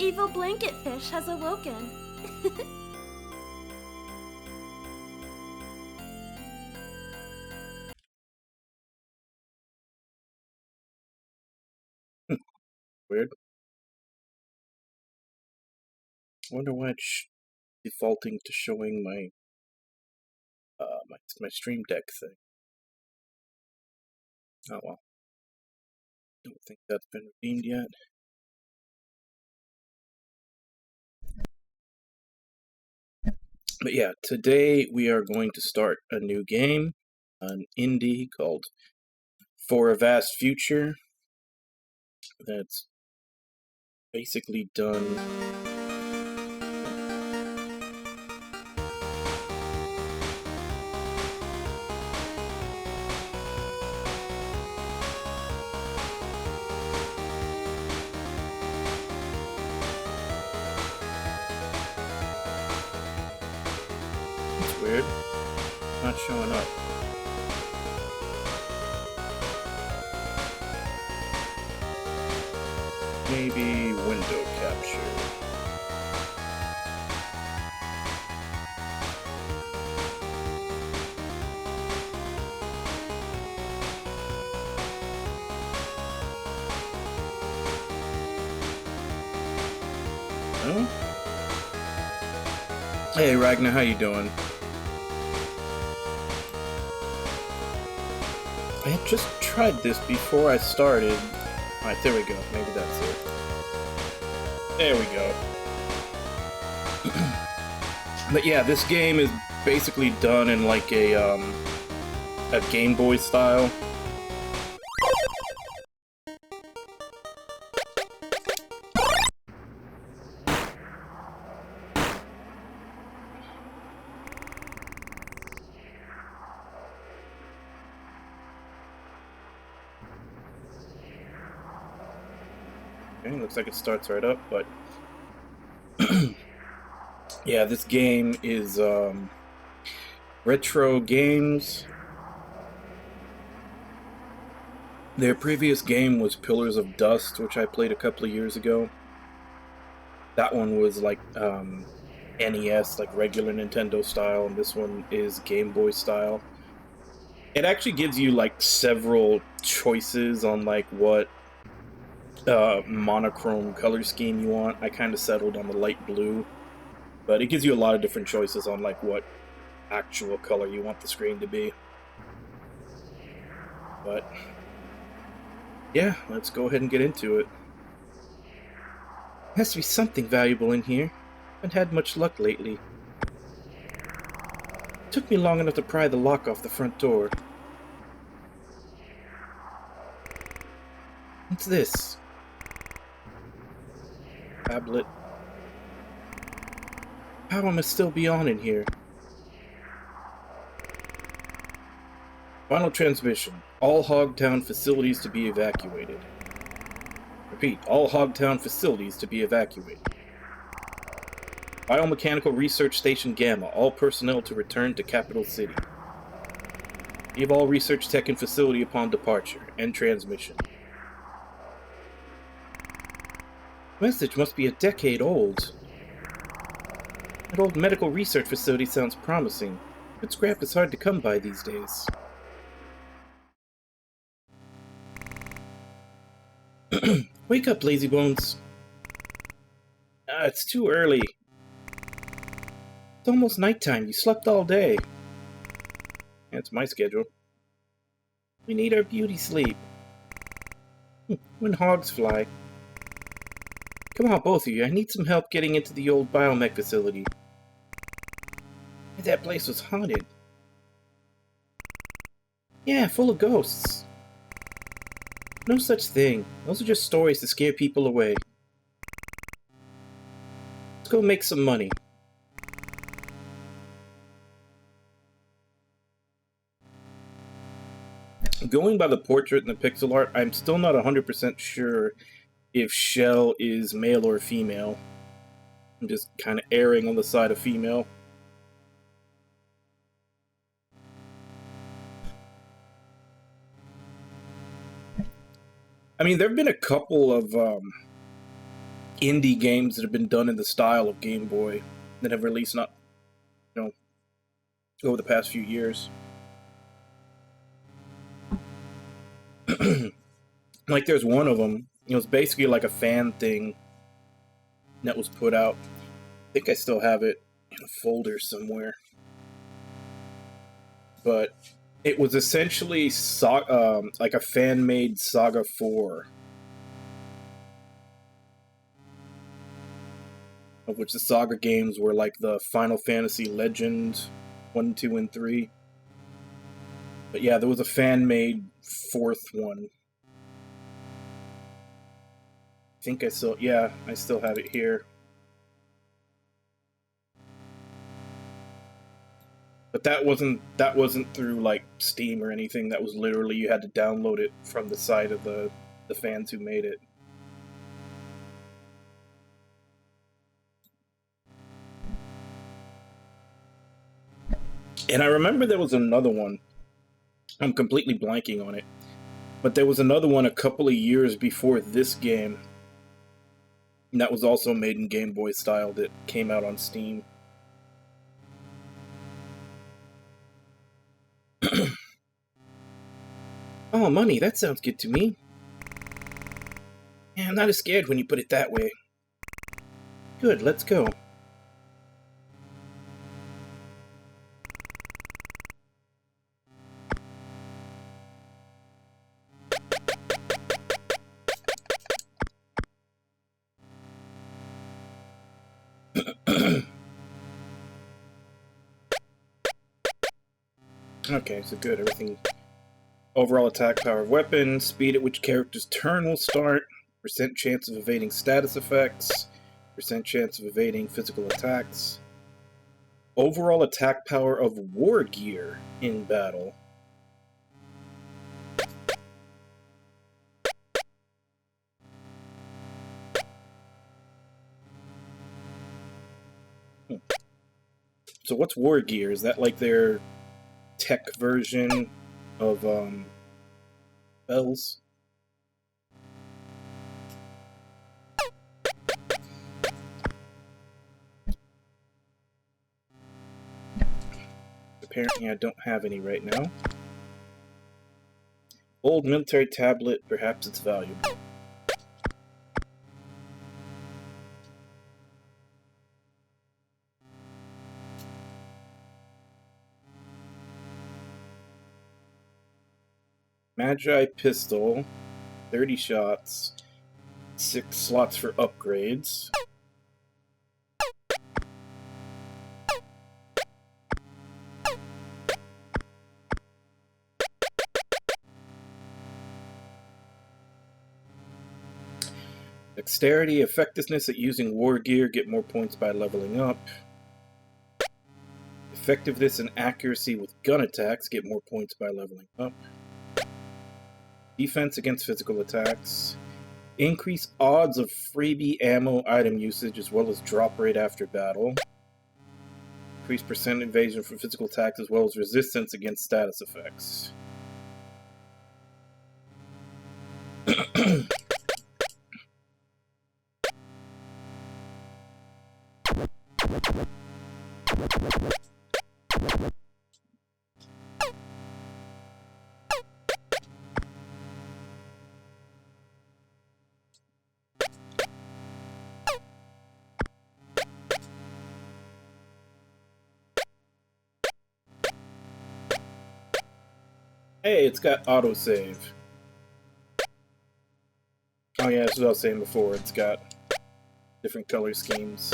evil blanket fish has awoken. Weird. I wonder why it's defaulting to showing my my Stream Deck thing. Oh well. Don't think that's been redeemed yet. But yeah, today we are going to start a new game, an indie called For a Vast Future. That's basically done. It's weird. Not showing up. Maybe window capture. No? Hey Ragnar, how you doing? I had just tried this before I started. Alright, there we go. Maybe that's it. There we go. But yeah, this game is basically done in like a Game Boy style. Okay, looks like it starts right up, but yeah, this game is Retro Games. Their previous game was Pillars of Dust, which I played a couple of years ago. That one was like NES, like regular Nintendo style, and this one is Game Boy style. It actually gives you like several choices on like what monochrome color scheme you want. I kind of settled on the light blue, but it gives you a lot of different choices on like what actual color you want the screen to be. But yeah, let's go ahead and get into it. Has to be something valuable in here. Haven't had much luck lately. Took me long enough to pry the lock off the front door. What's this? Tablet. Power must still be on in here. Final transmission. All Hogtown facilities to be evacuated. Repeat, all Hogtown facilities to be evacuated. Biomechanical Research Station Gamma. All personnel to return to Capital City. Leave all research tech and facility upon departure. End transmission. Message must be a decade old. That old medical research facility sounds promising. Good scrap is hard to come by these days. Wake up, lazybones. It's too early. It's almost nighttime. You slept all day. That's my schedule. We need our beauty sleep. When hogs fly. Come on, both of you. I need some help getting into the old biomech facility. That place was haunted. Yeah, full of ghosts. No such thing. Those are just stories to scare people away. Let's go make some money. Going by the portrait and the pixel art, I'm still not 100% sure if Shell is male or female. I'm just kind of erring on the side of female. I mean, there have been a couple of indie games that have been done in the style of Game Boy that have released not, over the past few years. Like there's one of them, it was basically like a fan thing that was put out. I think I still have it in a folder somewhere. But it was essentially like a fan-made Saga 4. Of which the Saga games were like the Final Fantasy Legend 1, 2, and 3. But yeah, there was a fan-made 4th one. I think I still have it here. But that wasn't through like Steam or anything. That was literally you had to download it from the side of the fans who made it. And I remember there was another one. I'm completely blanking on it. But there was another one a couple of years before this game. And that was also made in Game Boy style that came out on Steam. Oh, money, that sounds good to me. Yeah, I'm not as scared when you put it that way. Good, let's go. Okay, so good, everything. Overall attack power of weapon, speed at which character's turn will start, percent chance of evading status effects, percent chance of evading physical attacks, overall attack power of war gear in battle. So what's war gear? Is that like their tech version of bells? Apparently I don't have any right now. Old military tablet, perhaps it's valuable. Magi pistol, 30 shots, 6 slots for upgrades. Dexterity, effectiveness at using war gear, get more points by leveling up. Effectiveness and accuracy with gun attacks, get more points by leveling up. Defense against physical attacks. Increase odds of freebie ammo item usage as well as drop rate after battle. Increase percent evasion for physical attacks as well as resistance against status effects. Hey, it's got autosave. Oh yeah, that's what I was saying before. It's got different color schemes.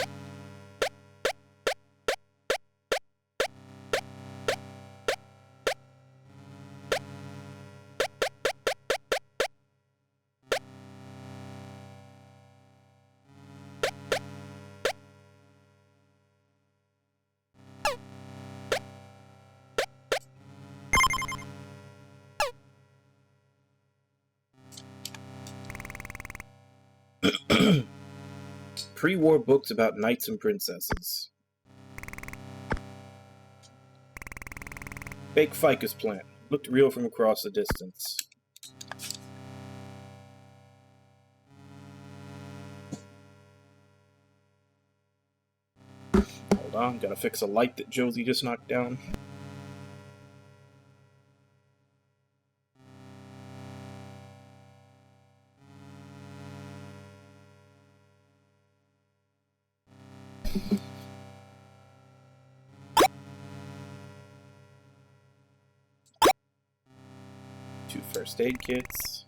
Pre-war books about knights and princesses. Fake ficus plant. Looked real from across the distance. on. Gotta fix a light that Josie just knocked down. Two first aid kits.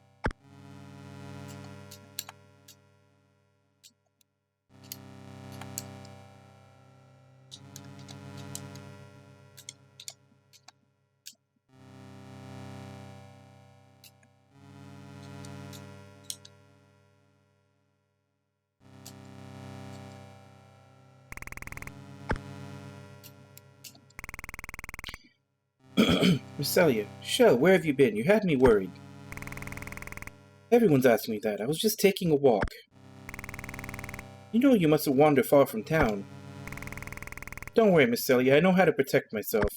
Miss Celia, Shell, where have you been? You had me worried. Everyone's asking me that. I was just taking a walk. You know you must have wandered far from town. Don't worry, Miss Celia. I know how to protect myself.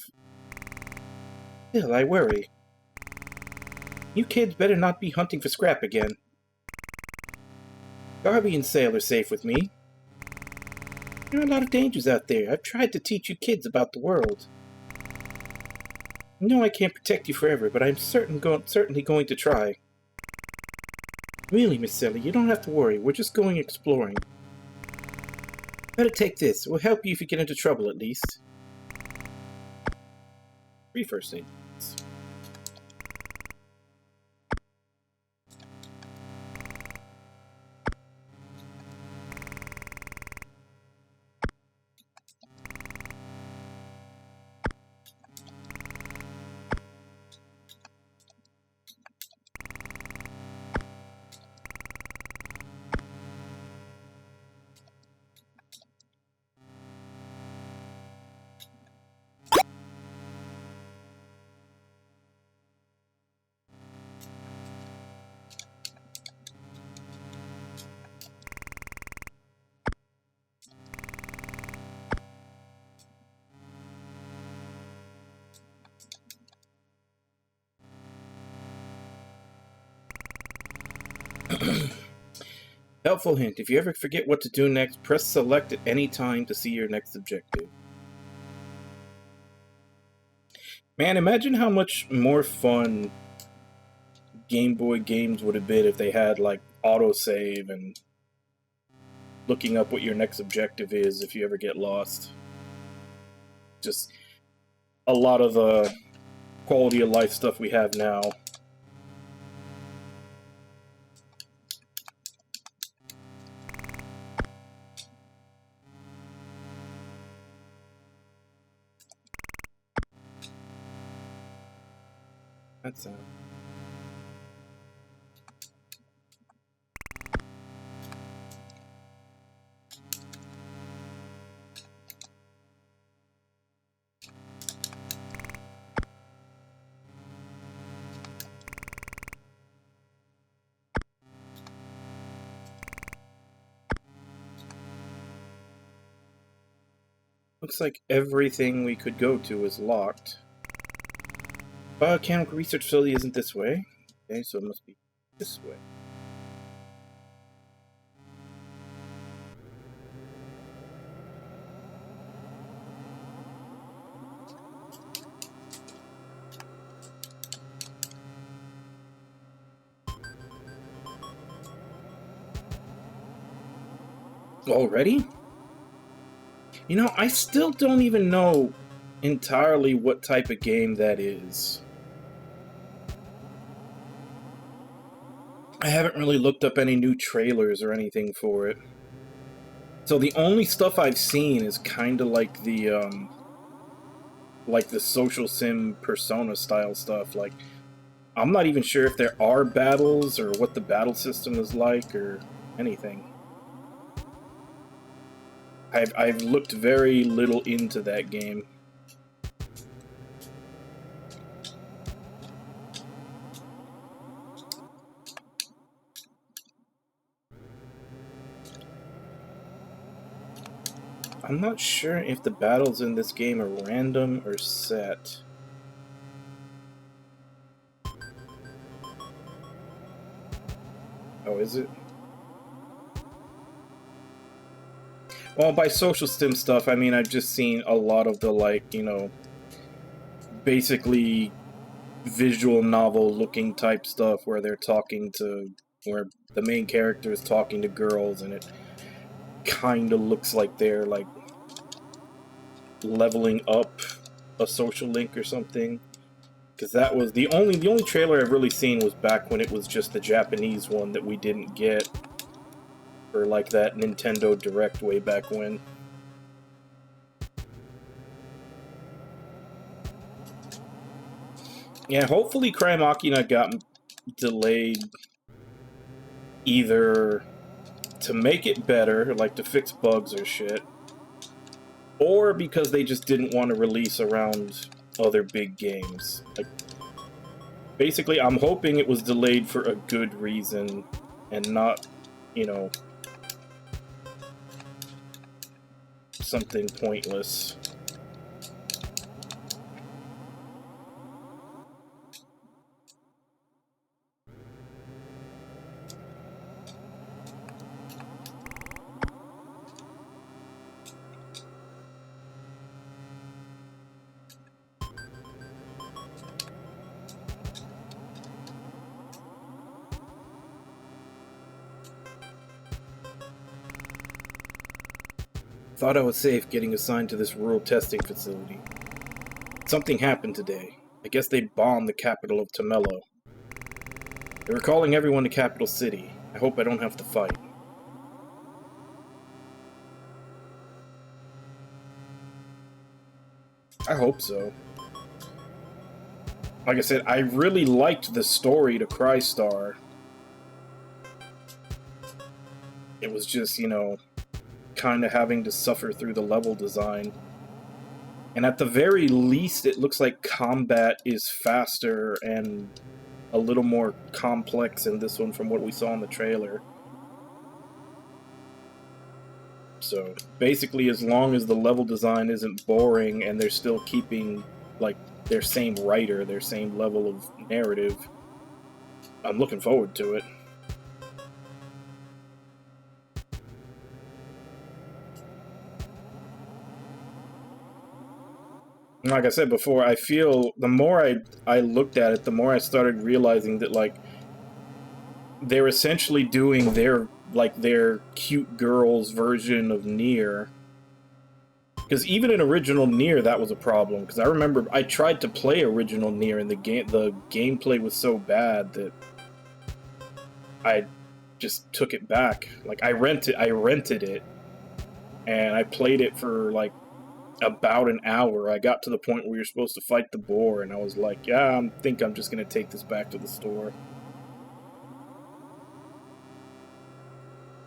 Still, I worry. You kids better not be hunting for scrap again. Garby and Sale are safe with me. There are a lot of dangers out there. I've tried to teach you kids about the world. I know I can't protect you forever, but I'm certainly going to try. Really, Miss Celia, you don't have to worry. We're just going exploring. Better take this. It will help you if you get into trouble, at least. 3 first aid. Helpful hint, if you ever forget what to do next, press select at any time to see your next objective. Man, imagine how much more fun Game Boy games would have been if they had, like, autosave and looking up what your next objective is if you ever get lost. Just a lot of the quality of life stuff we have now. That's looks like everything we could go to is locked. Biochemical research facility isn't this way. Okay, so it must be this way. Already? You know, I still don't even know entirely what type of game that is. I haven't really looked up any new trailers or anything for it. So the only stuff I've seen is kind of like the social sim Persona style stuff. Like, I'm not even sure if there are battles or what the battle system is like or anything. I've looked very little into that game. I'm not sure if the battles in this game are random or set. Oh, is it? Well, by social stim stuff, I mean I've just seen a lot of the, like, you know, basically visual novel looking type stuff where they're talking to, where the main character is talking to girls, and it kind of looks like they're like leveling up a social link or something. Because that was the only trailer I've really seen was back when it was just the Japanese one that we didn't get for like that Nintendo Direct way back when. Yeah, hopefully Cry Machina got delayed either to make it better, like to fix bugs or shit, or because they just didn't want to release around other big games. Like, basically, I'm hoping it was delayed for a good reason and not, you know, something pointless. Thought I was safe getting assigned to this rural testing facility. Something happened today. I guess they bombed the capital of Tamello. They were calling everyone to Capital City. I hope I don't have to fight. I hope so. Like I said, I really liked the story to Crystar. It was just, you know, kind of having to suffer through the level design. And at the very least, it looks like combat is faster and a little more complex in this one from what we saw in the trailer. So basically, as long as the level design isn't boring and they're still keeping like their same writer, their same level of narrative, I'm looking forward to it. Like I said before, I feel the more I looked at it, the more I started realizing that, like, they're essentially doing their cute girls version of Nier. Because even in original Nier, that was a problem. Because I remember I tried to play original Nier, and the gameplay was so bad that I just took it back. Like, I rented it, and I played it for like about an hour. I got to the point where you're supposed to fight the boar, and I was like, yeah, I think I'm just gonna take this back to the store.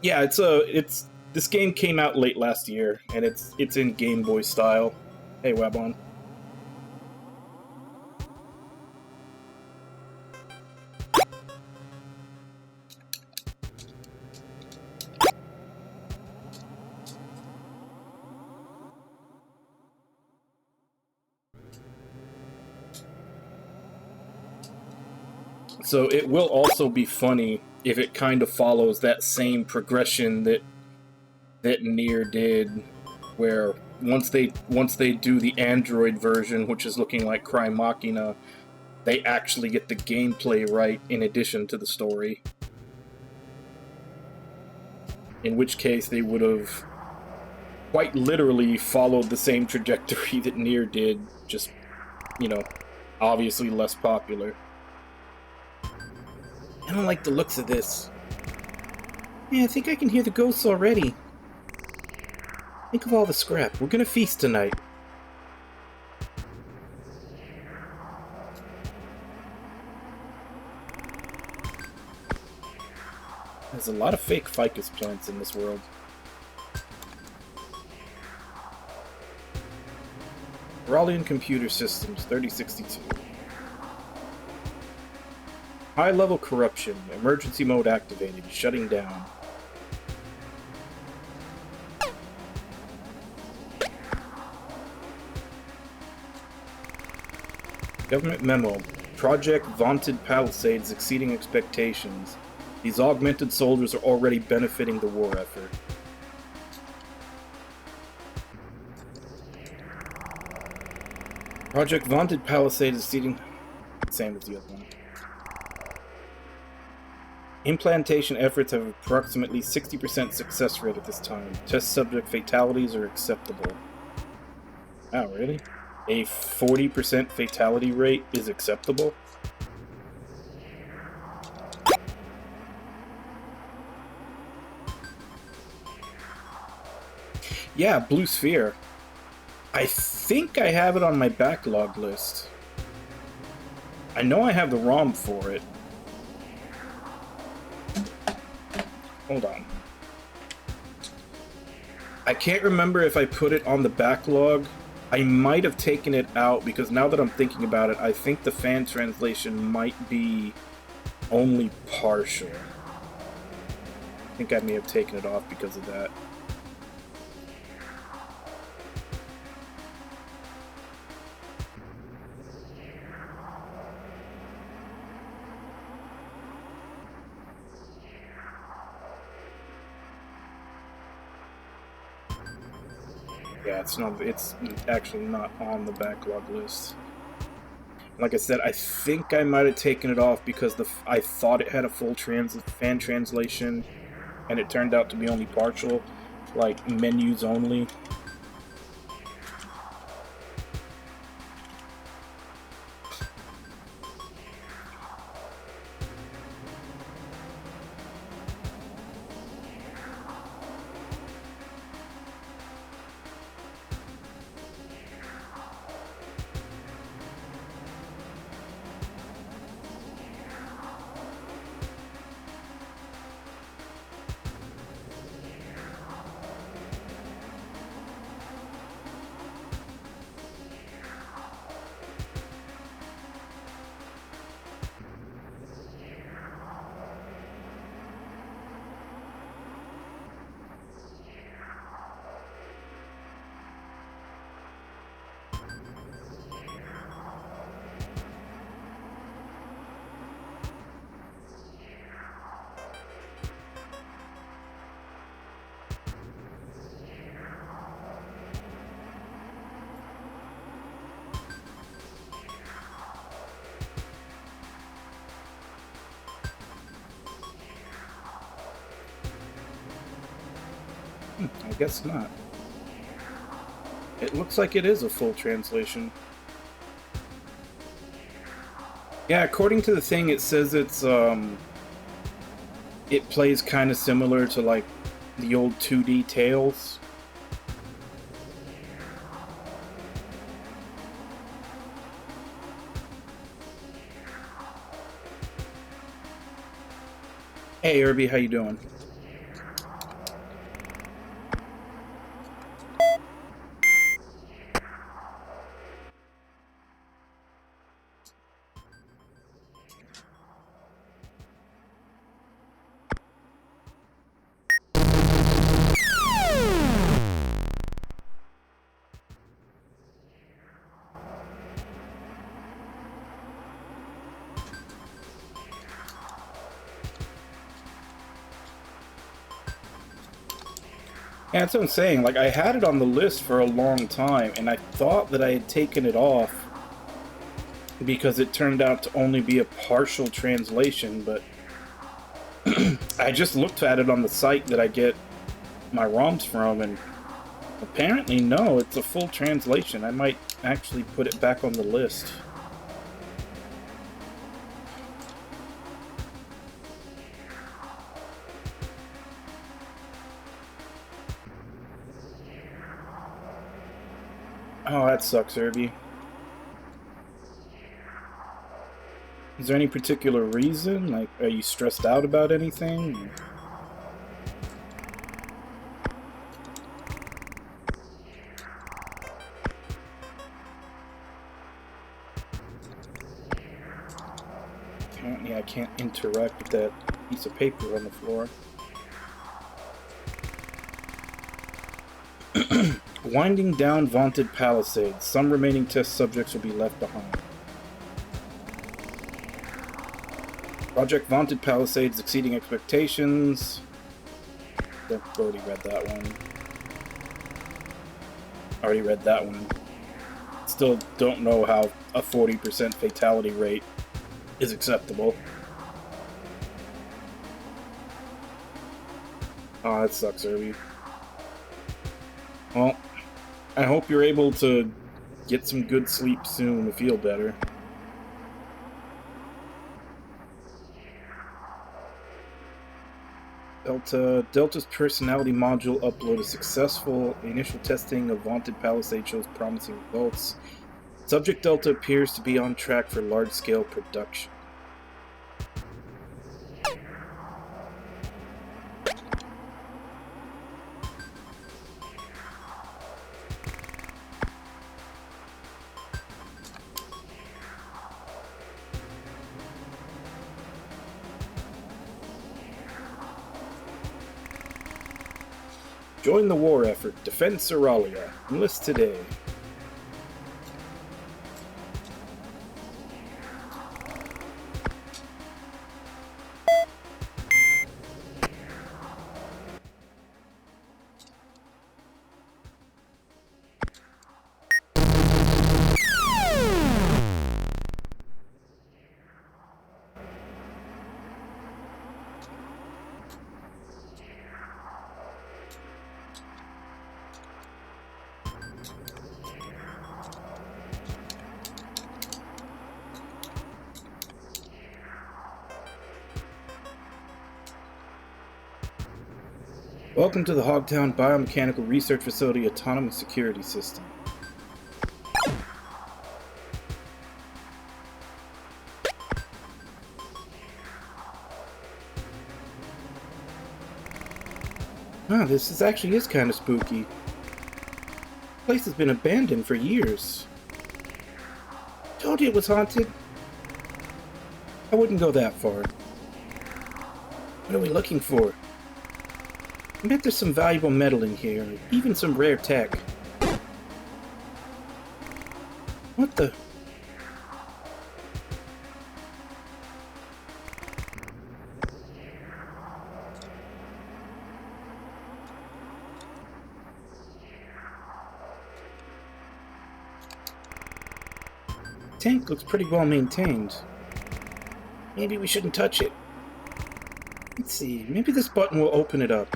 Yeah, this game came out late last year, and it's in Game Boy style. Hey, Webon. So it will also be funny if it kind of follows that same progression that Nier did, where once they do the Android version, which is looking like Cry Machina, they actually get the gameplay right in addition to the story. In which case they would have quite literally followed the same trajectory that Nier did, just, you know, obviously less popular. I don't like the looks of this. Yeah, I think I can hear the ghosts already. Think of all the scrap. We're gonna feast tonight. There's a lot of fake ficus plants in this world. Rallian Computer Systems, 3062. High-level corruption. Emergency mode activated. Shutting down. Government memo. Project vaunted palisades exceeding expectations. These augmented soldiers are already benefiting the war effort. Project Vaunted Palisade is exceeding... Same as the other one. Implantation efforts have approximately 60% success rate at this time. Test subject fatalities are acceptable. Oh, really? A 40% fatality rate is acceptable? Yeah, Blue Sphere. I think I have it on my backlog list. I know I have the ROM for it. Hold on. I can't remember if I put it on the backlog. I might have taken it out because now that I'm thinking about it, I think the fan translation might be only partial. I think I may have taken it off because of that. Yeah, it's actually not on the backlog list. Like I said, I think I might have taken it off because I thought it had a full fan translation, and it turned out to be only partial, like menus only. I guess not. It looks like it is a full translation. Yeah, according to the thing, it says it plays kind of similar to like the old 2D Tales. Hey, Irby, how you doing? Yeah, that's what I'm saying. Like, I had it on the list for a long time, and I thought that I had taken it off because it turned out to only be a partial translation, but I just looked at it on the site that I get my ROMs from, and apparently, no, it's a full translation. I might actually put it back on the list. Oh, that sucks, Irby. Is there any particular reason? Like, are you stressed out about anything? Apparently I can't interact with that piece of paper on the floor. Winding down Vaunted Palisades. Some remaining test subjects will be left behind. Project Vaunted Palisades exceeding expectations. I've already read that one. Still don't know how a 40% fatality rate is acceptable. Aw, that sucks, Irby. Well, I hope you're able to get some good sleep soon to feel better. Delta's personality module upload is successful. Initial testing of Vaunted Palisade shows promising results. Subject Delta appears to be on track for large-scale production. Join the war effort. Defend Seralia. Enlist today. Welcome to the Hogtown Biomechanical Research Facility Autonomous Security System. This actually is kind of spooky. The place has been abandoned for years. Told you it was haunted. I wouldn't go that far. What are we looking for? I bet there's some valuable metal in here, even some rare tech. What the? Tank looks pretty well maintained. Maybe we shouldn't touch it. Let's see, maybe this button will open it up.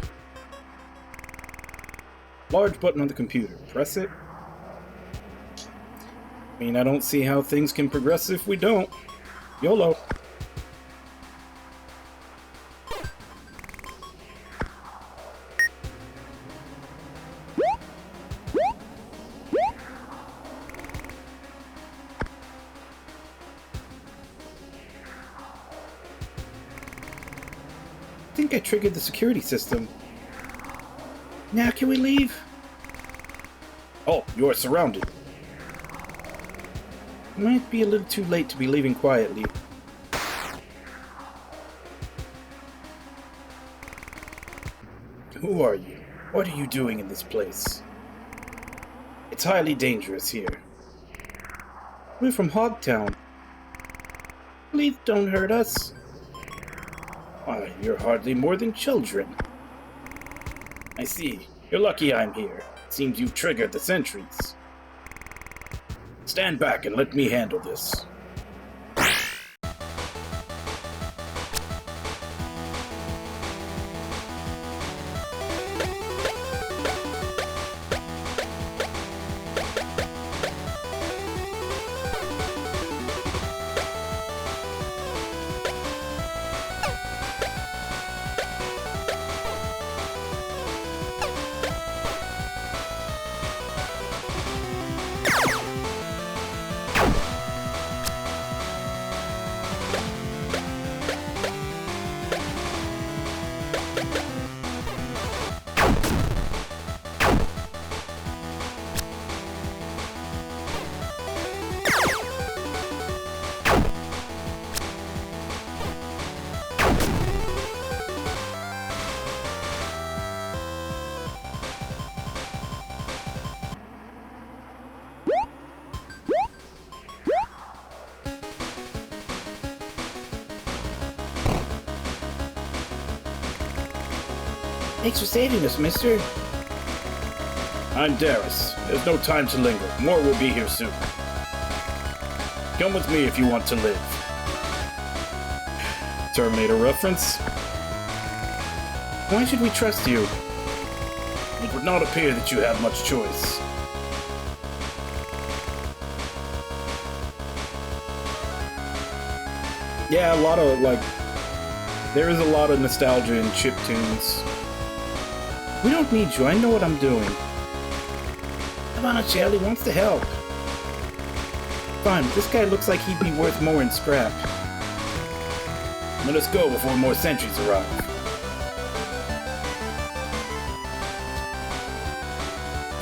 Large button on the computer. Press it. I mean, I don't see how things can progress if we don't. YOLO. I think I triggered the security system. Now can we leave? Oh, you are surrounded. Might be a little too late to be leaving quietly. Who are you? What are you doing in this place? It's highly dangerous here. We're from Hogtown. Please don't hurt us. Why, you're hardly more than children. I see. You're lucky I'm here. Seems you've triggered the sentries. Stand back and let me handle this. Thanks for saving us, mister. I'm Darius. There's no time to linger. More will be here soon. Come with me if you want to live. Terminator reference. Why should we trust you? It would not appear that you have much choice. Yeah, a lot of, there is a lot of nostalgia in chiptunes. We don't need you, I know what I'm doing. Come on, Shelly wants to help. Fine, this guy looks like he'd be worth more in scrap. Let us go before more sentries arrive.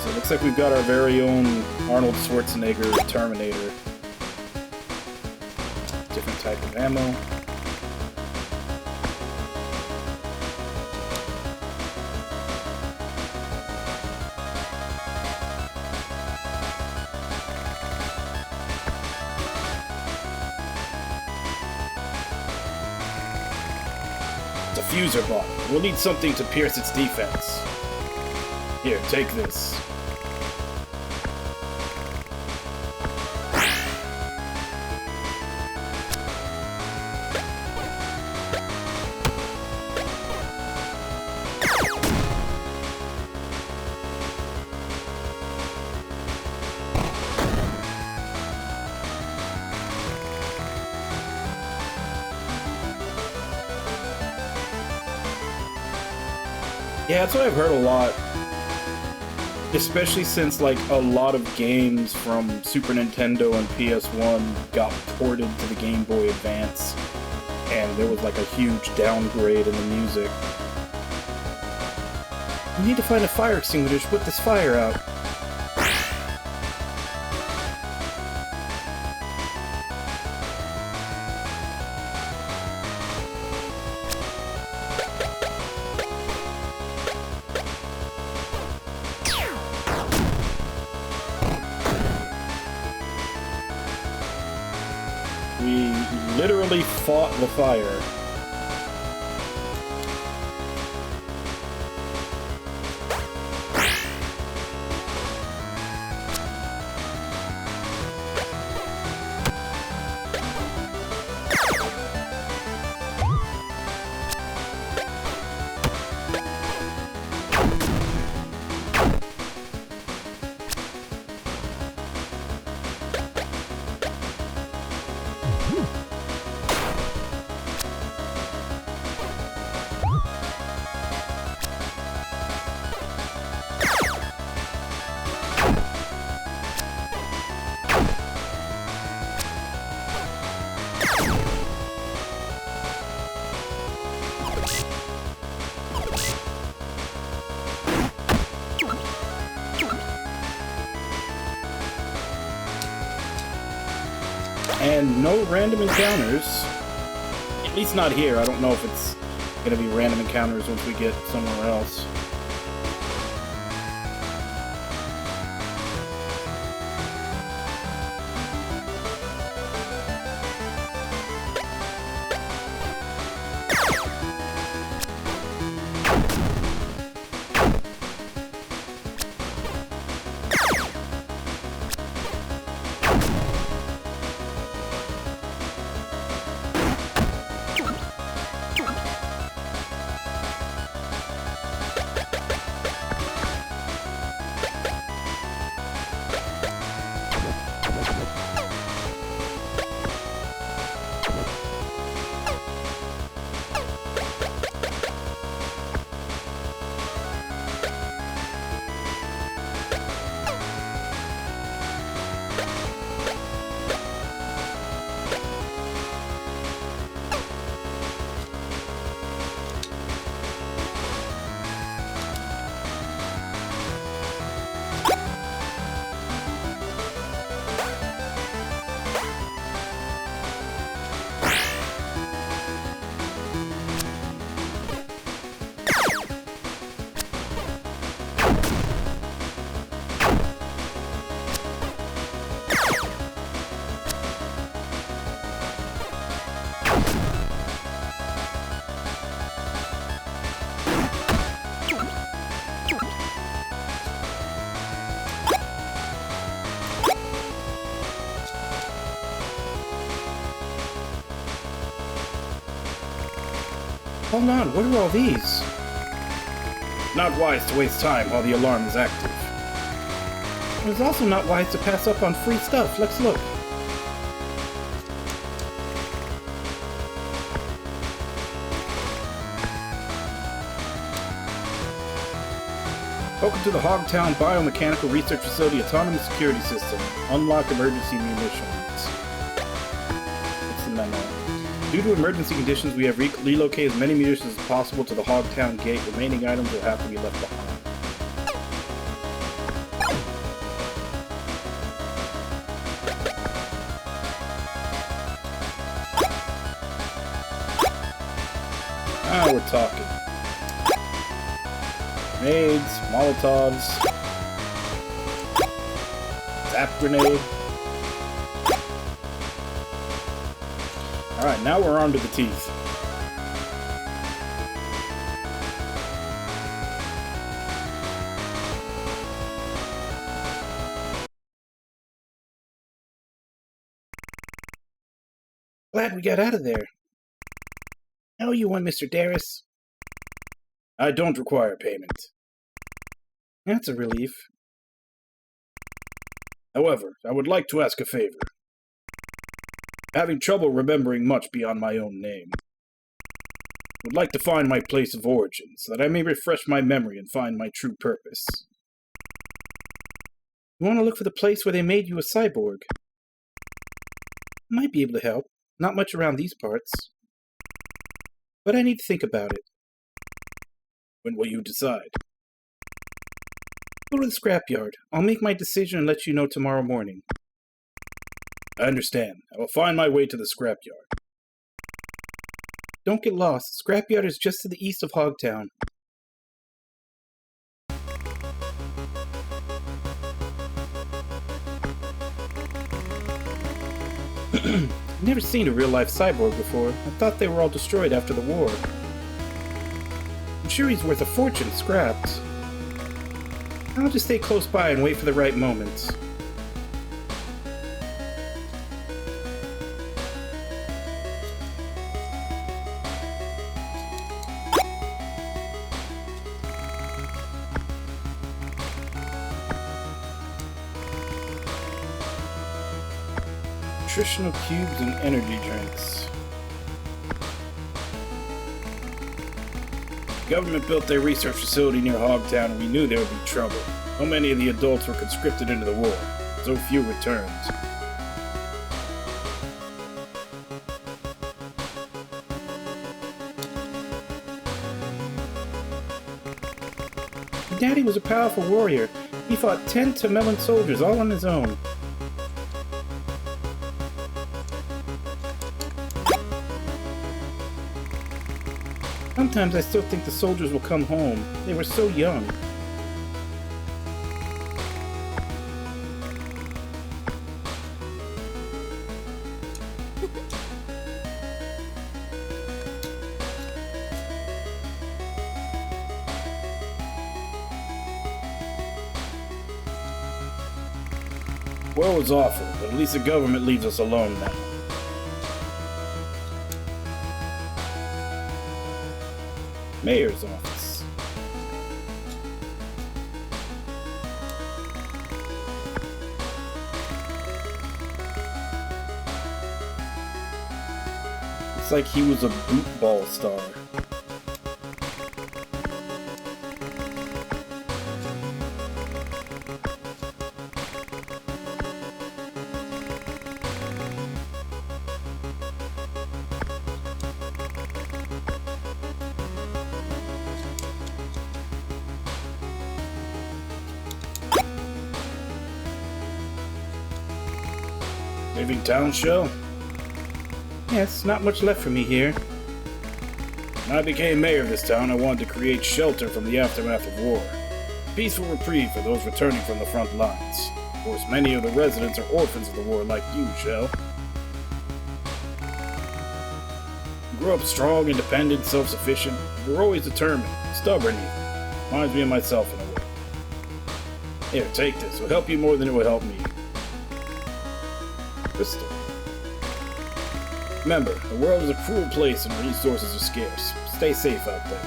So it looks like we've got our very own Arnold Schwarzenegger Terminator. Different type of ammo. Fuser bot. We'll need something to pierce its defense. Here, take this. Yeah, that's what I've heard a lot. Especially since, like, a lot of games from Super Nintendo and PS1 got ported to the Game Boy Advance. And there was, like, a huge downgrade in the music. We need to find a fire extinguisher to put this fire out. We literally fought the fire. And no random encounters. At least not here. I don't know if it's going to be random encounters once we get somewhere else. Hold on, what are all these? Not wise to waste time while the alarm is active. It's also not wise to pass up on free stuff. Let's look. Welcome to the Hogtown Biomechanical Research Facility Autonomous Security System. Unlock emergency munitions. What's the memo? Due to emergency conditions, we have relocated as many munitions as possible to the Hogtown gate. Remaining items will have to be left behind. Now we're talking. Grenades, Molotovs, zap grenade. Alright, now we're on to the teeth. Glad we got out of there. How you want, Mr. Darris? I don't require payment. That's a relief. However, I would like to ask a favor. I'm having trouble remembering much beyond my own name. I would like to find my place of origin, so that I may refresh my memory and find my true purpose. You want to look for the place where they made you a cyborg? I might be able to help. Not much around these parts. But I need to think about it. When will you decide? Go to the scrapyard. I'll make my decision and let you know tomorrow morning. I understand. I will find my way to the scrapyard. Don't get lost. Scrapyard is just to the east of Hogtown. I've never seen a real-life cyborg before. I thought they were all destroyed after the war. I'm sure he's worth a fortune scrapped. I'll just stay close by and wait for the right moment. Nutritional cubes and energy drinks. The government built their research facility near Hogtown and we knew there would be trouble. So many of the adults were conscripted into the war. So few returned. Daddy was a powerful warrior. He fought 10 Tamelan soldiers all on his own. Sometimes I still think the soldiers will come home. They were so young. War was awful, but at least the government leaves us alone now. Mayor's office. It's like he was a bootball star. Leaving town, Shell? Yes, not much left for me here. When I became mayor of this town, I wanted to create shelter from the aftermath of war. Peaceful reprieve for those returning from the front lines. Of course, many of the residents are orphans of the war like you, Shell. You grew up strong, independent, self-sufficient. You were always determined, stubborn even. Reminds me of myself in a way. Here, take this. It will help you more than it will help me. Remember, the world is a cruel place and resources are scarce. Stay safe out there.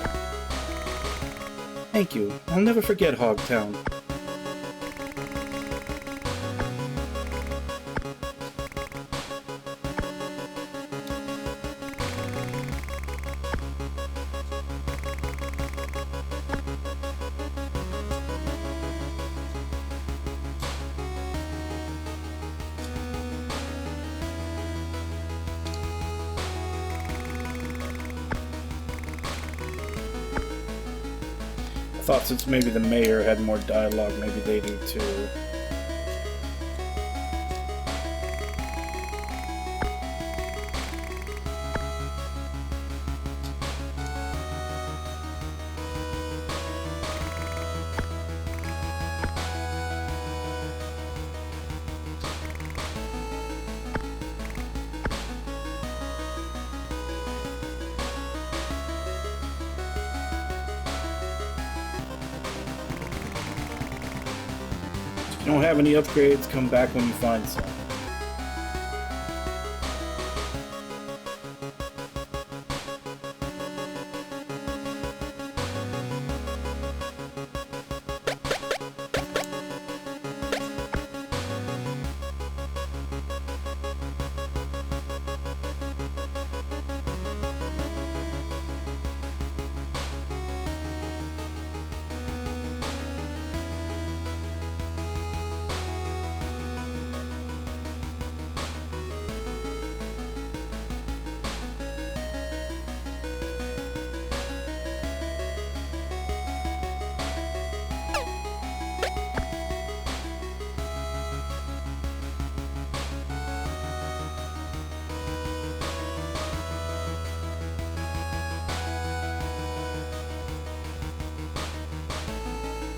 Thank you. I'll never forget Hogtown. I thought since maybe the mayor had more dialogue, maybe they do too. If you don't have any upgrades, come back when you find some.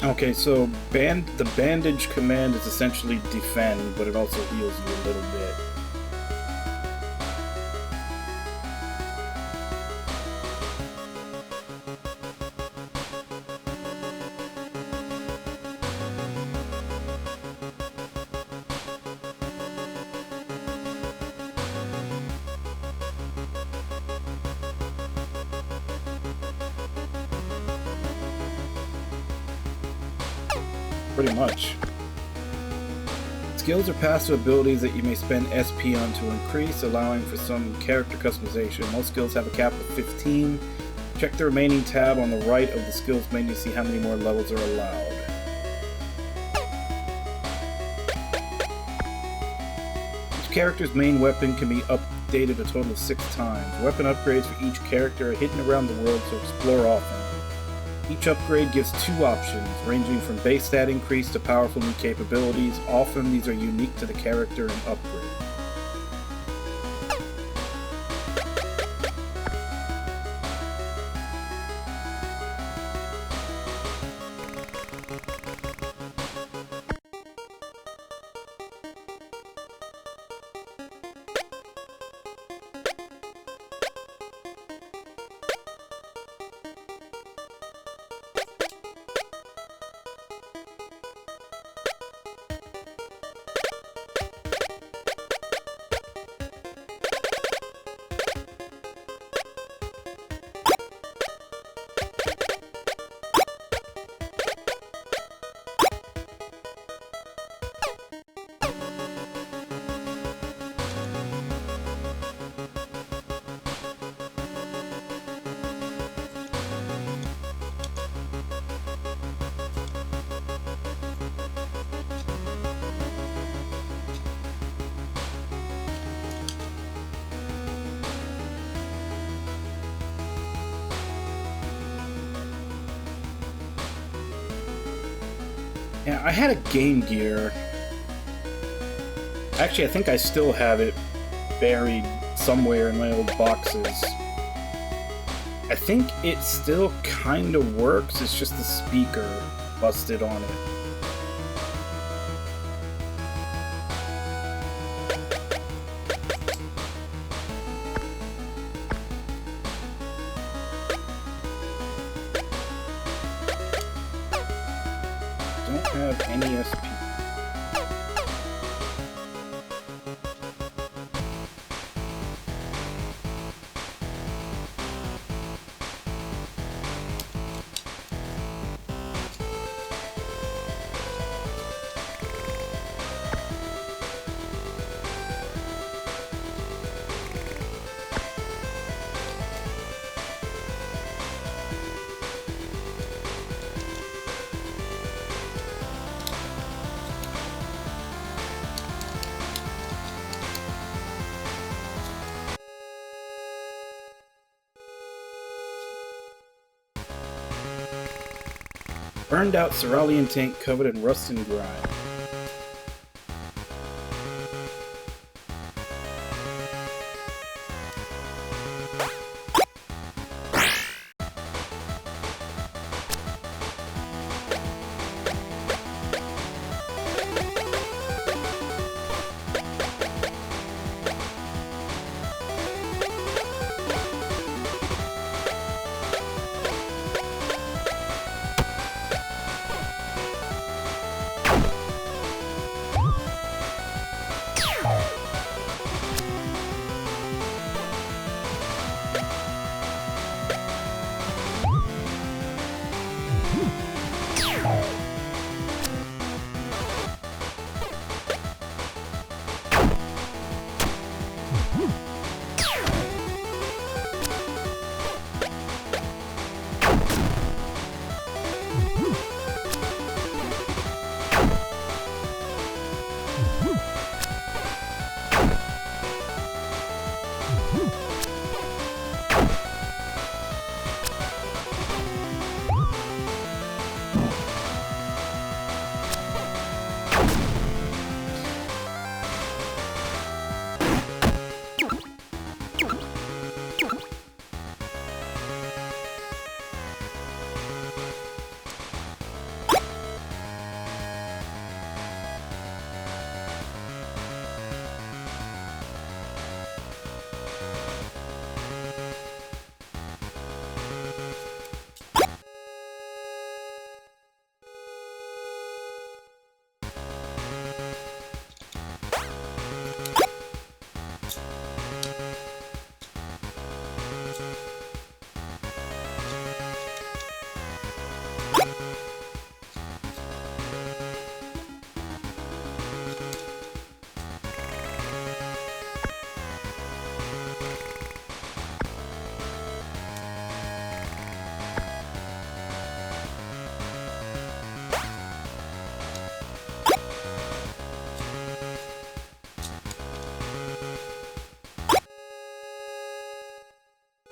Okay, so the bandage command is essentially defend, but it also heals you a little bit. Pretty much. Skills are passive abilities that you may spend SP on to increase, allowing for some character customization. Most skills have a cap of 15. Check the remaining tab on the right of the skills menu to see how many more levels are allowed. Each character's main weapon can be updated a total of 6 times. Weapon upgrades for each character are hidden around the world, so explore often. Each upgrade gives 2 options, ranging from base stat increase to powerful new capabilities. Often these are unique to the character and upgrade. Yeah, I had a Game Gear. Actually, I think I still have it buried somewhere in my old boxes. I think it still kind of works, it's just the speaker busted on it. Don't have any SP. Burned out cerulean tank covered in rust and grime.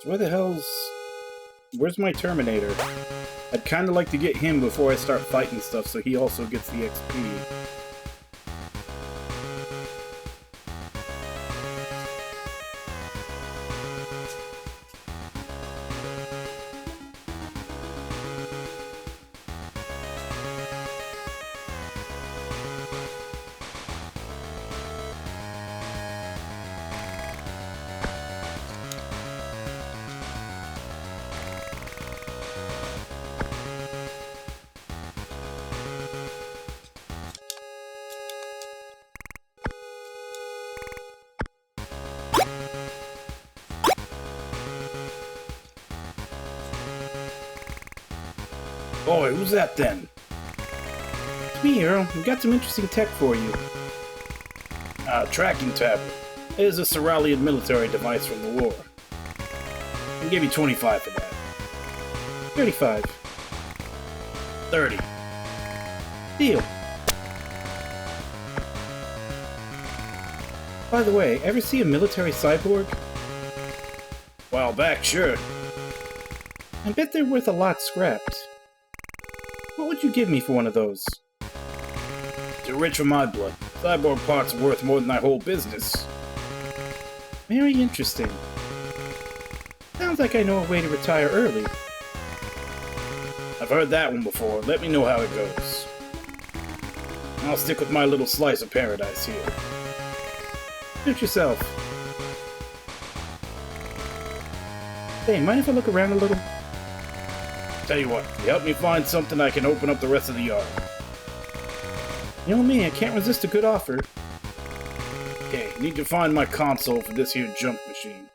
So where's my Terminator? I'd kind of like to get him before I start fighting stuff so he also gets the XP. Boy, who's that then? It's me, Earl. We've got some interesting tech for you. Tracking tablet. It is a cerulean military device from the war. I'll give you 25 for that. 35. 30. Deal. By the way, ever see a military cyborg? While back, sure. I bet they're worth a lot scrapped. What would you give me for one of those? You're rich for my blood. Cyborg parts are worth more than my whole business. Very interesting. Sounds like I know a way to retire early. I've heard that one before. Let me know how it goes. I'll stick with my little slice of paradise here. Suit yourself. Hey, mind if I look around a little? Tell you what, you help me find something, I can open up the rest of the yard. You know me, I can't resist a good offer. Okay, need to find my console for this here junk machine.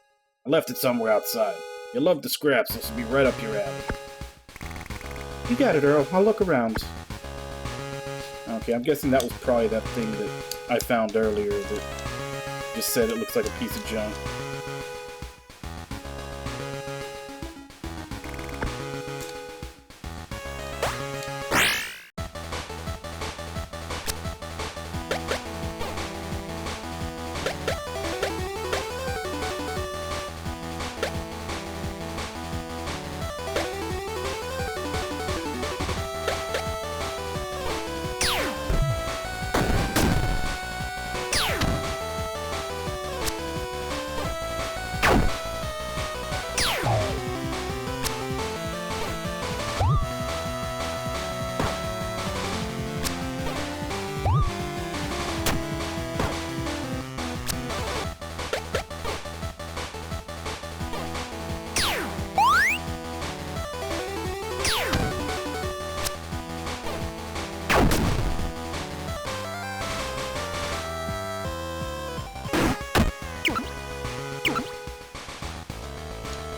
I left it somewhere outside. You love the scraps, so this will be right up your alley. You got it, Earl. I'll look around. Okay, I'm guessing that was probably that thing that I found earlier that just said it looks like a piece of junk.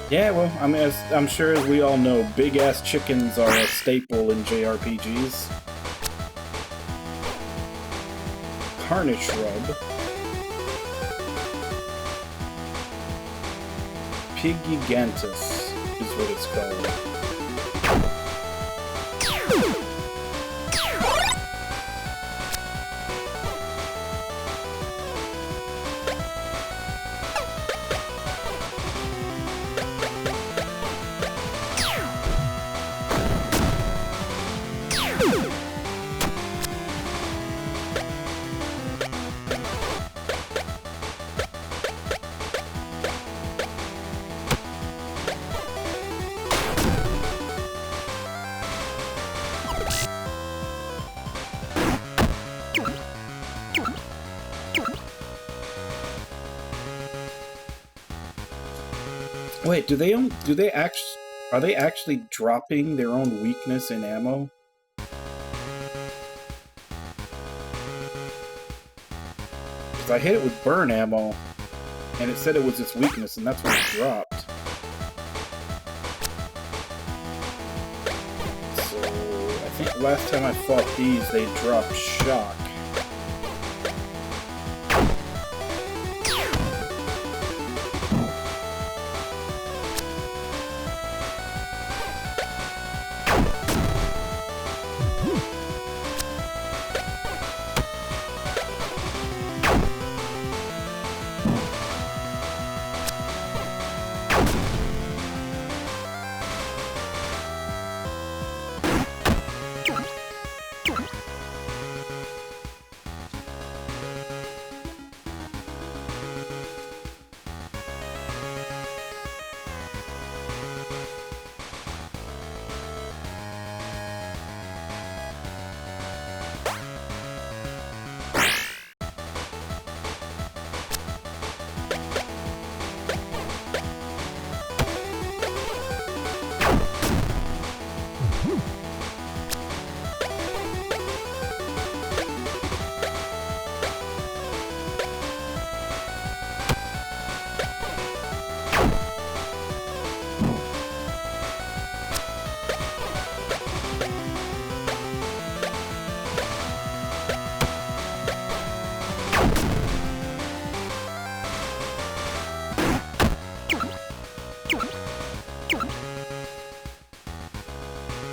Yeah, well, I mean, as I'm sure as we all know, big-ass chickens are a staple in JRPGs. Carnage Shrub. Pigigantus is what it's called. Wait, do they actually are they actually dropping their own weakness in ammo? Because I hit it with burn ammo, and it said it was its weakness, and that's what it dropped. So I think last time I fought these, they dropped shock.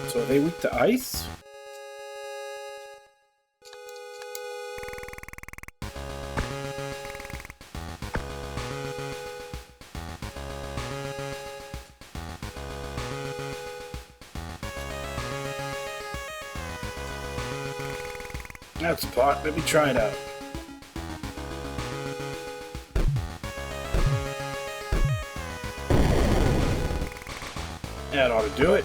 So are they weak to ice? That's a pot. Let me try it out. That ought to do it.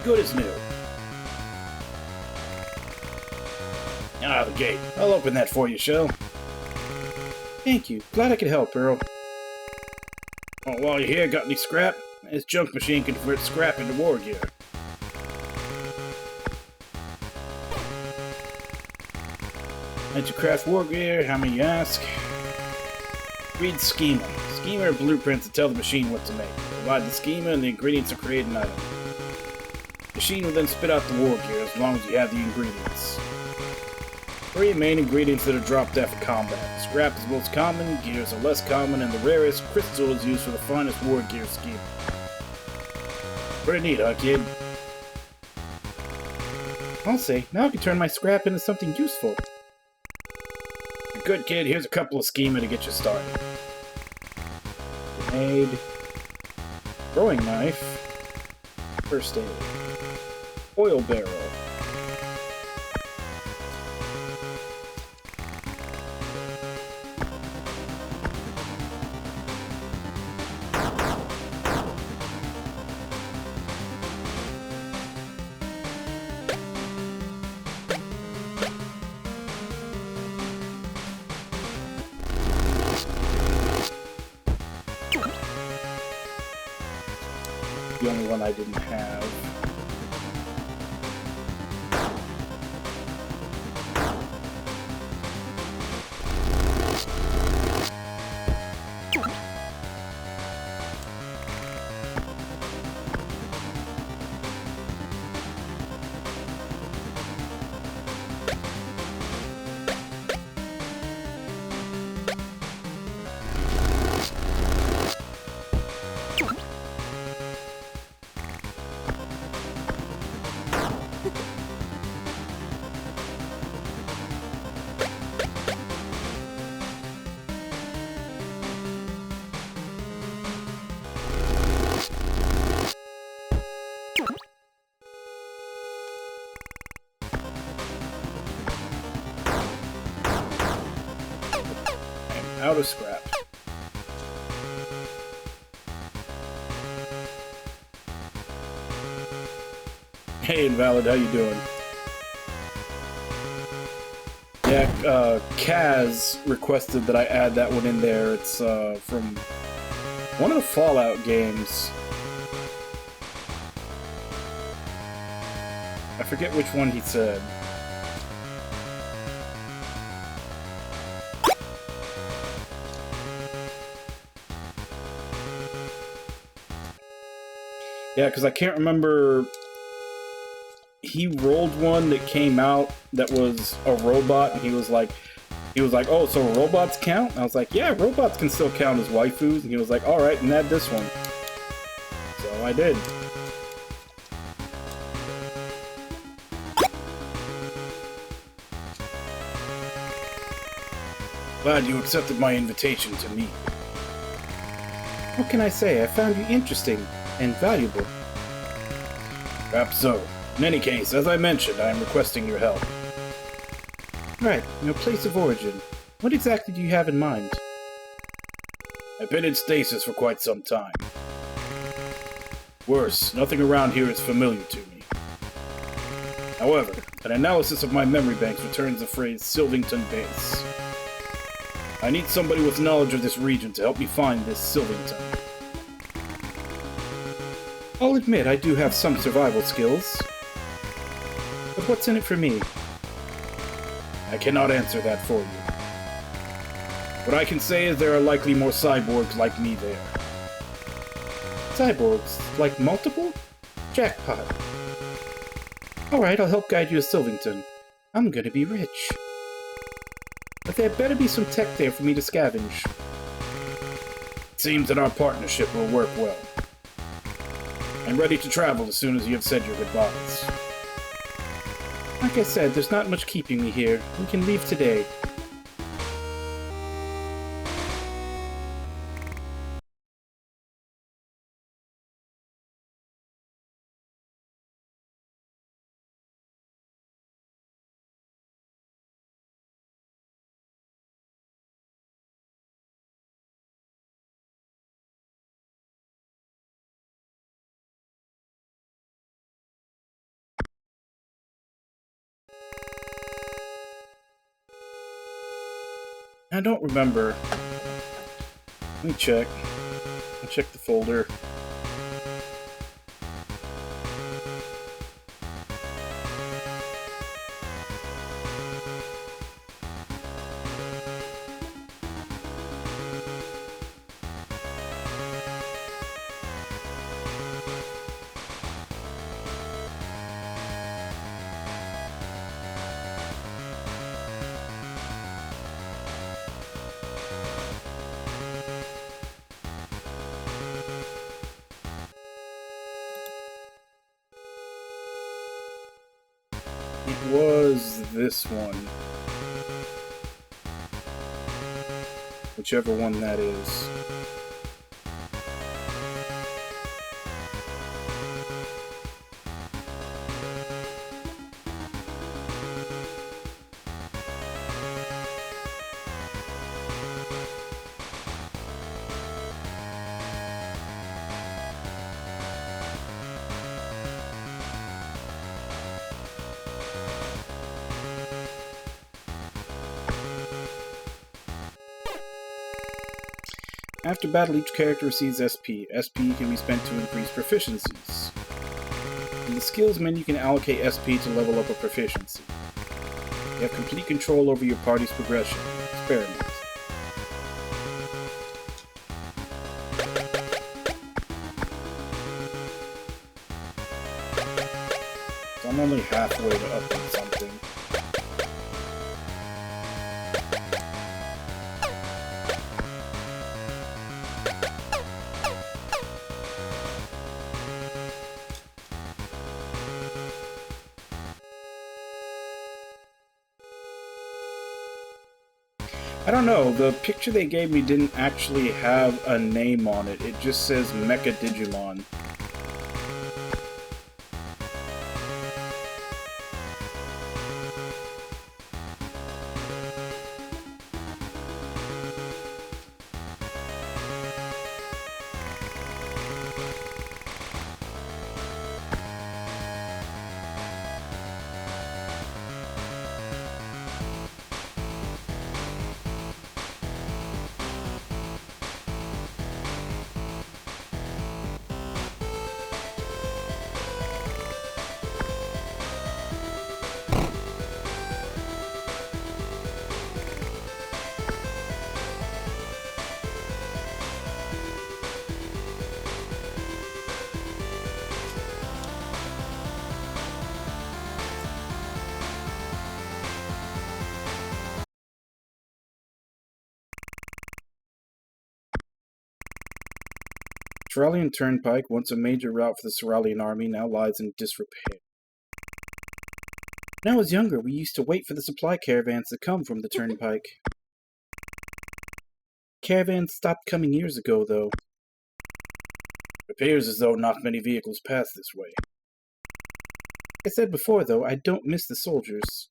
Good as new. Ah, the gate. I'll open that for you, Shell. Thank you. Glad I could help, Earl. Oh, while you're here, got any scrap? This junk machine can convert scrap into war gear. Let you craft war gear, how many you ask? Read schema. Schema or blueprints to tell the machine what to make. Provide the schema and the ingredients to create an item. The machine will then spit out the war gear as long as you have the ingredients. 3 main ingredients that are dropped after combat. Scrap is most common, gears are less common, and the rarest, crystal is used for the finest war gear scheme. Pretty neat, huh, kid? I'll say, now I can turn my scrap into something useful. Good, kid. Here's a couple of schema to get you started. Grenade. Throwing knife. First aid. Oil barrel. The only one I didn't have. out of scrap. Hey, Invalid, how you doing? Yeah, Kaz requested that I add that one in there. It's from one of the Fallout games. I forget which one he said. Yeah, because I can't remember. He rolled one that came out that was a robot, and he was like, oh, so robots count? And I was like, yeah, robots can still count as waifus. And he was like, all right, and add this one. So I did. Glad you accepted my invitation to meet. What can I say? I found you interesting and valuable. Perhaps so. In any case, as I mentioned, I am requesting your help. Right, your place of origin. What exactly do you have in mind? I've been in stasis for quite some time. Worse, nothing around here is familiar to me. However, an analysis of my memory banks returns the phrase Sylvington Base. I need somebody with knowledge of this region to help me find this Sylvington. I'll admit I do have some survival skills. But what's in it for me? I cannot answer that for you. What I can say is there are likely more cyborgs like me there. Cyborgs? Like multiple? Jackpot. Alright, I'll help guide you to Sylvington. I'm gonna be rich. But there better be some tech there for me to scavenge. It seems that our partnership will work well. I'm ready to travel as soon as you have said your goodbyes. Like I said, there's not much keeping me here. We can leave today. I don't remember. Let me check. I'll check the folder. It was this one. Whichever one that is. After battle, each character receives SP. SP can be spent to increase proficiencies. In the skills menu, you can allocate SP to level up a proficiency. You have complete control over your party's progression. Experiment. So I'm only halfway to upping something. I don't know, the picture they gave me didn't actually have a name on it. It just says Mecha Digimon. Cerulean Turnpike, once a major route for the Cerulean army, now lies in disrepair. When I was younger, we used to wait for the supply caravans to come from the turnpike. Caravans stopped coming years ago, though. It appears as though not many vehicles pass this way. Like I said before, though, I don't miss the soldiers.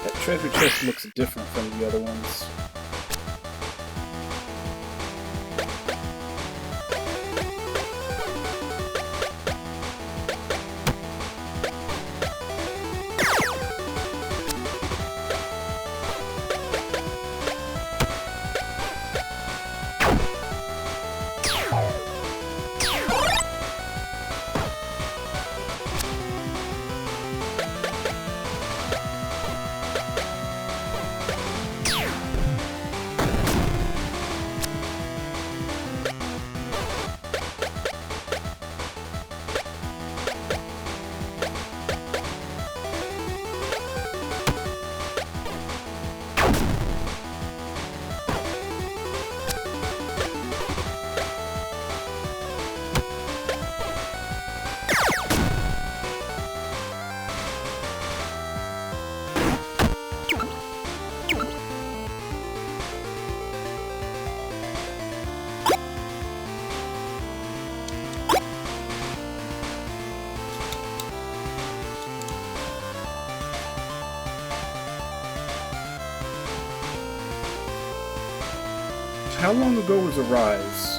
That treasure chest looks different from the other ones. How long ago was Arise?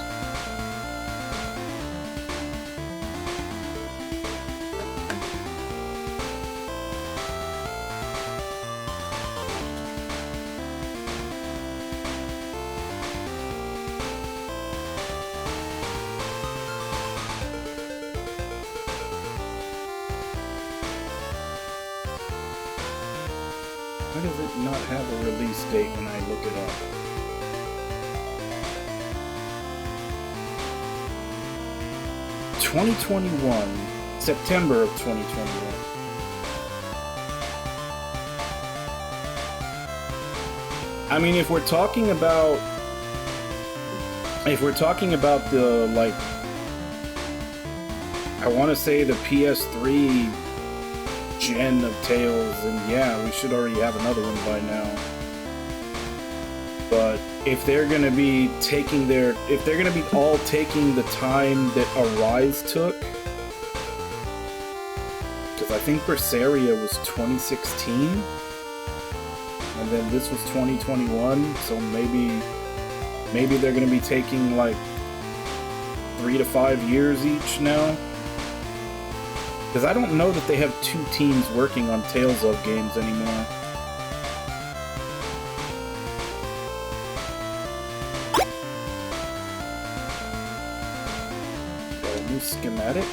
Why does it not have a release date when I look it up? September of 2021. I mean, if we're talking about the, like, I want to say the PS3 gen of Tales, and yeah, we should already have another one by now. But if they're gonna be all taking the time that Arise took, because I think Berseria was 2016, and then this was 2021, so maybe they're gonna be taking like 3 to 5 years each now. Because I don't know that they have 2 teams working on Tales of games anymore. Schematic.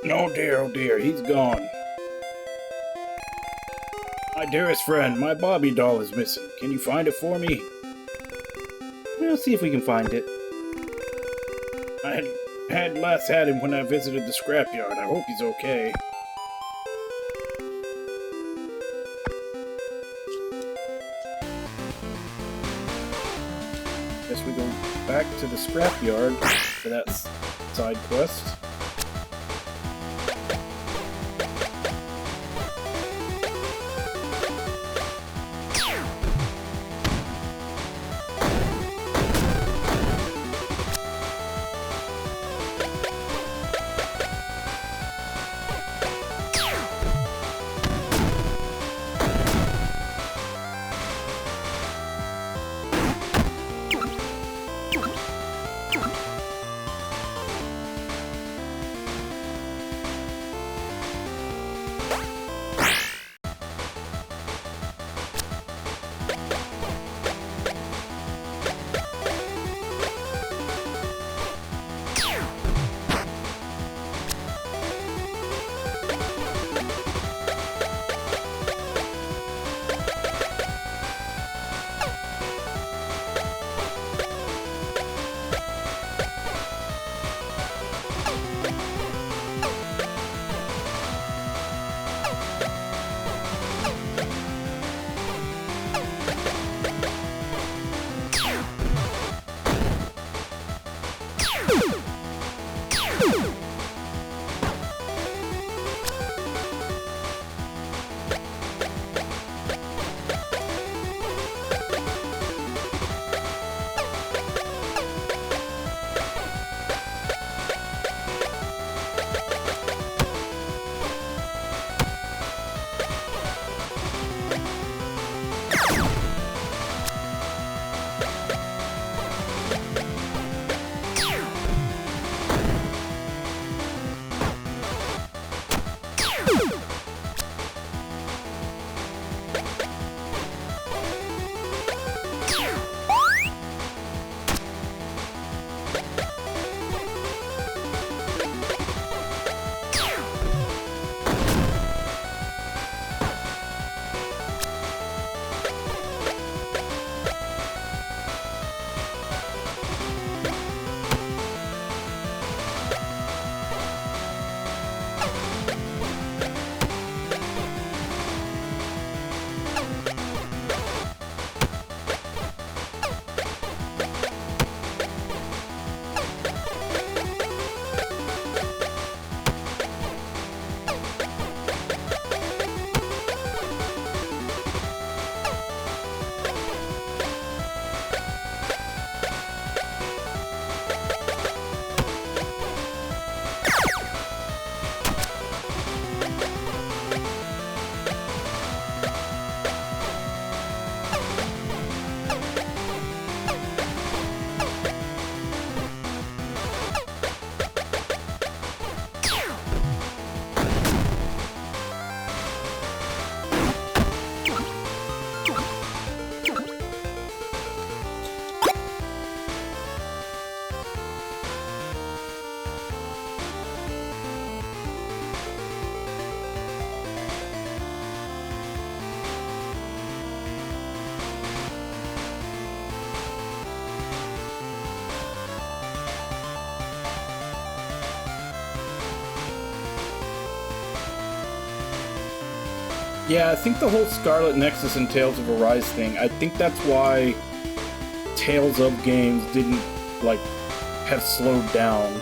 Oh dear, he's gone. My dearest friend, my Bobby doll is missing. Can you find it for me? We'll see if we can find it. I last had him when I visited the scrapyard. I hope he's okay. Guess we go back to the scrapyard for that side quest. Yeah, I think the whole Scarlet Nexus and Tales of Arise thing, I think that's why Tales of games didn't, like, have slowed down.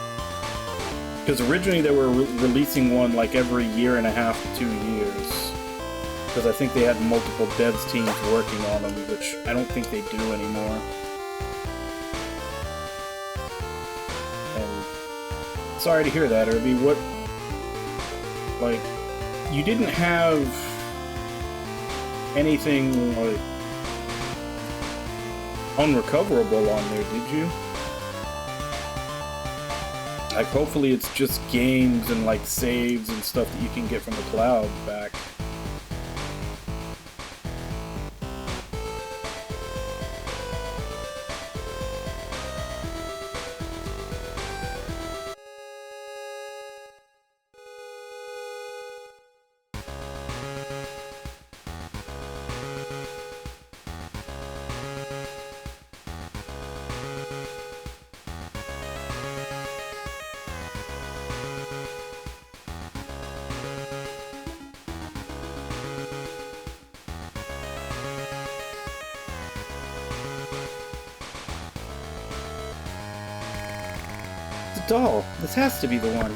Because originally they were releasing one, like, every year and a half to 2 years. Because I think they had multiple devs teams working on them, which I don't think they do anymore. And sorry to hear that, Irby. What, like, you didn't have anything, like, unrecoverable on there, did you? Like, hopefully it's just games and, like, saves and stuff that you can get from the cloud back. doll. This has to be the one.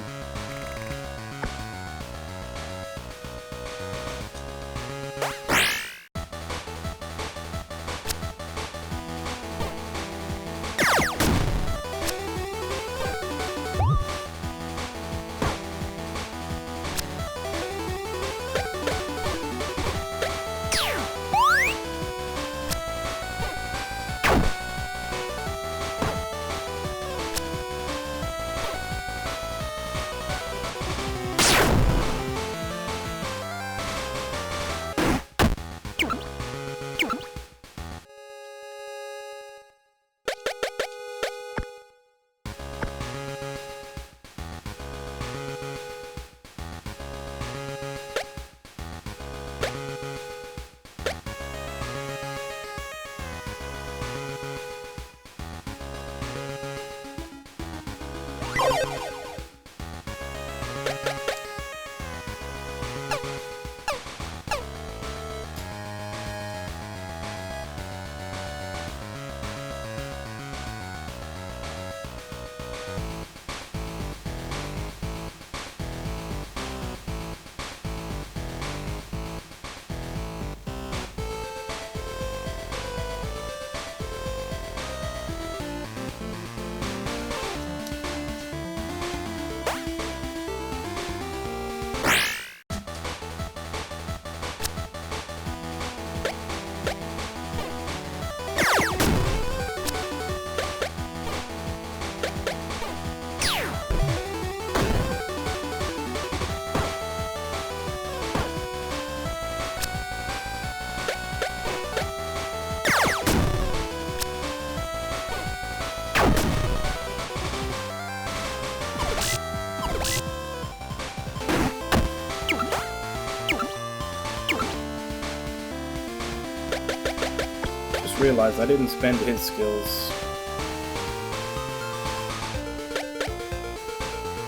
Realized I didn't spend his skills.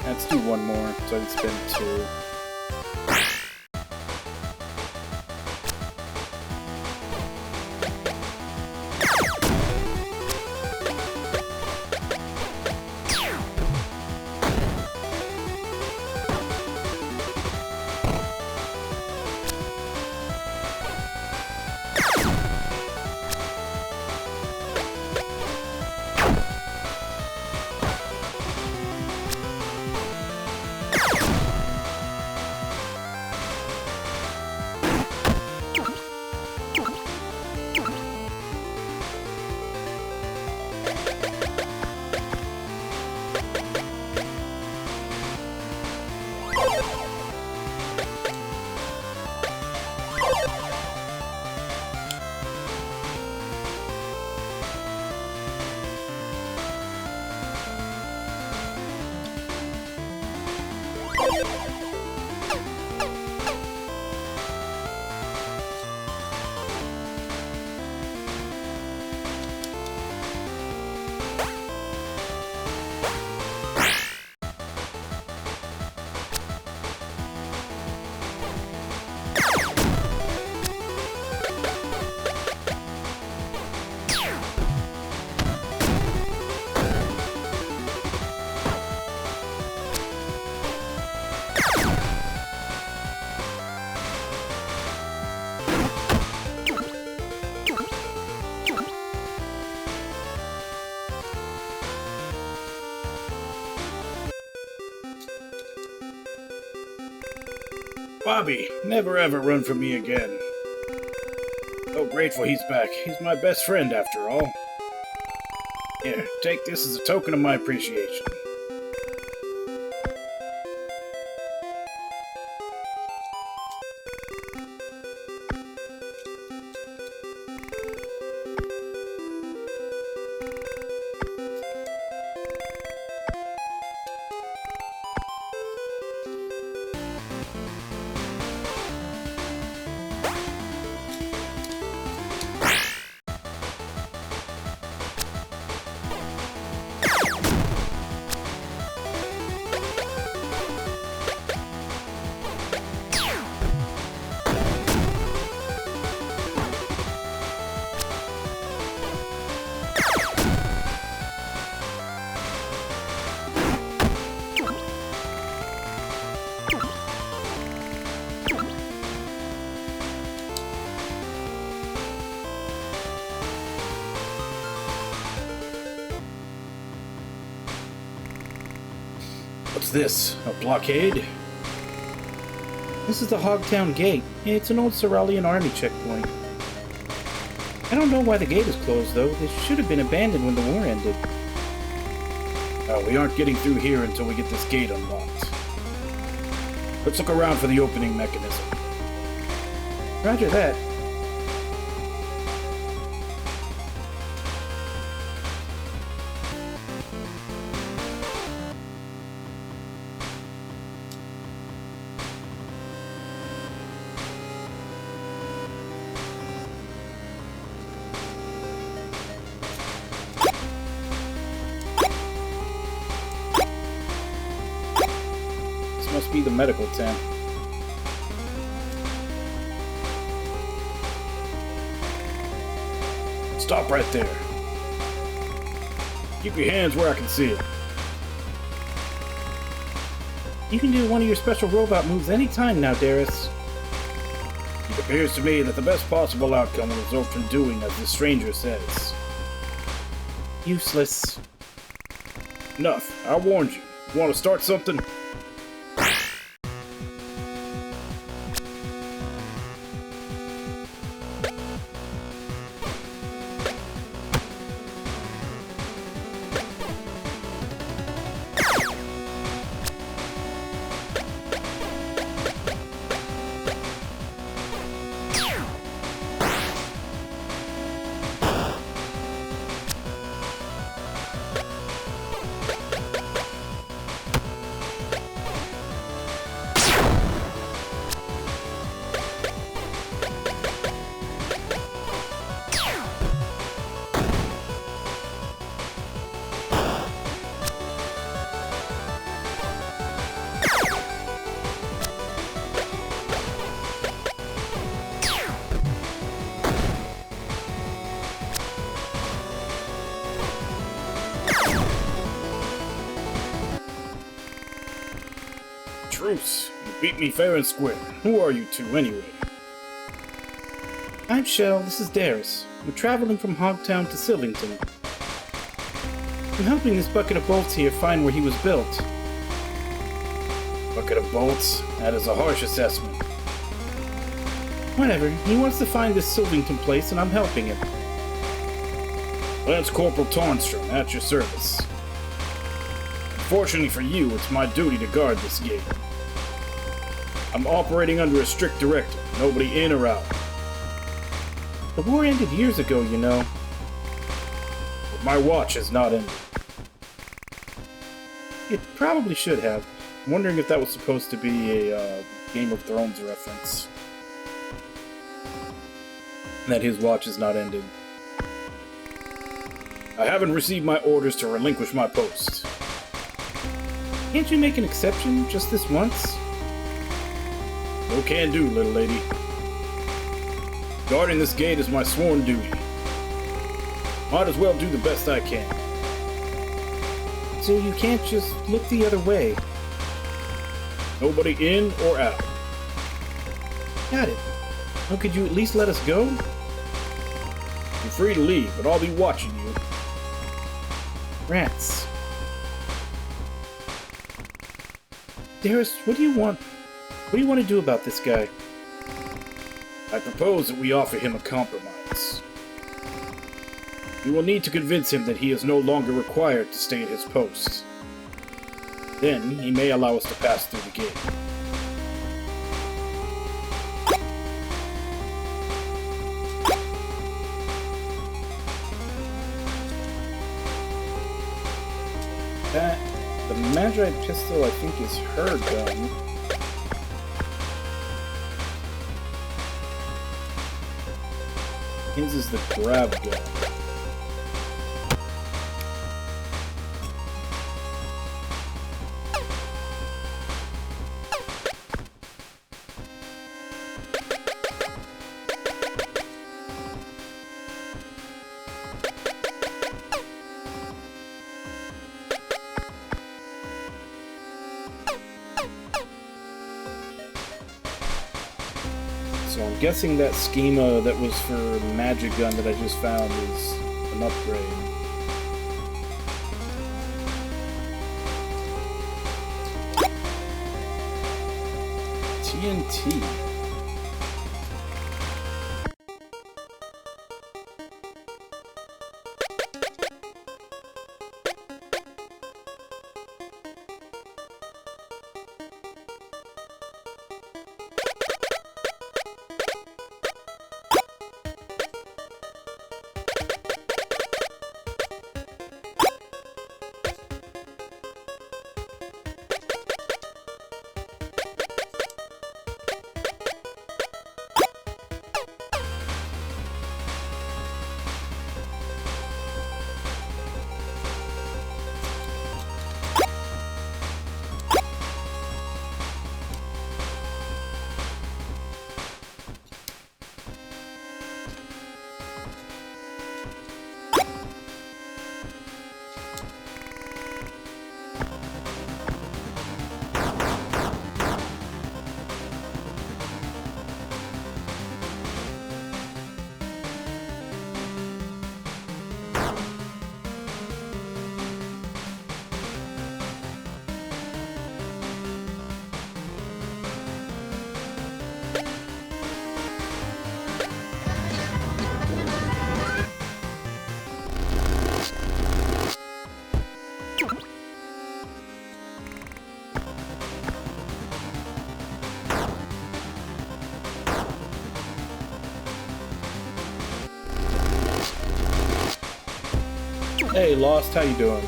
Let's do one more, so I can spend two. Bobby, never ever run from me again. So grateful he's back. He's my best friend after all. Here, take this as a token of my appreciation. this? A blockade? This is the Hogtown Gate. It's an old Cerulean army checkpoint. I don't know why the gate is closed, though. This should have been abandoned when the war ended. We aren't getting through here until we get this gate unlocked. Let's look around for the opening mechanism. Roger that. Must be the medical tent. Stop right there. Keep your hands where I can see it. You can do one of your special robot moves anytime now, Darius. It appears to me that the best possible outcome will result from doing as the stranger says. Useless. Enough. I warned you. You want to start something? Truce. You beat me fair and square. Who are you two, anyway? I'm Shell, this is Darius. We're traveling from Hogtown to Sylvington. I'm helping this bucket of bolts here find where he was built. Bucket of bolts? That is a harsh assessment. Whatever, he wants to find this Sylvington place and I'm helping him. Lance Corporal Tarnstrom, at your service. Fortunately for you, it's my duty to guard this gate. I'm operating under a strict directive. Nobody in or out. The war ended years ago, you know. But my watch has not ended. It probably should have. I'm wondering if that was supposed to be a Game of Thrones reference. That his watch has not ended. I haven't received my orders to relinquish my post. Can't you make an exception just this once? No can do, little lady. Guarding this gate is my sworn duty. Might as well do the best I can. So you can't just look the other way? Nobody in or out. Got it. Oh, could you at least let us go? You're free to leave, but I'll be watching you. Rats. Darius, what do you want? What do you want to do about this guy? I propose that we offer him a compromise. We will need to convince him that he is no longer required to stay at his post. Then he may allow us to pass through the gate. The Magi pistol, I think, is her gun. His is the grab gun. So I'm guessing that schema that was for the magic gun that I just found is an upgrade. TNT. Hey, Lost, how you doing?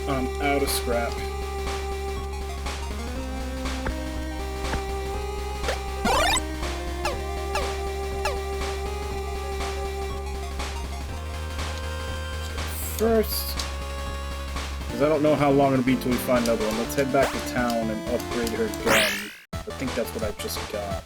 I'm out of scrap. First, because I don't know how long it'll be till we find another one. Let's head back to town and upgrade her gun. I think that's what I just got.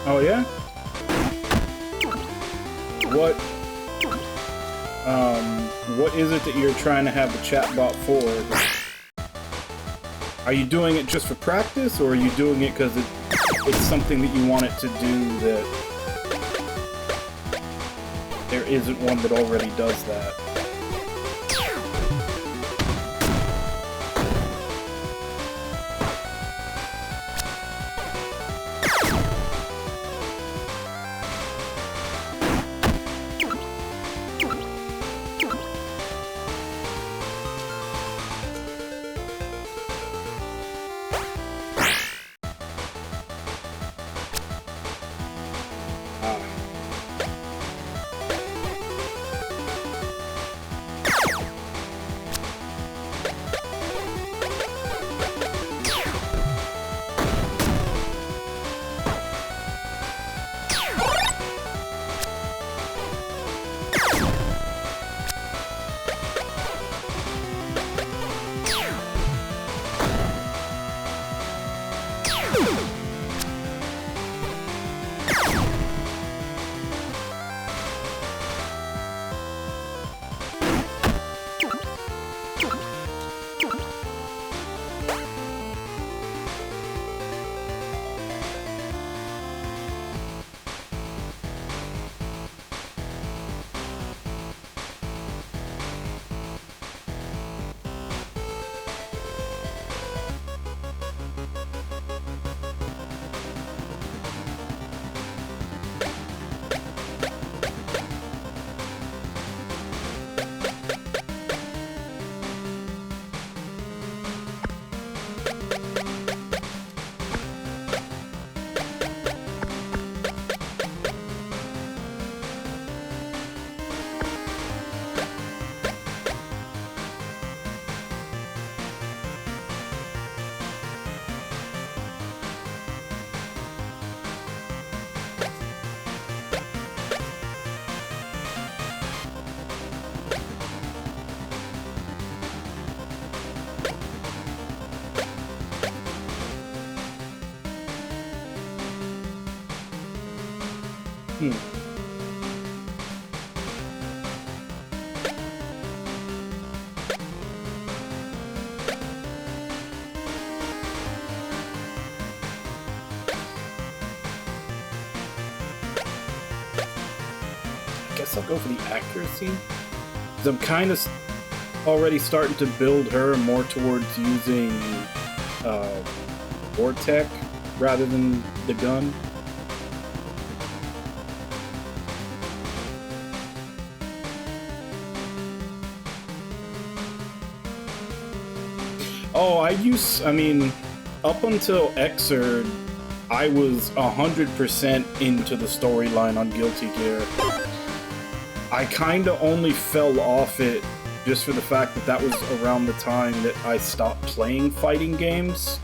Oh yeah? What is it that you're trying to have the chatbot for? Are you doing it just for practice, or are you doing it because it's something that you want it to do that there isn't one that already does that? Hmm. I guess I'll go for the accuracy. 'Cause I'm kind of already starting to build her more towards using Vortec rather than the gun. Oh, I mean, up until Xrd, I was 100% into the storyline on Guilty Gear. I kinda only fell off it just for the fact that that was around the time that I stopped playing fighting games.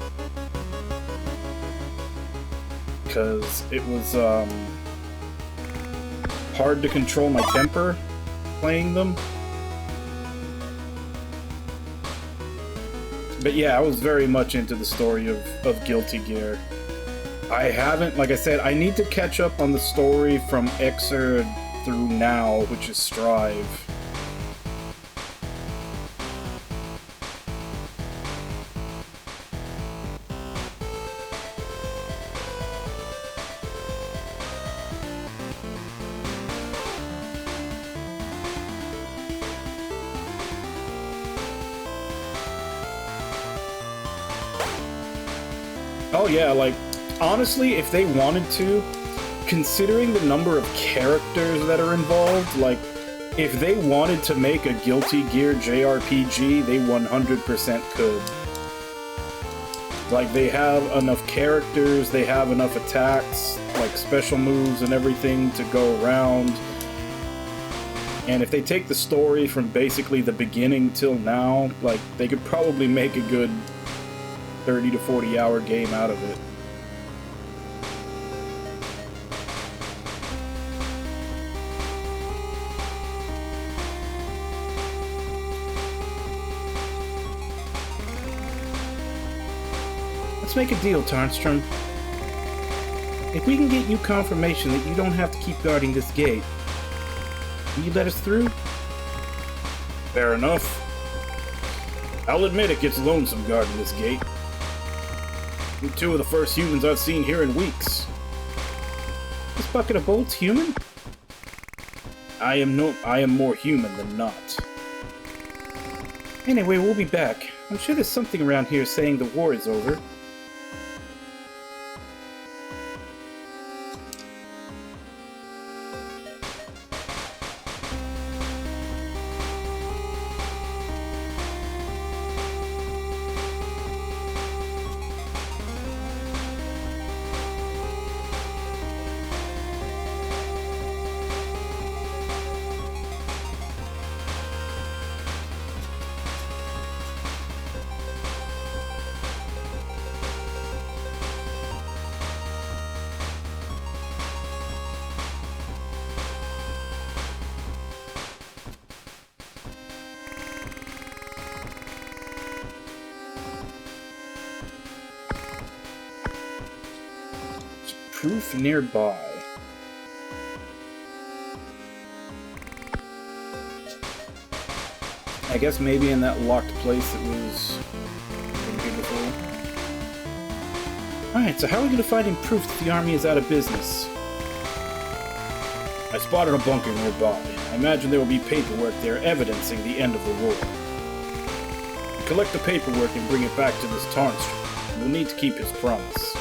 Because it was, hard to control my temper playing them. But yeah, I was very much into the story of Guilty Gear. I haven't, like I said, I need to catch up on the story from Xrd through now, which is Strive. Oh yeah, like, honestly, if they wanted to, considering the number of characters that are involved, like, if they wanted to make a Guilty Gear JRPG, they 100% could. Like, they have enough characters, they have enough attacks, like special moves and everything to go around. And if they take the story from basically the beginning till now, like, they could probably make a good 30 to 40 hour game out of it. Let's make a deal, Tarnstrom. If we can get you confirmation that you don't have to keep guarding this gate, will you let us through? Fair enough. I'll admit it gets lonesome guarding this gate. You're two of the first humans I've seen here in weeks. This bucket of bolts human? I am more human than not. Anyway, we'll be back. I'm sure there's something around here saying the war is over. Proof nearby. I guess maybe in that locked place it was here before. Alright, so how are we going to find any proof that the army is out of business? I spotted a bunker nearby. I imagine there will be paperwork there evidencing the end of the war. Collect the paperwork and bring it back to this Tarnstrom. We'll need to keep his promise.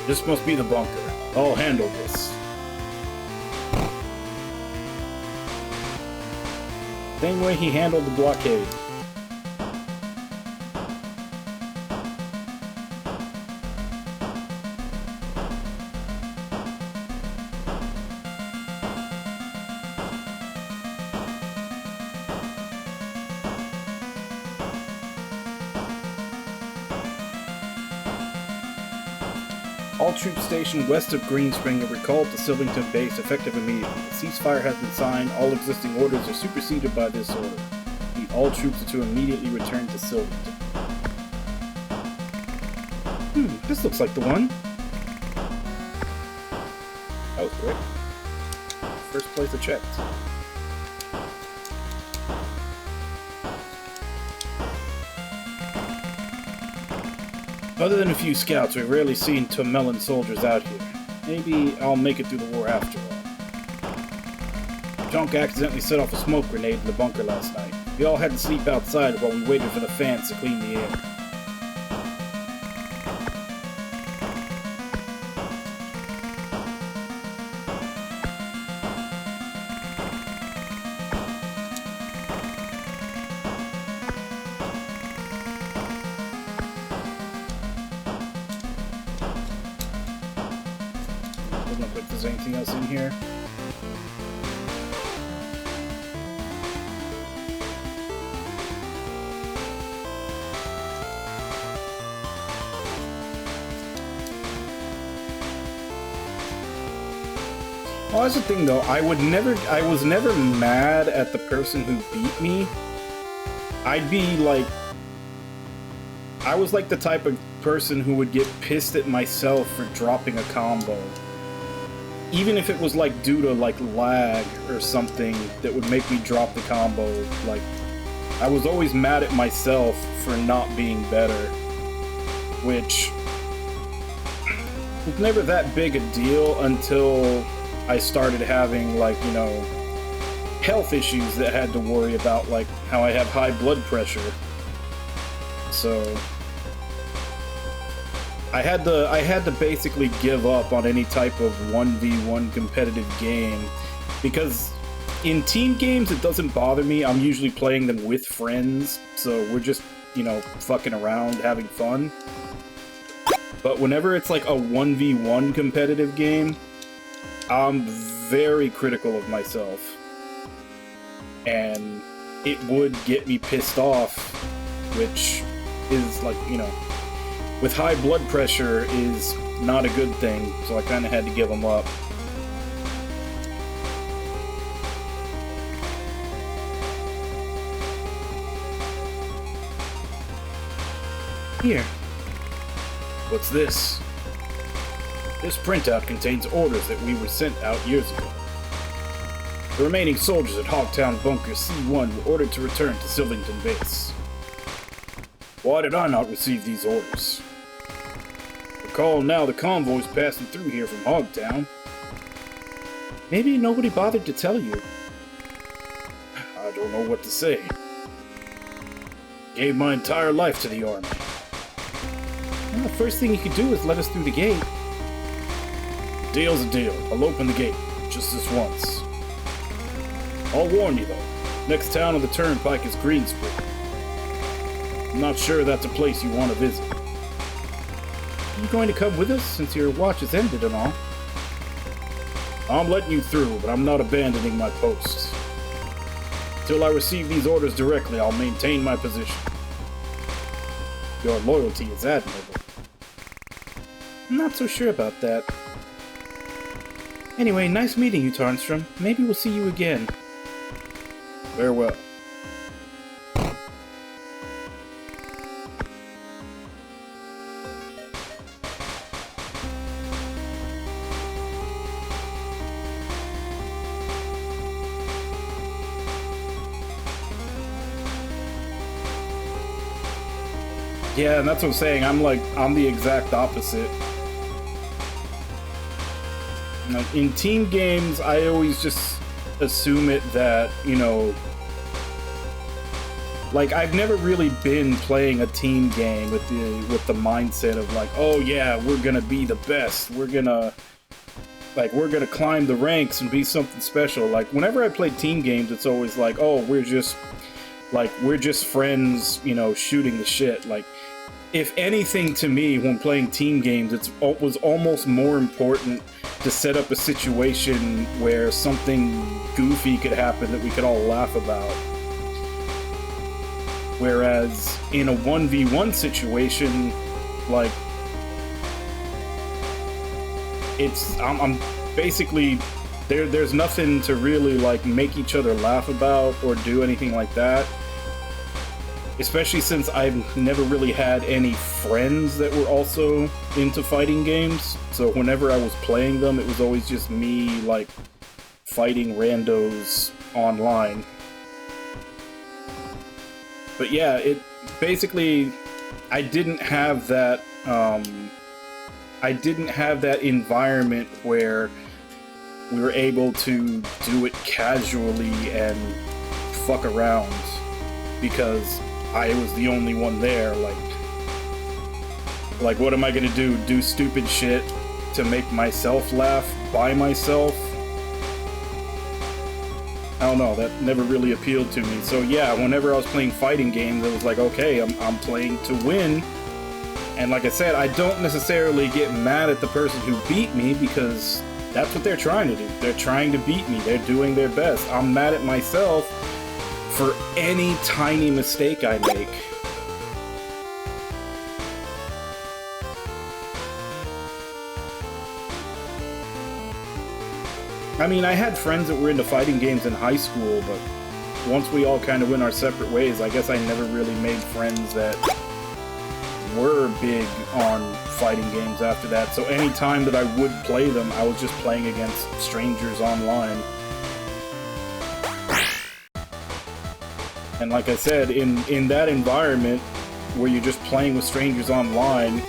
This must be the bunker. I'll handle this. Same way he handled the blockade. All troops stationed west of Greenspring are recalled to Sylvington Base effective immediately. A ceasefire has been signed. All existing orders are superseded by this order. Need all troops to immediately return to Sylvington. This looks like the one. That was quick. First place I checked. Other than a few scouts, we've rarely seen Tomellan soldiers out here. Maybe I'll make it through the war after all. Junk accidentally set off a smoke grenade in the bunker last night. We all had to sleep outside while we waited for the fans to clean the air. Doesn't look like there's anything else in here. Well, that's the thing though, I was never mad at the person who beat me. I'd be like, I was like the type of person who would get pissed at myself for dropping a combo. Even if it was like due to like lag or something that would make me drop the combo, like, I was always mad at myself for not being better, which was never that big a deal until I started having, like, you know, health issues that I had to worry about, like how I have high blood pressure. So I had to basically give up on any type of 1v1 competitive game, because in team games it doesn't bother me. I'm usually playing them with friends, so we're just, you know, fucking around, having fun. But whenever it's like a 1v1 competitive game, I'm very critical of myself, and it would get me pissed off, which is like, you know, with high blood pressure is not a good thing, so I kind of had to give them up. Here. What's this? This printout contains orders that we were sent out years ago. The remaining soldiers at Hogtown Bunker C1 were ordered to return to Sylvington Base. Why did I not receive these orders? Recall now the convoy's passing through here from Hogtown. Maybe nobody bothered to tell you. I don't know what to say. Gave my entire life to the army. Well, the first thing you could do is let us through the gate. Deal's a deal. I'll open the gate, just this once. I'll warn you though, next town on the turnpike is Greenspring. I'm not sure that's a place you want to visit. Are you going to come with us, since your watch has ended and all? I'm letting you through, but I'm not abandoning my post. Until I receive these orders directly, I'll maintain my position. Your loyalty is admirable. I'm not so sure about that. Anyway, nice meeting you, Tarnstrom. Maybe we'll see you again. Farewell. Yeah, and that's what I'm saying. I'm the exact opposite. In team games, I always just assume it that, you know, like, I've never really been playing a team game with the mindset of like, oh yeah, we're gonna be the best. We're gonna climb the ranks and be something special. Like, whenever I play team games, it's always like, oh, we're just friends, you know, shooting the shit. Like, if anything, to me, when playing team games, it was almost more important to set up a situation where something goofy could happen that we could all laugh about. Whereas in a 1v1 situation, like, I'm basically, there's nothing to really, like, make each other laugh about or do anything like that. Especially since I've never really had any friends that were also into fighting games. So whenever I was playing them, it was always just me, like, fighting randos online. But yeah, it basically, I didn't have that environment where we were able to do it casually and fuck around, because I was the only one there. Like, what am I gonna do? Do stupid shit to make myself laugh by myself? I don't know, that never really appealed to me. So yeah, whenever I was playing fighting games, it was like, okay, I'm playing to win. And like I said, I don't necessarily get mad at the person who beat me, because that's what they're trying to do. They're trying to beat me. They're doing their best. I'm mad at myself for any tiny mistake I make. I mean, I had friends that were into fighting games in high school, but once we all kind of went our separate ways, I guess I never really made friends that were big on fighting games after that. So any time that I would play them, I was just playing against strangers online. And like I said, in that environment where you're just playing with strangers online,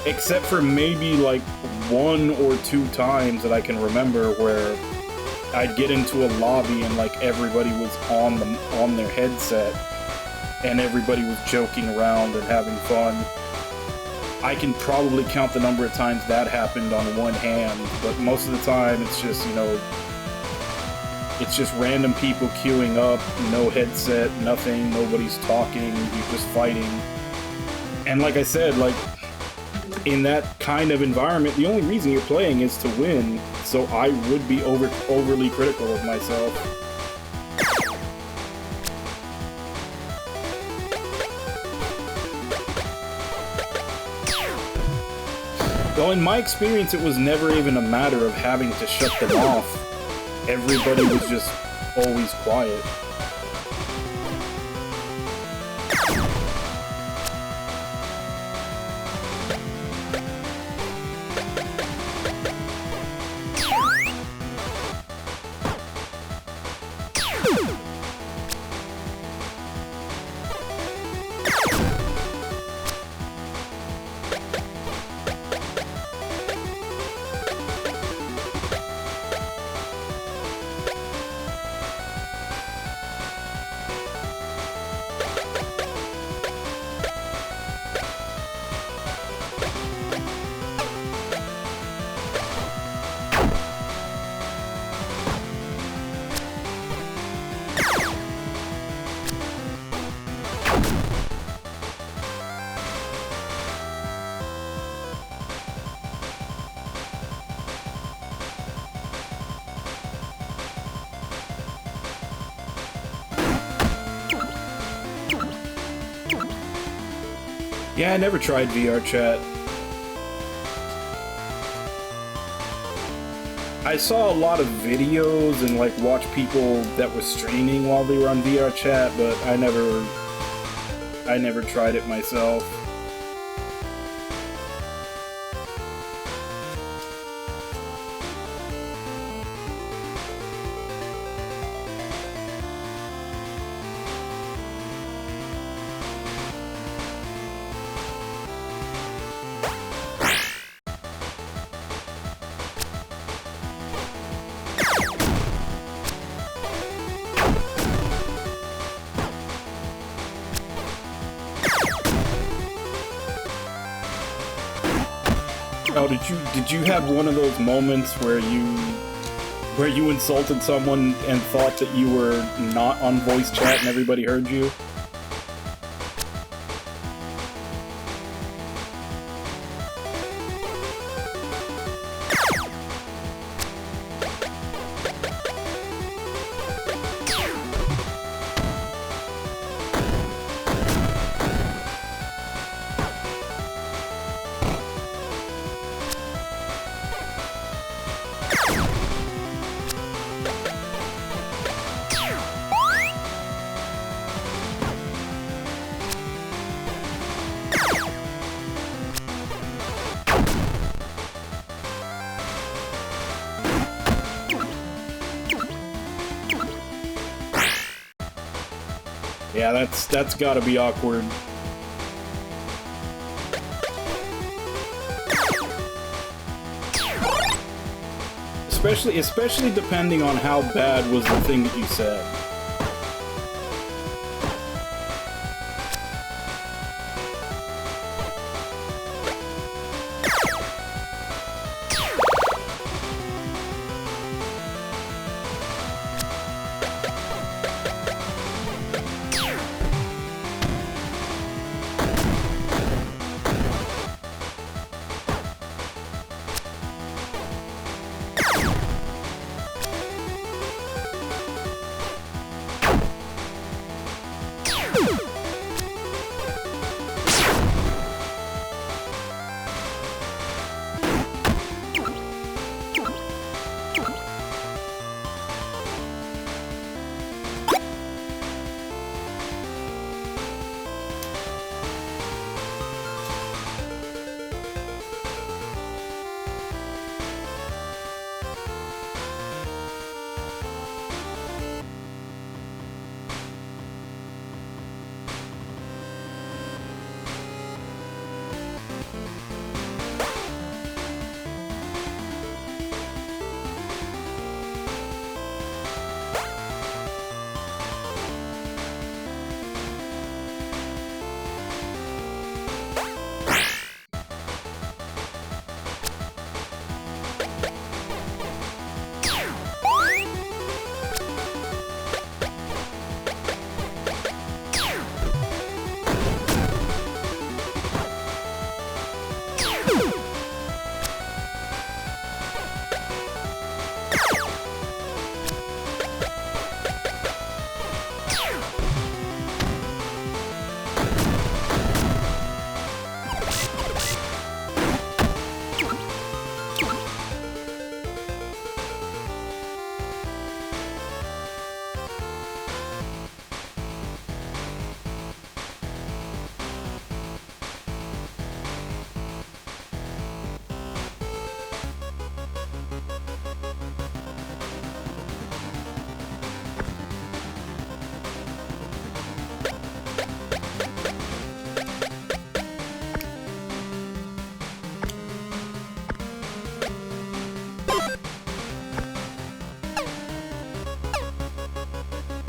except for maybe like 1 or 2 times that I can remember where I'd get into a lobby and like everybody was on their headset and everybody was joking around and having fun. I can probably count the number of times that happened on one hand, but most of the time it's just, you know, it's just random people queuing up, no headset, nothing, nobody's talking, you're just fighting. And like I said, like, in that kind of environment, the only reason you're playing is to win, so I would be overly critical of myself. Well, in my experience, it was never even a matter of having to shut them off. Everybody was just always quiet. Yeah, I never tried VR chat. I saw a lot of videos and like watched people that were streaming while they were on VR chat, but I never tried it myself. Oh, did you have one of those moments where you insulted someone and thought that you were not on voice chat and everybody heard you? Yeah, that's gotta be awkward. Especially depending on how bad was the thing that you said.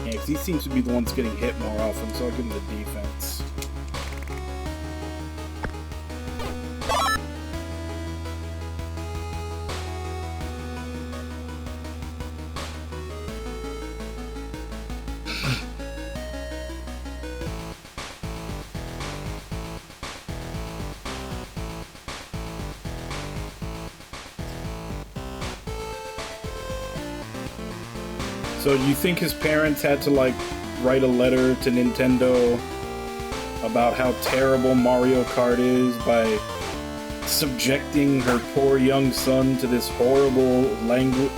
Yeah, 'cause he seems to be the ones getting hit more often, so I'll give him the defense. So do you think his parents had to, like, write a letter to Nintendo about how terrible Mario Kart is by subjecting her poor young son to this horrible language,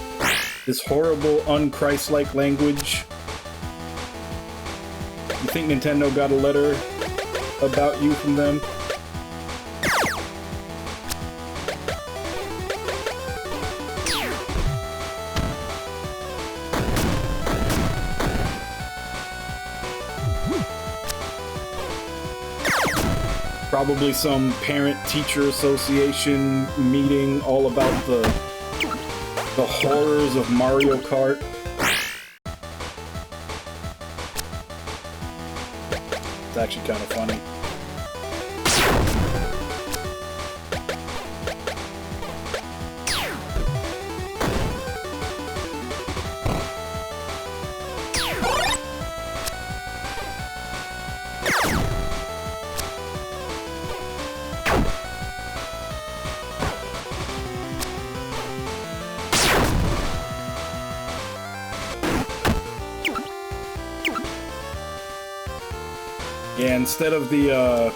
this horrible un-Christ-like language? You think Nintendo got a letter about you from them? Probably some parent-teacher association meeting all about the horrors of Mario Kart. It's actually kind of funny. Yeah, instead of the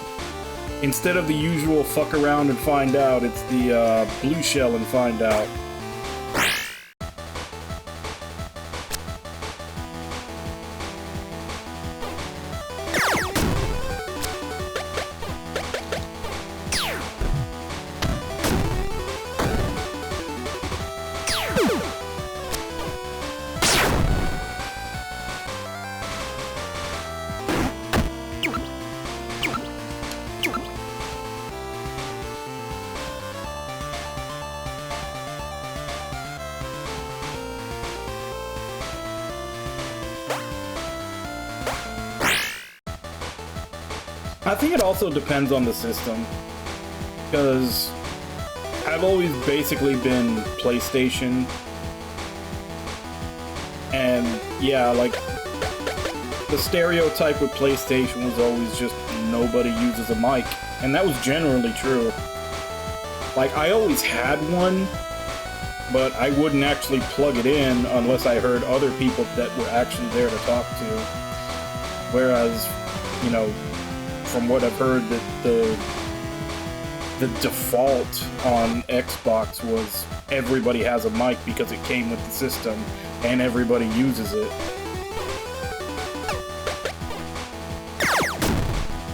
usual fuck around and find out, it's the blue shell and find out. I think it also depends on the system, because I've always basically been PlayStation, and yeah, like, the stereotype with PlayStation was always just nobody uses a mic, and that was generally true. Like, I always had one, but I wouldn't actually plug it in unless I heard other people that were actually there to talk to, whereas, you know, from what I've heard, that the default on Xbox was everybody has a mic because it came with the system and everybody uses it.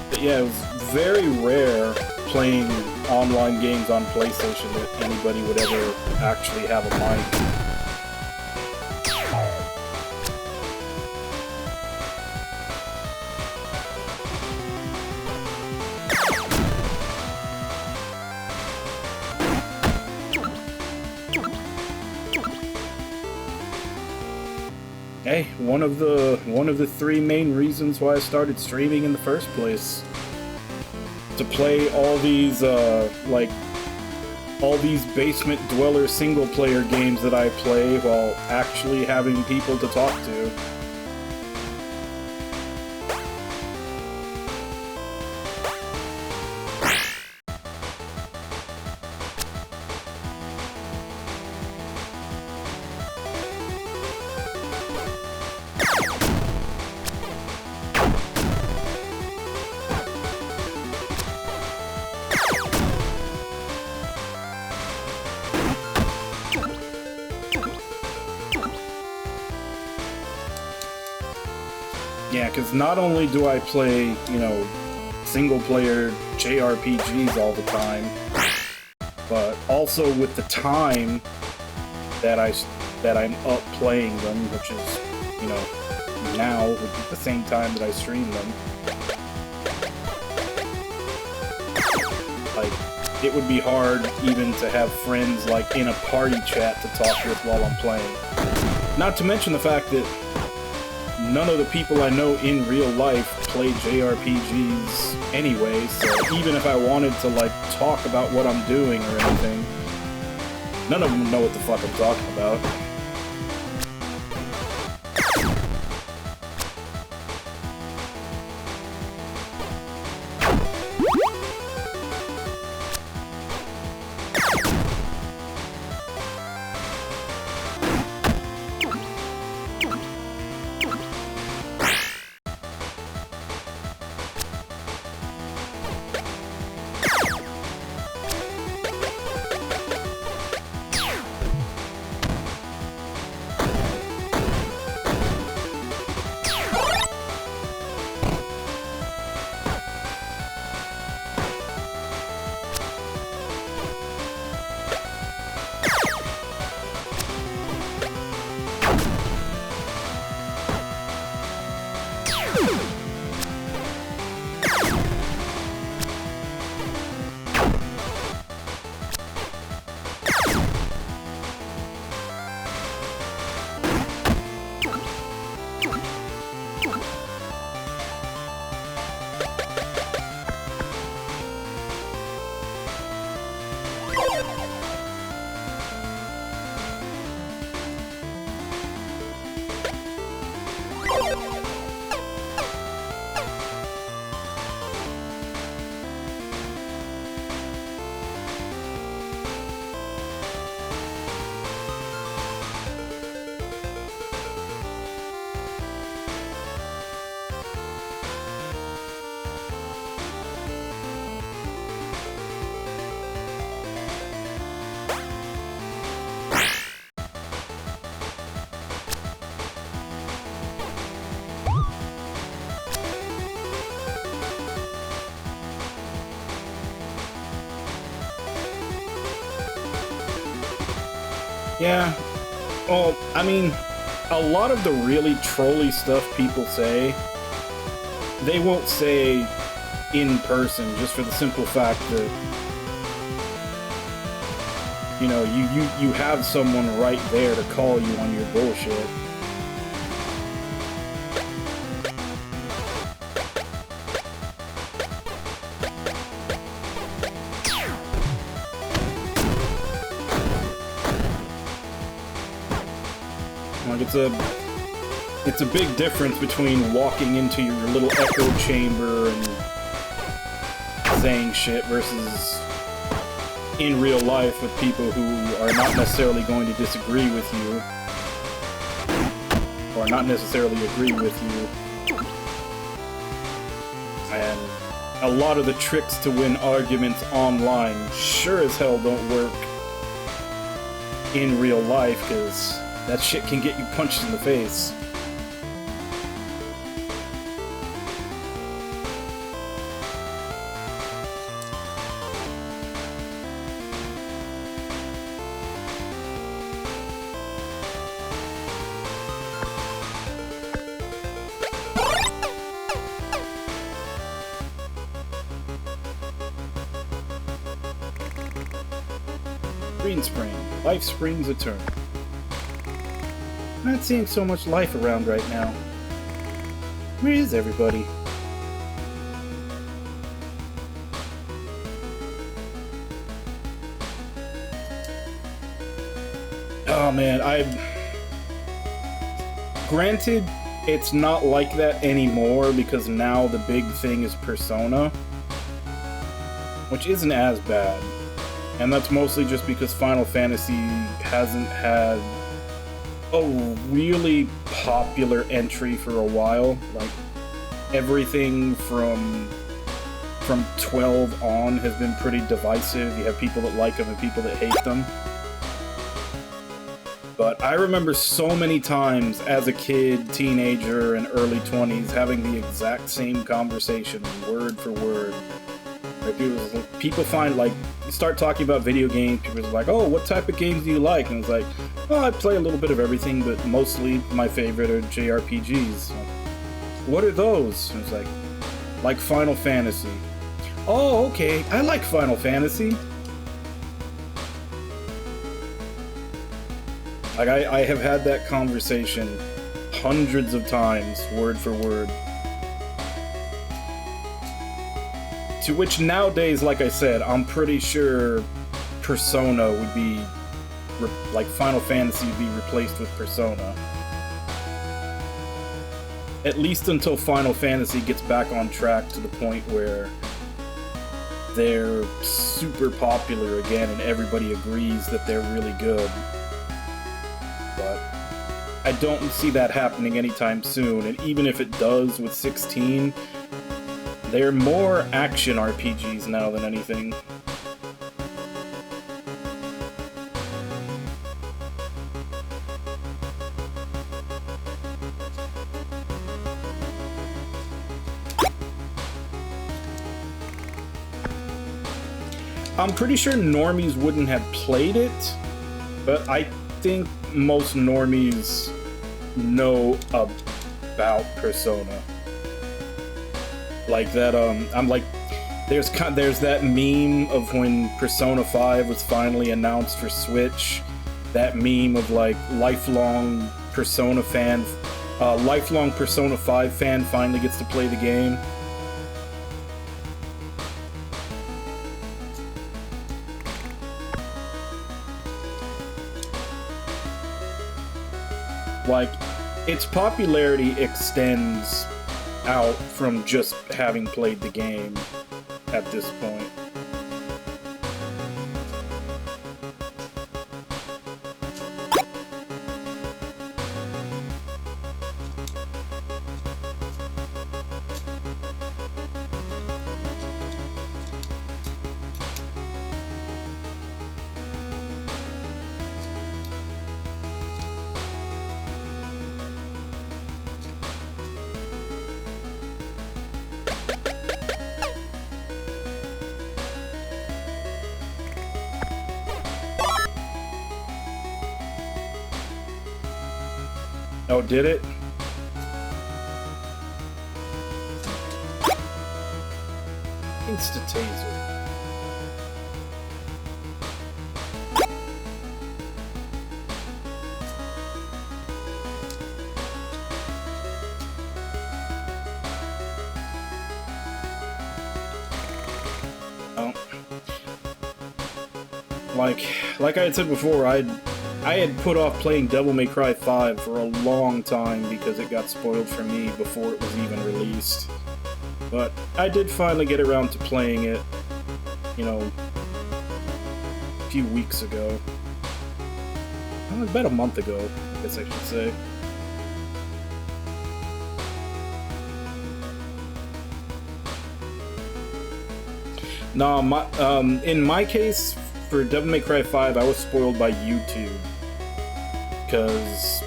But yeah, it was very rare playing online games on PlayStation that anybody would ever actually have a mic. Hey, one of the three main reasons why I started streaming in the first place. To play all these all these basement dweller single player games that I play while actually having people to talk to. Yeah, because not only do I play, you know, single-player JRPGs all the time, but also with the time that I'm up playing them, which is, you know, now at the same time that I stream them. Like, it would be hard even to have friends, like, in a party chat to talk with while I'm playing. Not to mention the fact that none of the people I know in real life play JRPGs anyway, so even if I wanted to, like, talk about what I'm doing or anything, none of them know what the fuck I'm talking about. Yeah. Well, I mean, a lot of the really trolly stuff people say, they won't say in person, just for the simple fact that, you know, you have someone right there to call you on your bullshit. Like, it's a big difference between walking into your little echo chamber and saying shit versus in real life with people who are not necessarily going to disagree with you or not necessarily agree with you. And a lot of the tricks to win arguments online sure as hell don't work in real life, because that shit can get you punched in the face. Green Spring. Life springs eternal. I'm not seeing so much life around right now. Where is everybody? Oh man, Granted, it's not like that anymore because now the big thing is Persona, which isn't as bad. And that's mostly just because Final Fantasy hasn't had a really popular entry for a while. Like, everything from 12 on has been pretty divisive. You have people that like them and people that hate them. But I remember so many times as a kid, teenager, and early 20s having the exact same conversation, word for word. Like, people find, like, you start talking about video games, people are like, oh, what type of games do you like? And it's like, oh, I play a little bit of everything, but mostly my favorite are JRPGs. Like, what are those? And it's like Final Fantasy. Oh, okay, I like Final Fantasy. Like, I have had that conversation hundreds of times, word for word. To which nowadays, like I said, I'm pretty sure Persona would be, like, Final Fantasy would be replaced with Persona. At least until Final Fantasy gets back on track to the point where they're super popular again and everybody agrees that they're really good. But I don't see that happening anytime soon, and even if it does with 16, they're more action RPGs now than anything. I'm pretty sure normies wouldn't have played it, but I think most normies know about Persona. Like that, I'm like, there's that meme of when Persona 5 was finally announced for Switch. That meme of, like, lifelong Persona 5 fan finally gets to play the game. Like, its popularity extends out from just having played the game at this point. Oh, did it? Insta-taser. Oh. Like I had said before, I had put off playing Devil May Cry 5 for a long time because it got spoiled for me before it was even released. But I did finally get around to playing it, you know, a few weeks ago. About a month ago, I guess I should say. No, in my case, for Devil May Cry 5, I was spoiled by YouTube. Because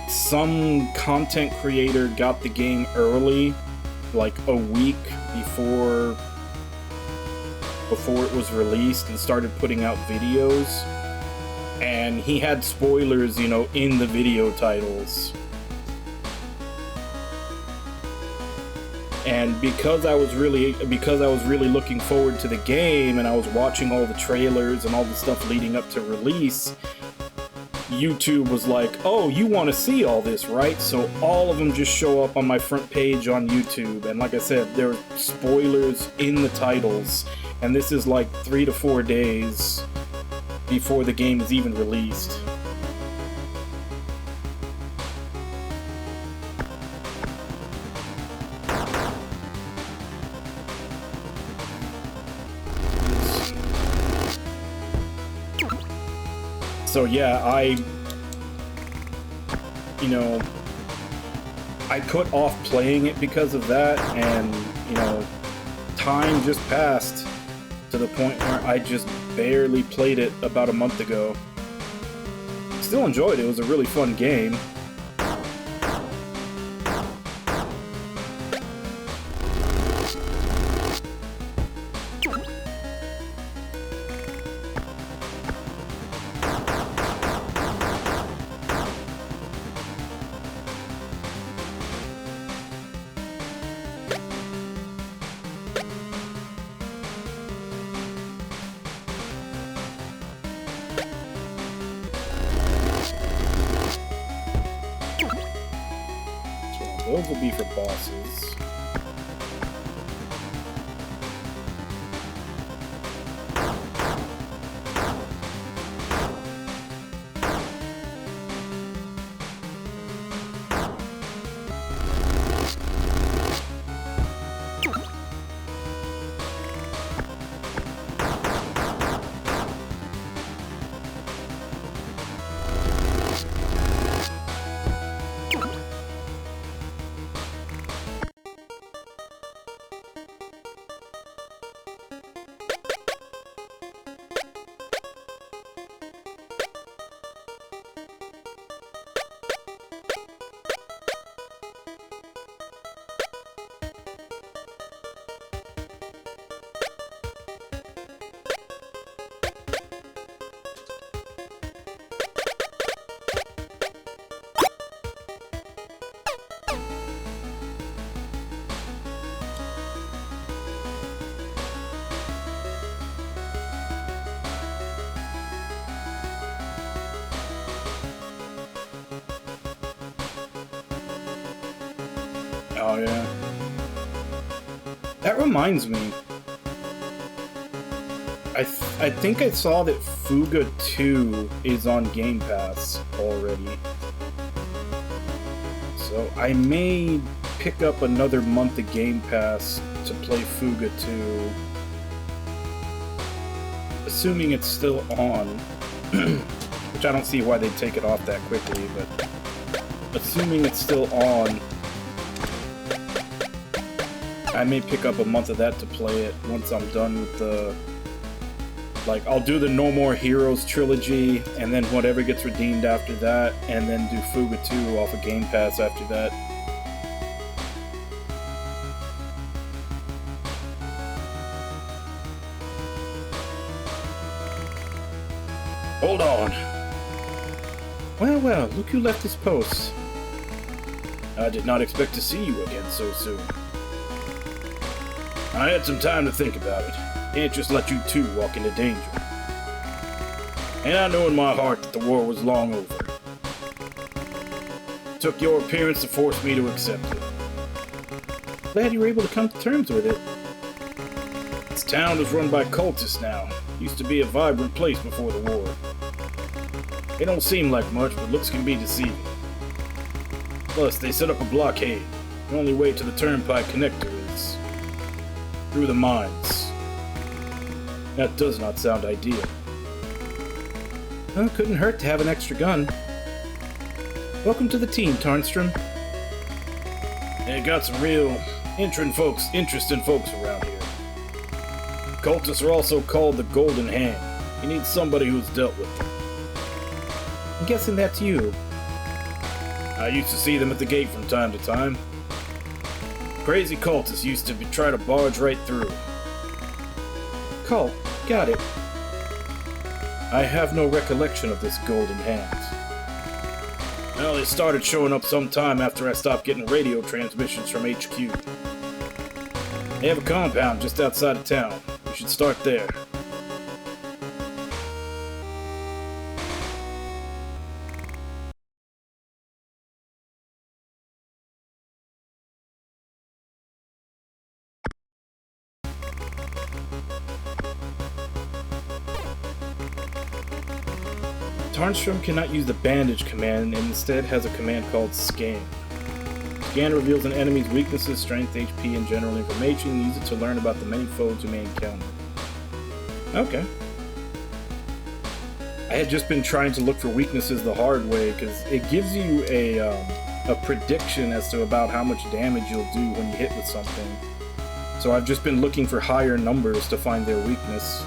some content creator got the game early, like a week before it was released, and started putting out videos. And he had spoilers, you know, in the video titles. And because I was really looking forward to the game, and I was watching all the trailers and all the stuff leading up to release, YouTube was like, oh, you want to see all this, right? So all of them just show up on my front page on YouTube. And like I said, there are spoilers in the titles. And this is like 3 to 4 days before the game is even released. So yeah, I put off playing it because of that, and, you know, time just passed to the point where I just barely played it about a month ago. Still enjoyed it. It was a really fun game. Those will be for bosses. Oh yeah. That reminds me. I think I saw that Fuga 2 is on Game Pass already. So I may pick up another month of Game Pass to play Fuga 2. Assuming it's still on. Which I don't see why they'd take it off that quickly, but assuming it's still on, I may pick up a month of that to play it once I'm done with the... Like, I'll do the No More Heroes trilogy, and then whatever gets redeemed after that, and then do Fuga 2 off of Game Pass after that. Hold on. Well, look who left his post. I did not expect to see you again so soon. I had some time to think about it. Can't just let you two walk into danger. And I knew in my heart that the war was long over. It took your appearance to force me to accept it. Glad you were able to come to terms with it. This town is run by cultists now. Used to be a vibrant place before the war. They don't seem like much, but looks can be deceiving. Plus, they set up a blockade. The only way to the turnpike connector is through the mines. That does not sound ideal. Well, couldn't hurt to have an extra gun. Welcome to the team, Tarnstrom. It got some real interesting folks around here. Cultists are also called the Golden Hand. You need somebody who's dealt with them. I'm guessing that's you. I used to see them at the gate from time to time. Crazy cultists used to try to barge right through. Cult, got it. I have no recollection of this Golden Hand. Well, they started showing up sometime after I stopped getting radio transmissions from HQ. They have a compound just outside of town. You should start there. Tarnstrom cannot use the bandage command and instead has a command called scan. Scan reveals an enemy's weaknesses, strength, HP, and general information. Use it to learn about the many foes you may encounter. Okay. I had just been trying to look for weaknesses the hard way because it gives you a prediction as to about how much damage you'll do when you hit with something. So I've just been looking for higher numbers to find their weakness.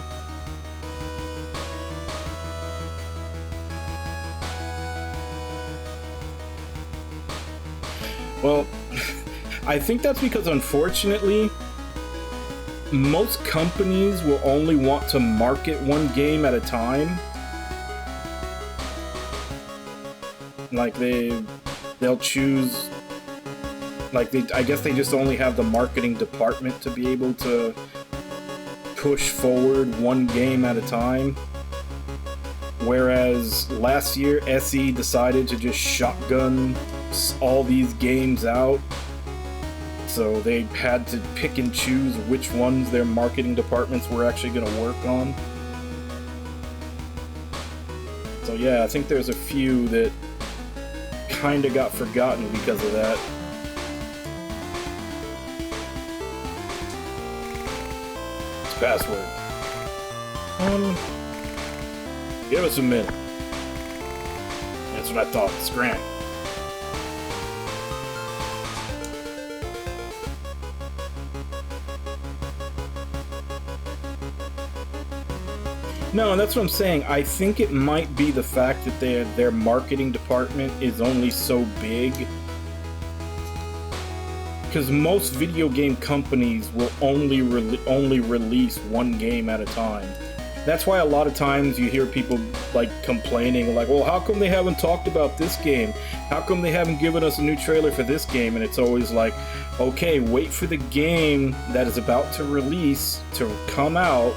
Well, I think that's because, unfortunately, most companies will only want to market one game at a time. Like, they'll choose... Like, I guess they just only have the marketing department to be able to push forward one game at a time. Whereas, last year, SE decided to just shotgun all these games out, so they had to pick and choose which ones their marketing departments were actually going to work on. So yeah, I think there's a few that kind of got forgotten because of that. It's password. Give us a minute. That's what I thought. Scram. No, that's what I'm saying. I think it might be the fact that their marketing department is only so big. Because most video game companies will only release one game at a time. That's why a lot of times you hear people like complaining, like, well, how come they haven't talked about this game? How come they haven't given us a new trailer for this game? And it's always like, okay, wait for the game that is about to release to come out,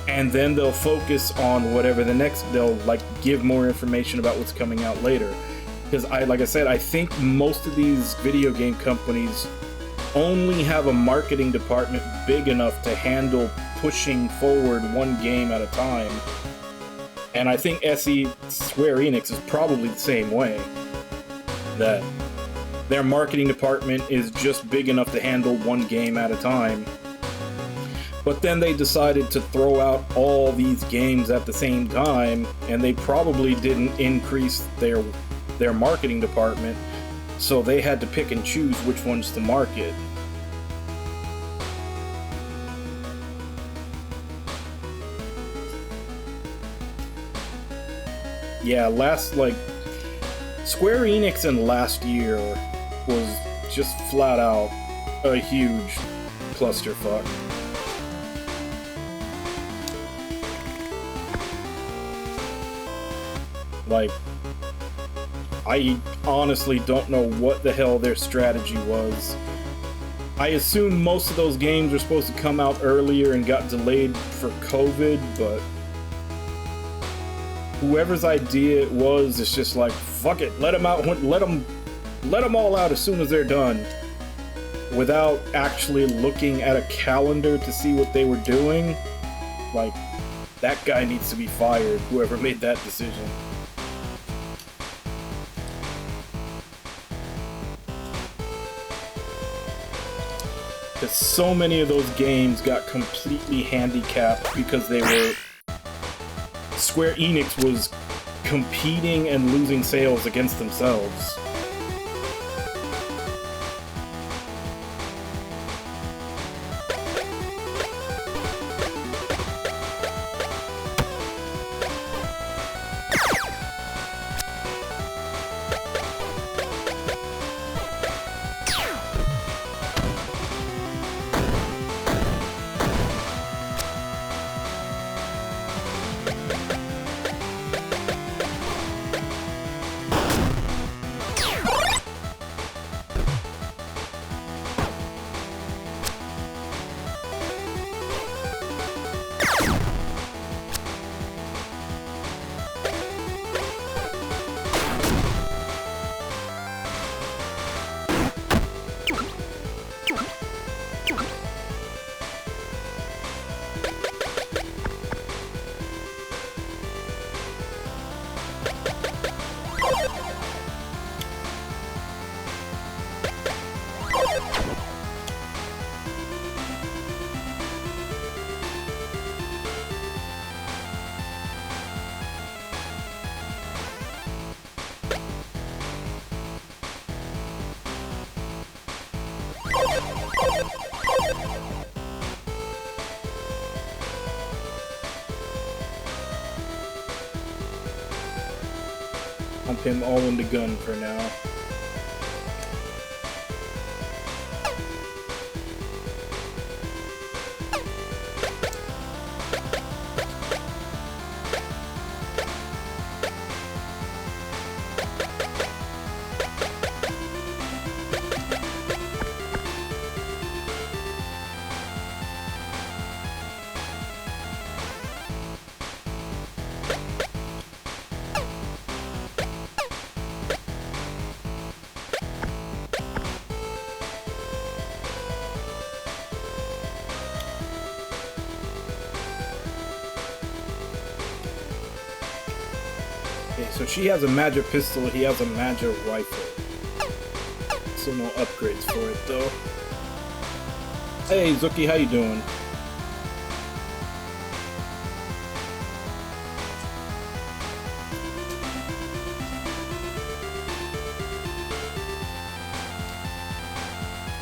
and then they'll focus on whatever the next, they'll like give more information about what's coming out later. Because like I said, I think most of these video game companies only have a marketing department big enough to handle pushing forward one game at a time. And I think Square Enix is probably the same way. That their marketing department is just big enough to handle one game at a time. But then they decided to throw out all these games at the same time, and they probably didn't increase their marketing department, so they had to pick and choose which ones to market. Yeah, Square Enix in last year was just flat out a huge clusterfuck. Like, I honestly don't know what the hell their strategy was. I assume most of those games were supposed to come out earlier and got delayed for COVID, but whoever's idea it was, it's just like, fuck it, let them out, let them all out as soon as they're done, without actually looking at a calendar to see what they were doing. Like, that guy needs to be fired, whoever made that decision. Because so many of those games got completely handicapped because they were... Square Enix was competing and losing sales against themselves. Pump him all in the gun for now. So she has a magic pistol, he has a magic rifle. So no upgrades for it though. Hey Zuki, how you doing?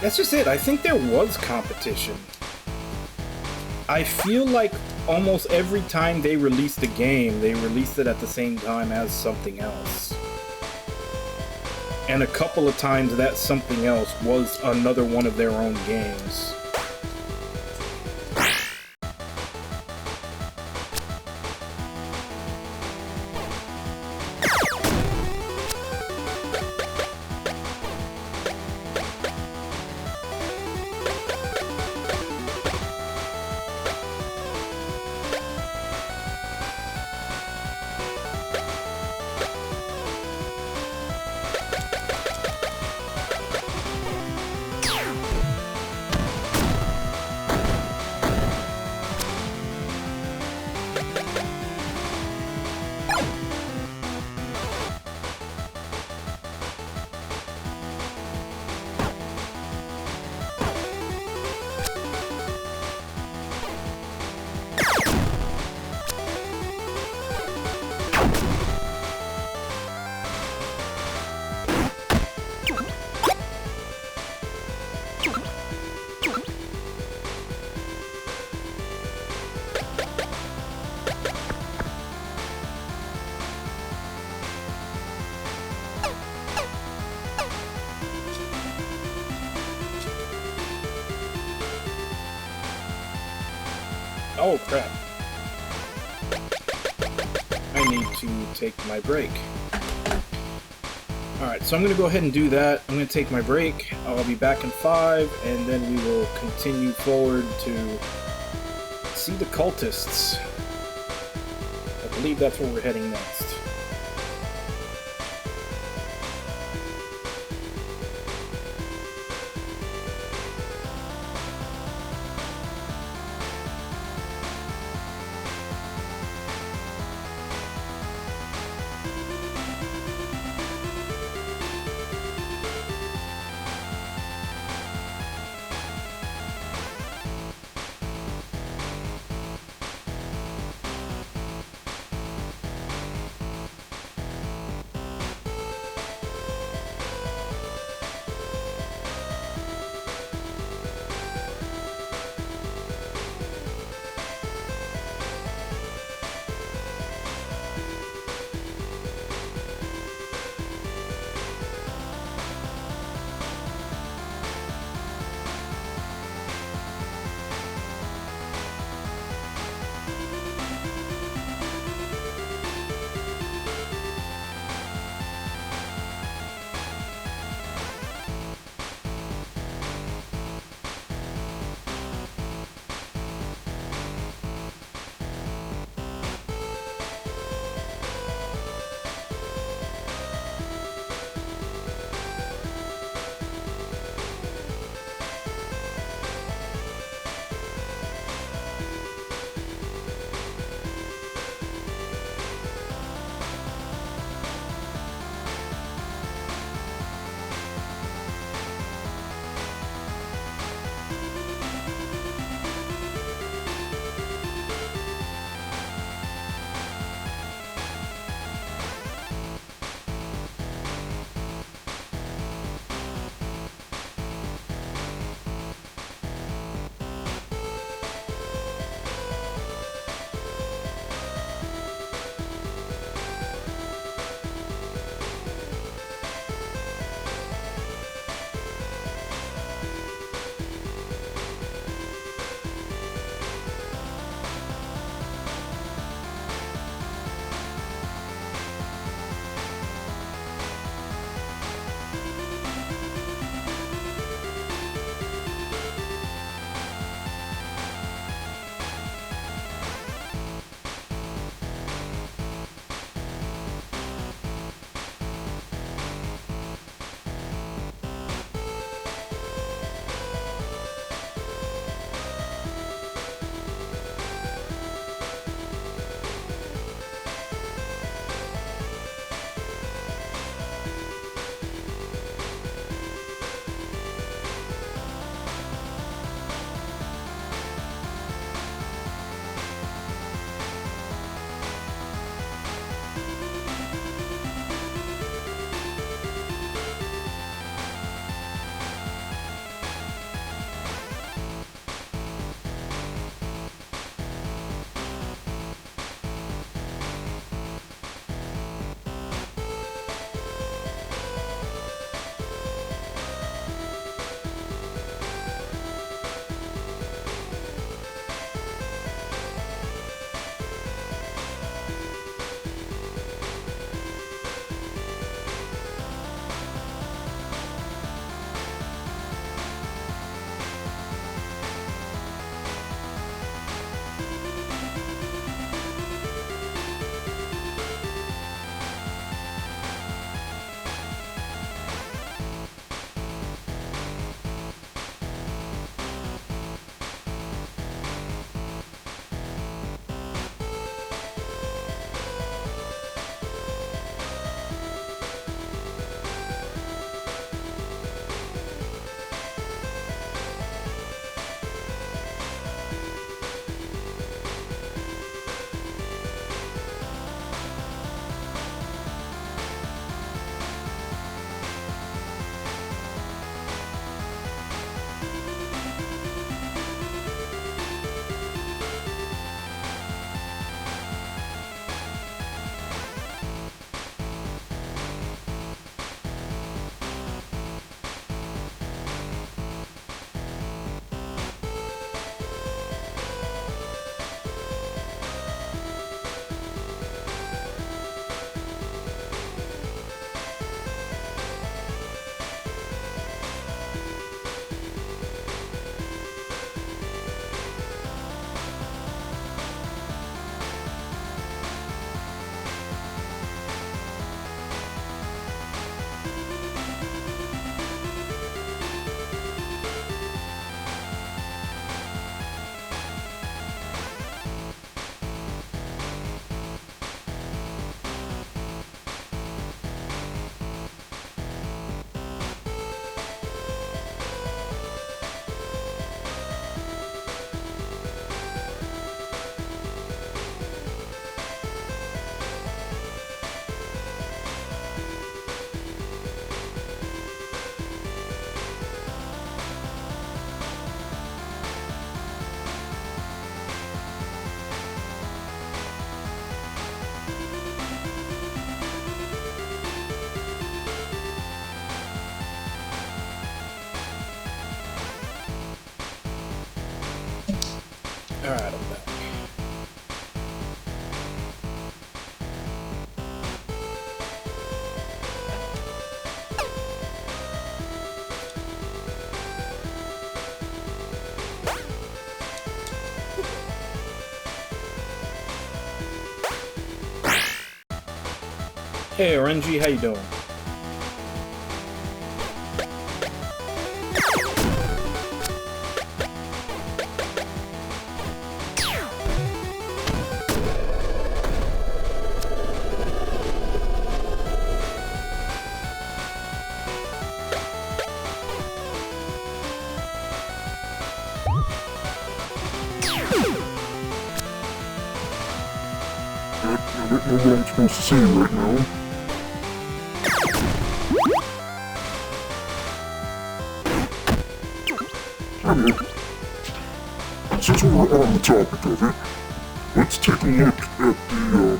That's just it. I think there was competition. I feel like almost every time they released a game, they released it at the same time as something else. And a couple of times that something else was another one of their own games. Oh crap. I need to take my break. Alright, so I'm going to go ahead and do that. I'm going to take my break. I'll be back in 5, and then we will continue forward to see the cultists. I believe that's where we're heading next. Alright, I'm back. Hey, RNG, how you doing? I don't know what I'm supposed to say right now. Since we're on the topic of it, let's take a look at the,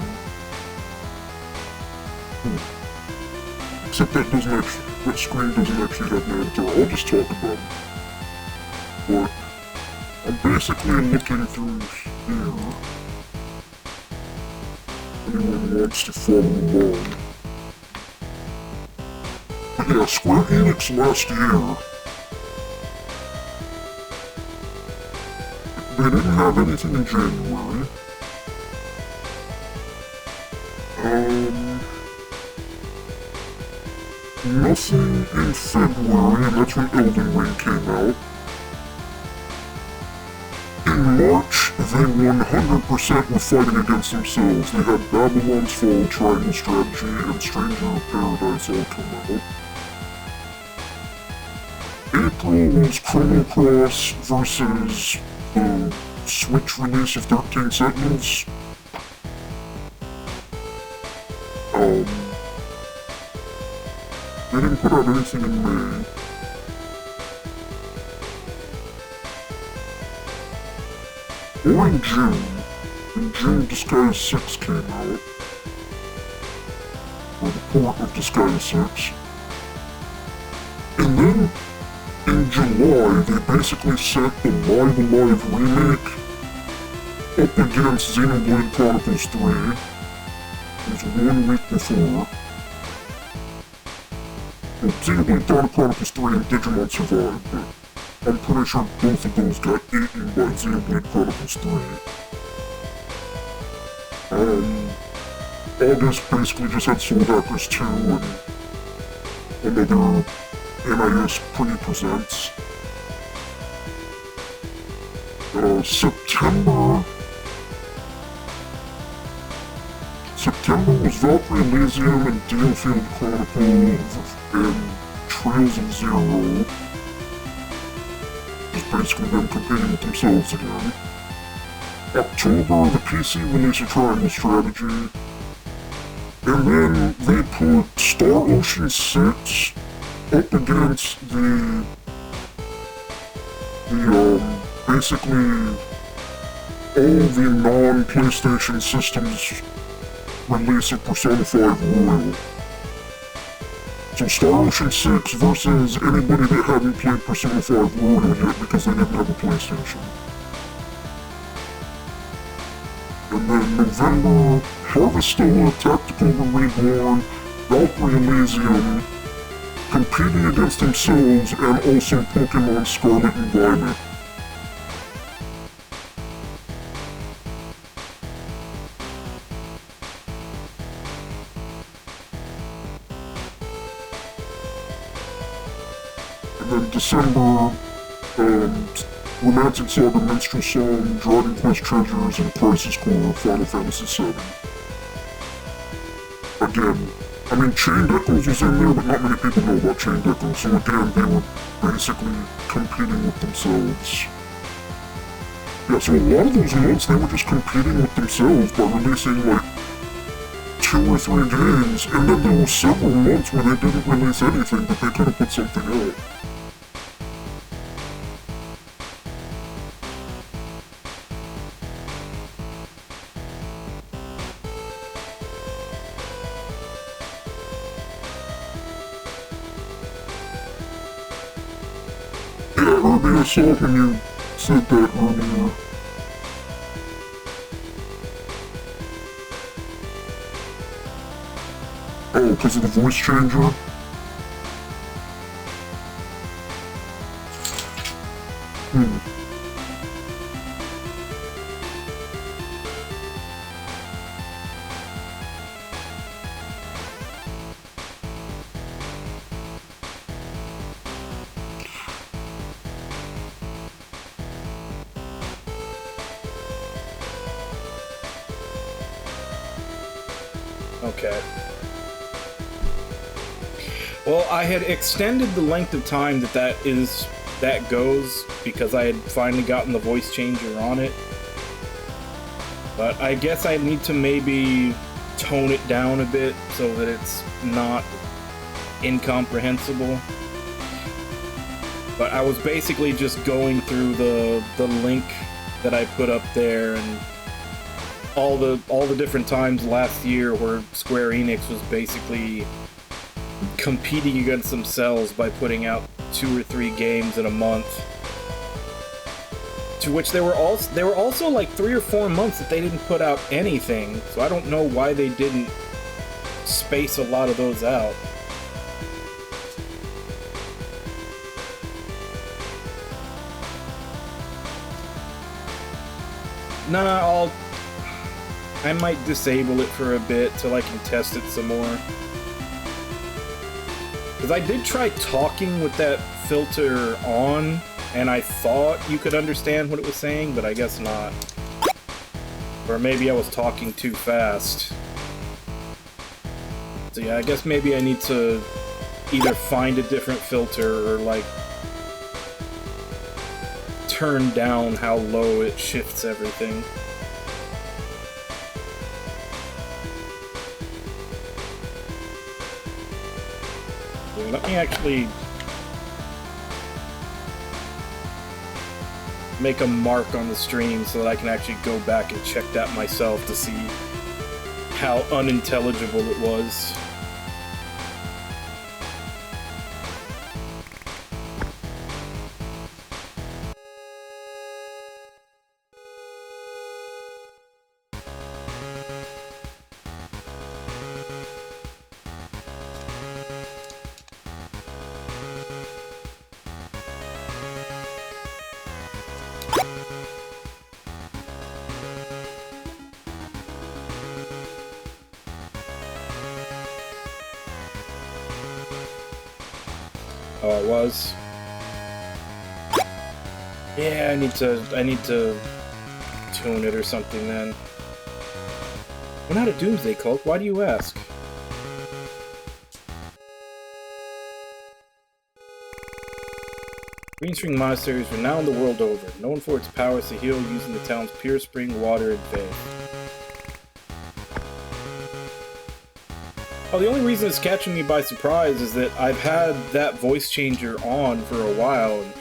except that doesn't actually, that screen doesn't actually have an editor, I'll just talk about it. But, I'm basically looking through here. Anyone wants to follow along. But yeah, Square Enix last year, they didn't have anything in January. Nothing in February, and that's when Elden Ring came out. In March, they 100% were fighting against themselves. They had Babylon's Fall, Triangle Strategy, and Stranger of Paradise all come out. April was Chrono Cross versus the Switch release of 13 Sentinels. They didn't put out anything in May. Or in June. In June, Disgaea 6 came out. Or the port of Disgaea 6. And then, in July, they basically set the Live Alive remake up against Xenoblade Chronicles 3. It was 1 week before. Well, Xenoblade Chronicles 3 and Digimon survived, but I'm pretty sure both of those got eaten by Xenoblade Chronicles 3. August basically just had Soul Hackers 2 and another NIS pre-presents. September was Valkyrie Elysium and Dealfield Chronicle and Trails of Zero. Just basically them competing with themselves again. October, the PC release of Triangle Strategy. And then they put Star Ocean 6 up against basically all the non-PlayStation systems release of Persona 5 Royal. So Star Ocean 6 versus anybody that hadn't played Persona 5 Royal yet because they didn't have a PlayStation. And then November, Harvestella, Tactical Reborn, Valkyrie Elysium, competing against themselves, and also Pokemon Scarlet and Violet. And then December, Romancing Saga Minstrel Song, Dragon Quest Treasures, and Crisis Core, Final Fantasy VII. Again, I mean, Chained Echoes was in there, but not many people know about Chained Echoes, so again, they were basically competing with themselves. Yeah, so a lot of those months, they were just competing with themselves by releasing, like, 2 or 3 games, and then there were several months where they didn't release anything, but they could have put something out. I saw when you said that earlier. because of the voice changer? Okay. Well, I had extended the length of time that goes because I had finally gotten the voice changer on it. But I guess I need to maybe tone it down a bit so that it's not incomprehensible. But I was basically just going through the link that I put up there and all the different times last year where Square Enix was basically competing against themselves by putting out 2 or 3 games in a month. To which there were also like 3 or 4 months that they didn't put out anything, so I don't know why they didn't space a lot of those out. Nah, I might disable it for a bit till I can test it some more. Because I did try talking with that filter on, and I thought you could understand what it was saying, but I guess not. Or maybe I was talking too fast. So yeah, I guess maybe I need to either find a different filter or, like, turn down how low it shifts everything. Let me actually make a mark on the stream so that I can actually go back and check that myself to see how unintelligible it was. Oh, it was? Yeah, I need to tune it or something then. We're not a Doomsday Cult, why do you ask? Green Spring Monastery is renowned the world over, known for its powers to heal using the town's pure spring water and faith. Oh, the only reason it's catching me by surprise is that I've had that voice changer on for a while, and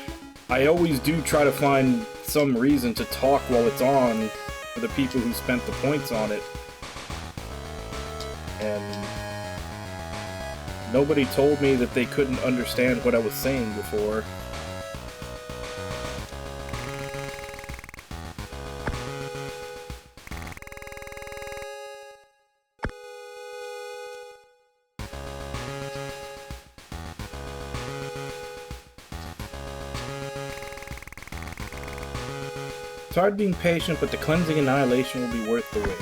I always do try to find some reason to talk while it's on for the people who spent the points on it. And nobody told me that they couldn't understand what I was saying before. It's hard being patient, but the cleansing annihilation will be worth the wait.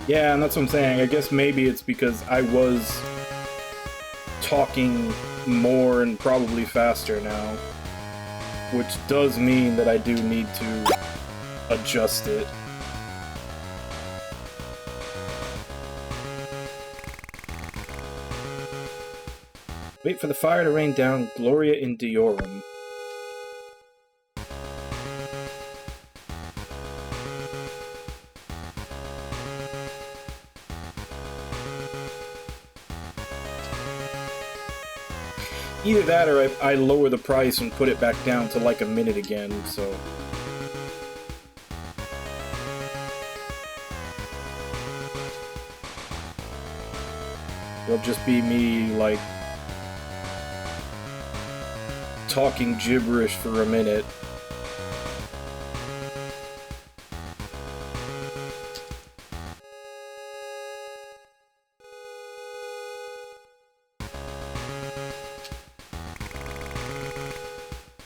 Yeah, and that's what I'm saying. I guess maybe it's because I was talking more and probably faster now. Which does mean that I do need to adjust it. Wait for the fire to rain down Gloria in Diorum. Either that or I lower the price and put it back down to like a minute again, so... It'll just be me, like, talking gibberish for a minute.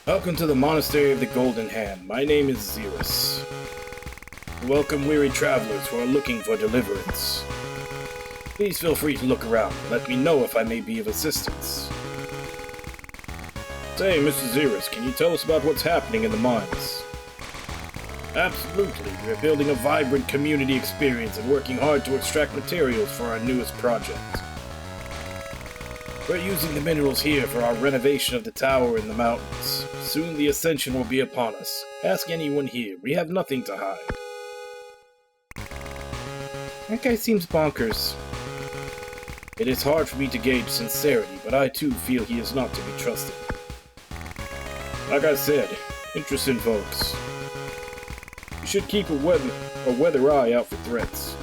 Welcome to the Monastery of the Golden Hand. My name is Xerus. Welcome weary travelers who are looking for deliverance. Please feel free to look around and let me know if I may be of assistance. Say, Mr. Xerus, can you tell us about what's happening in the mines? Absolutely. We're building a vibrant community experience and working hard to extract materials for our newest project. We're using the minerals here for our renovation of the tower in the mountains. Soon the ascension will be upon us. Ask anyone here. We have nothing to hide. That guy seems bonkers. It is hard for me to gauge sincerity, but I too feel he is not to be trusted. Like I said, interesting folks. You should keep a weather eye out for threats.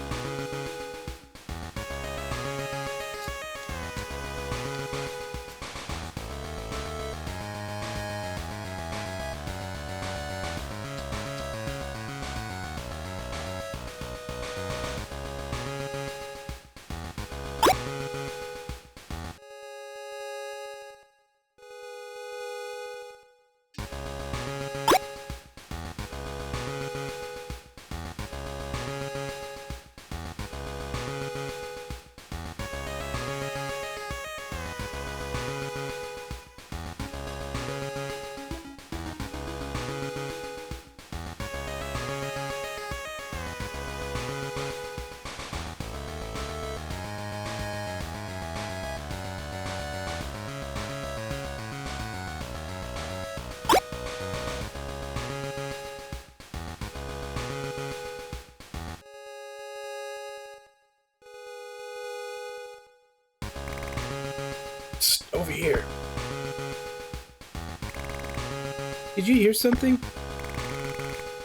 Psst, over here. Did you hear something?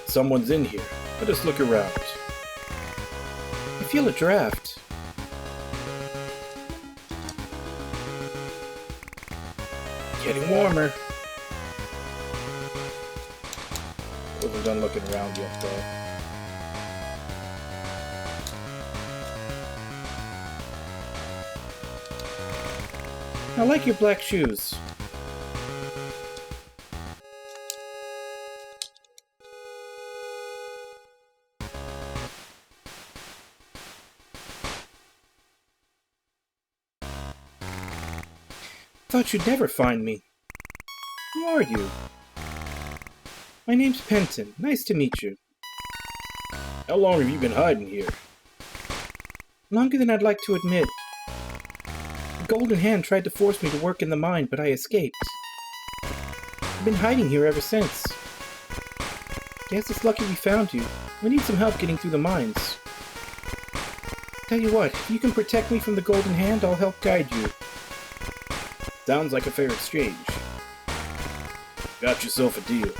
Someone's in here. Let us look around. I feel a draft. Getting warmer. Wasn't done looking around yet, though. I like your black shoes. Thought you'd never find me. Who are you? My name's Penton. Nice to meet you. How long have you been hiding here? Longer than I'd like to admit. The Golden Hand tried to force me to work in the mine, but I escaped. I've been hiding here ever since. Guess it's lucky we found you. We need some help getting through the mines. Tell you what, if you can protect me from the Golden Hand, I'll help guide you. Sounds like a fair exchange. Got yourself a deal.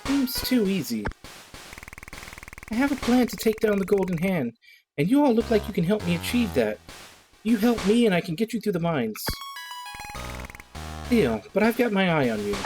Seems too easy. I have a plan to take down the Golden Hand, and you all look like you can help me achieve that. You help me and I can get you through the mines. Deal, but I've got my eye on you.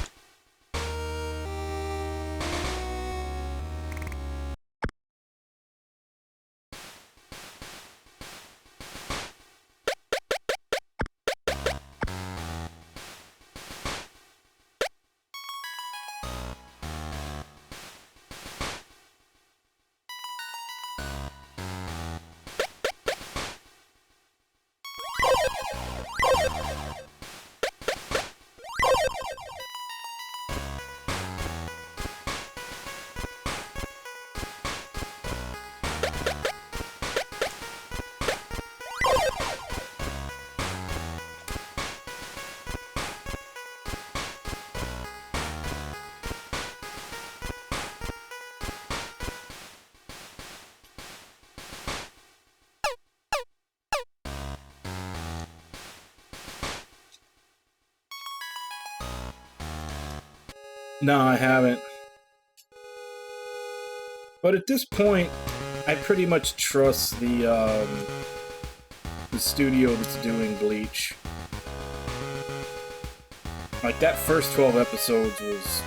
No, I haven't. But at this point, I pretty much trust the studio that's doing Bleach. Like, that first 12 episodes was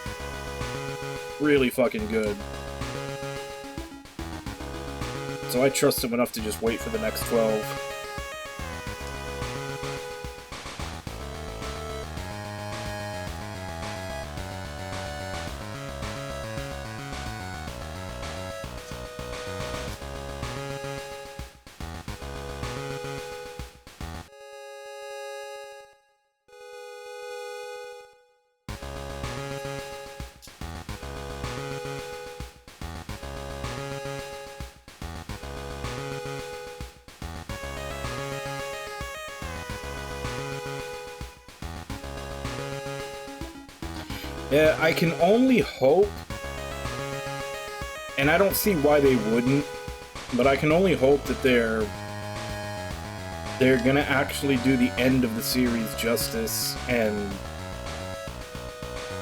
really fucking good. So I trust them enough to just wait for the next 12. Yeah, I can only hope, and I don't see why they wouldn't, but I can only hope that they're gonna actually do the end of the series justice and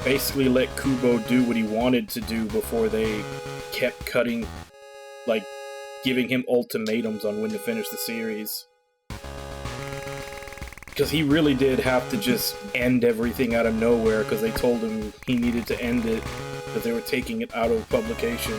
basically let Kubo do what he wanted to do before they kept cutting, like, giving him ultimatums on when to finish the series. Because he really did have to just end everything out of nowhere because they told him he needed to end it because they were taking it out of publication.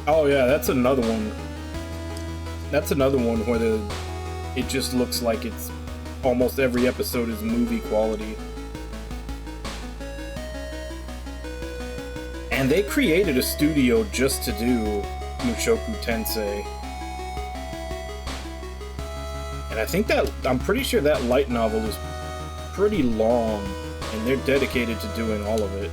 Oh yeah, that's another one. That's another one where it just looks like it's almost every episode is movie quality. And they created a studio just to do Mushoku Tensei. And I think I'm pretty sure that light novel is pretty long, and they're dedicated to doing all of it.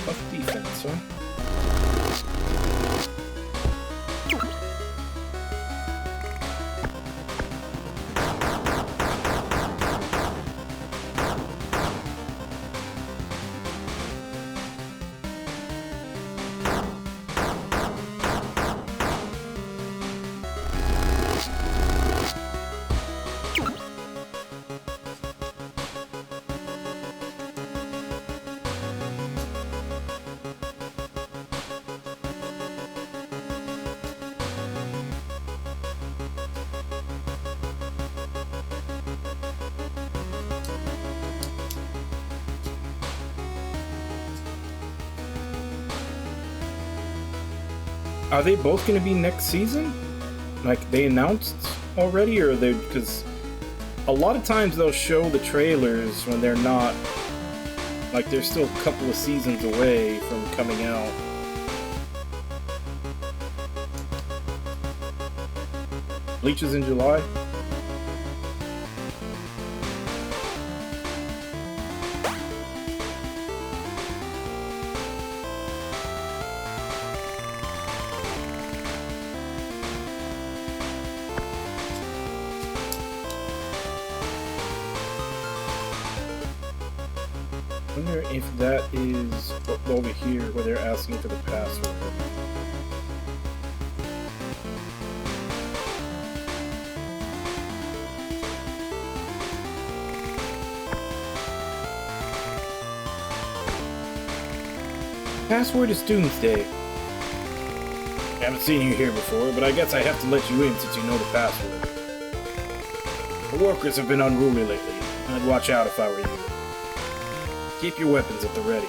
Tough defense, huh? Are they both going to be next season? Like, they announced already, or they... Because a lot of times they'll show the trailers when they're not... Like, they're still a couple of seasons away from coming out. Bleach is in July? I wonder if that is over here where they're asking for the password. Password is Doomsday. I haven't seen you here before, but I guess I have to let you in since you know the password. The workers have been unruly lately. I'd watch out if I were you. Keep your weapons at the ready.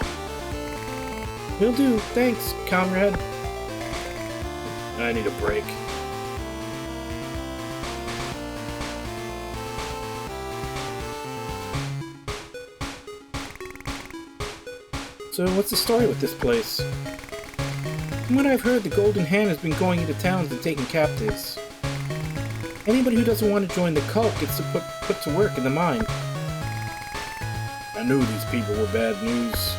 Will do. Thanks, comrade. I need a break. So, what's the story with this place? From what I've heard, the Golden Hand has been going into towns and taking captives. Anybody who doesn't want to join the cult gets to put to work in the mine. I knew these people were bad news.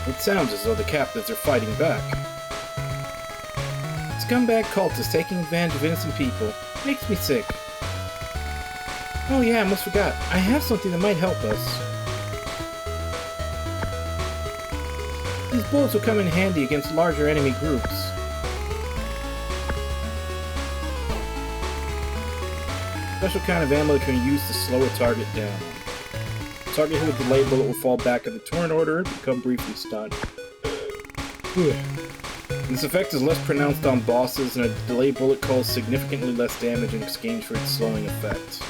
It sounds as though the captives are fighting back. Scumbag cult is taking advantage of innocent people. Makes me sick. Oh yeah, I almost forgot. I have something that might help us. These bullets will come in handy against larger enemy groups. Special kind of ammo that can be used to slow a target down. Target hit with the delayed bullet will fall back in the torrent order and become briefly stunned. This effect is less pronounced on bosses, and a delayed bullet causes significantly less damage in exchange for its slowing effect.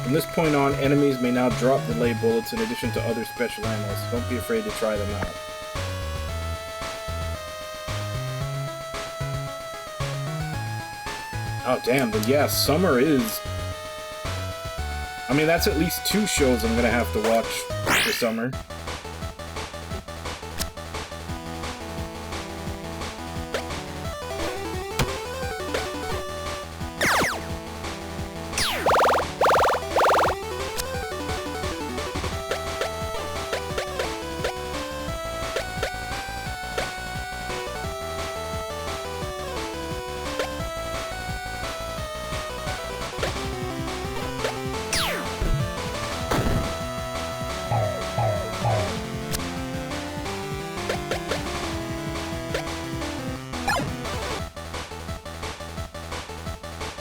From this point on, enemies may now drop delayed bullets in addition to other special ammo, so don't be afraid to try them out. Oh damn, then yeah, summer is... I mean, that's at least 2 shows I'm gonna have to watch for summer.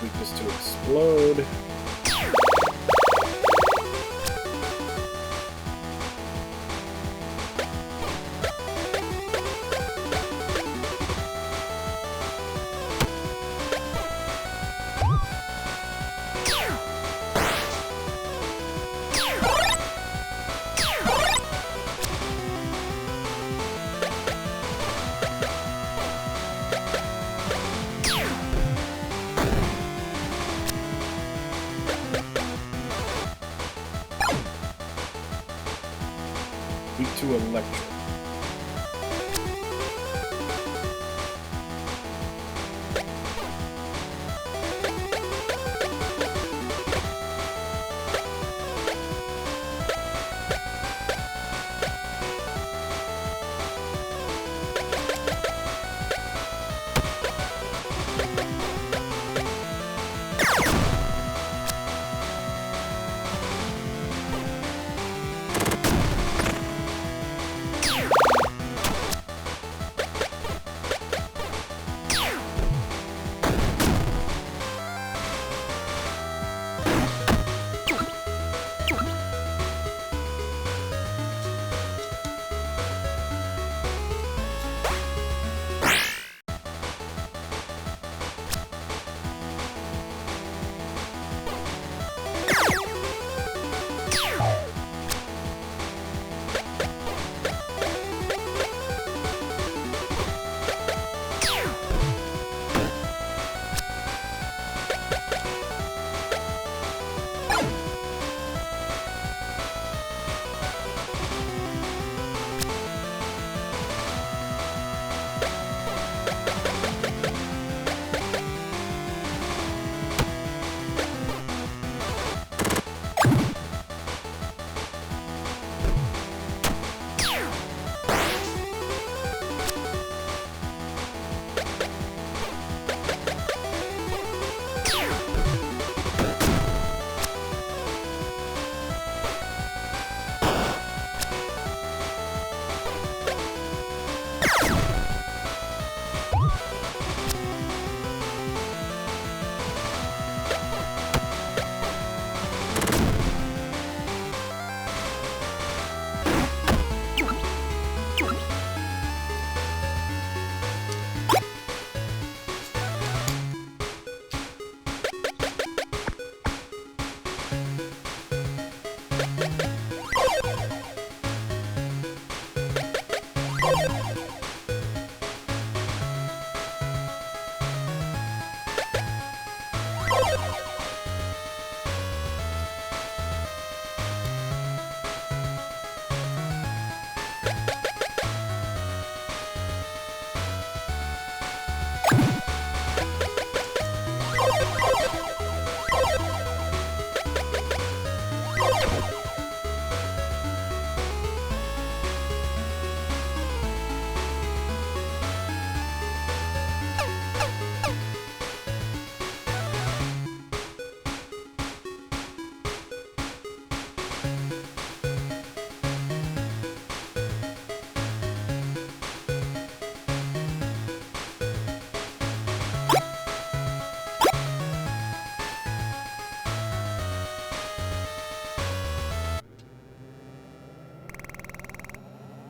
Weakness to explode. Weak to electric.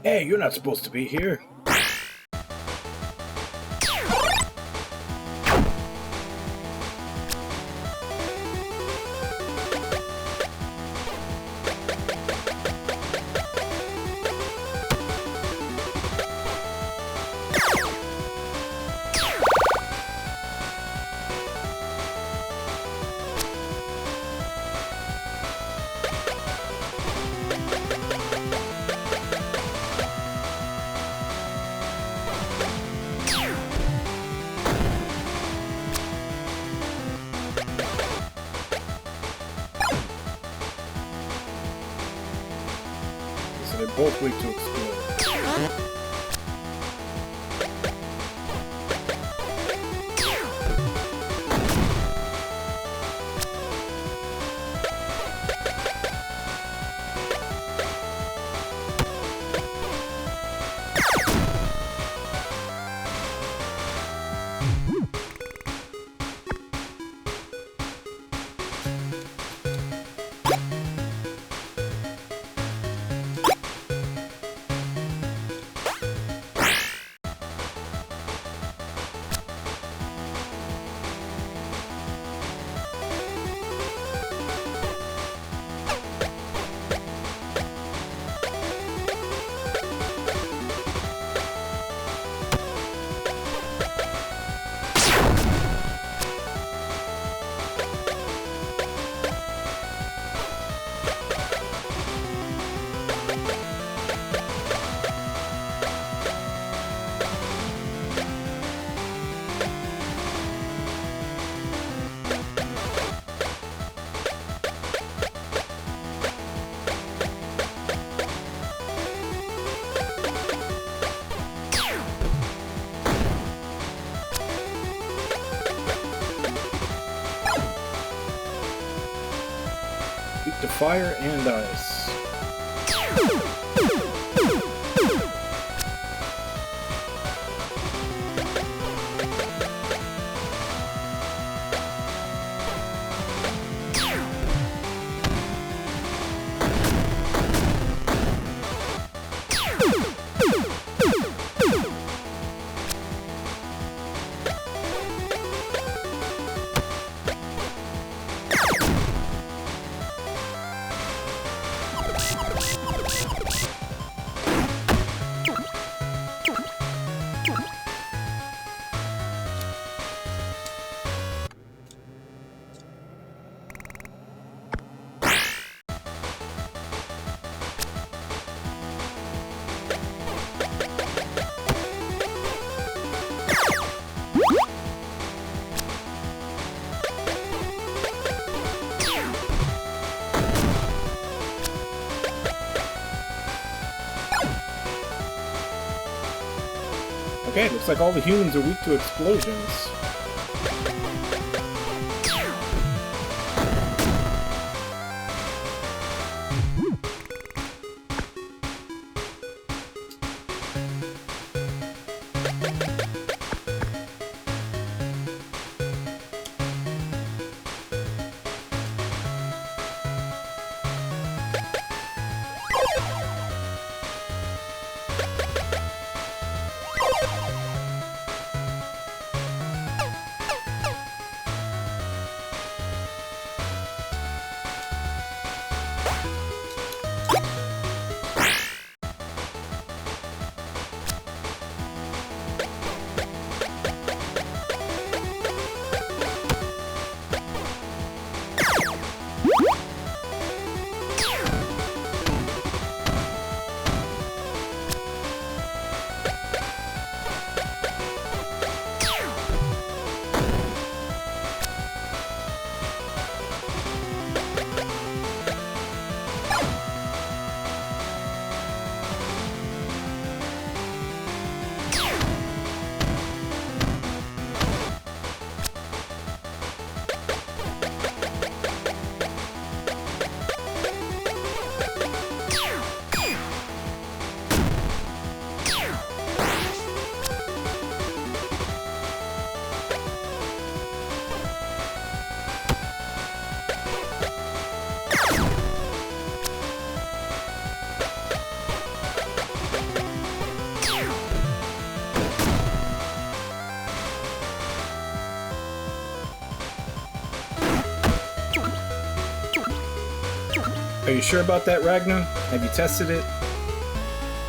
Hey, you're not supposed to be here. So they're both weak to explode. Weak to fire and ice. Okay, looks like all the humans are weak to explosions. Are you sure about that, Ragnar? Have you tested it?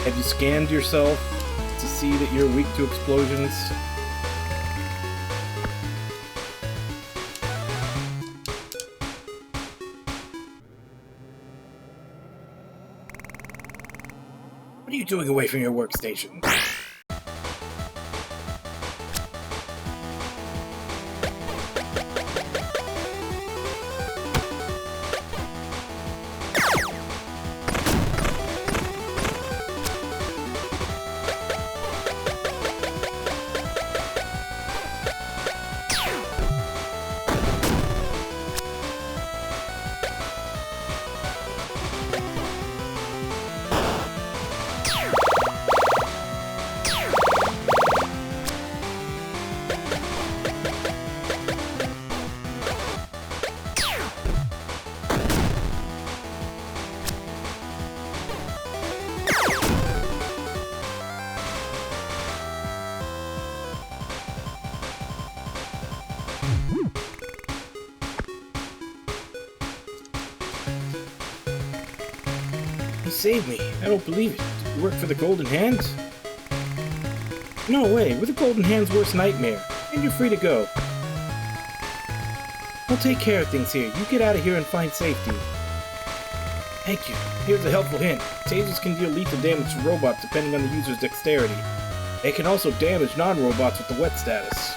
Have you scanned yourself to see that you're weak to explosions? What are you doing away from your workstation? Save me. I don't believe it. Did you work for the Golden Hands? No way. We're the Golden Hands' worst nightmare. And you're free to go. I'll take care of things here. You get out of here and find safety. Thank you. Here's a helpful hint. Tasers can deal lethal damage to robots depending on the user's dexterity. They can also damage non-robots with the wet status.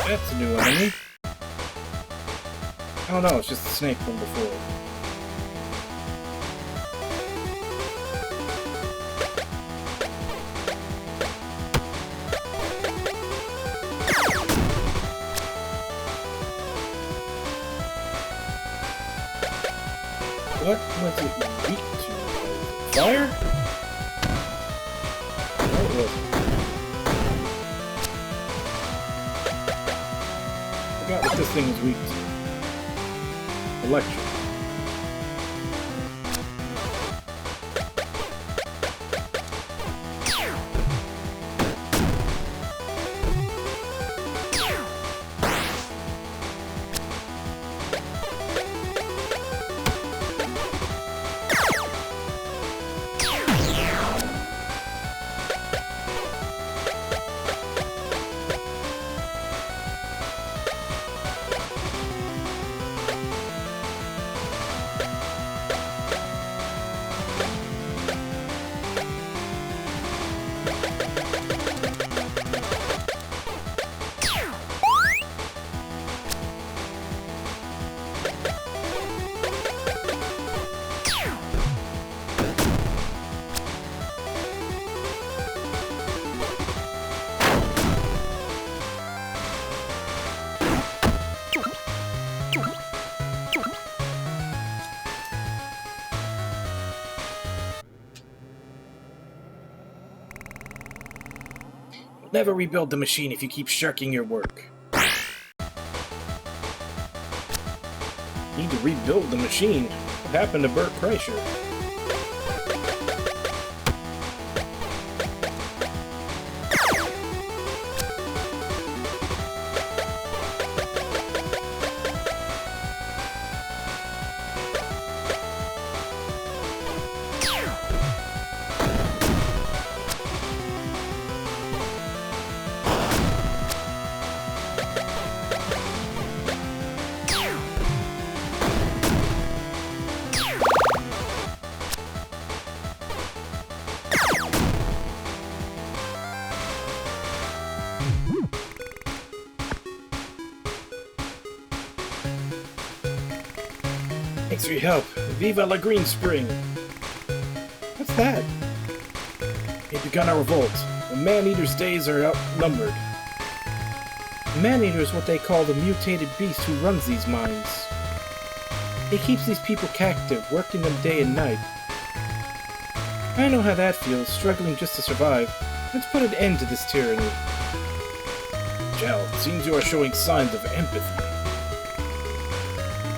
That's a new enemy. Oh no, it's just the snake from before. What was it weak to? Fire? What was it? I forgot what this thing is weak to. Electric. never rebuild the machine if you keep shirking your work. Need to rebuild the machine? What happened to Bert Kreischer? Thanks for your help. Viva la Green Spring! What's that? They've begun a revolt. The Man-Eater's days are outnumbered. The Man-Eater is what they call the mutated beast who runs these mines. He keeps these people captive, working them day and night. I know how that feels, struggling just to survive. Let's put an end to this tyranny. Gel, it seems you are showing signs of empathy.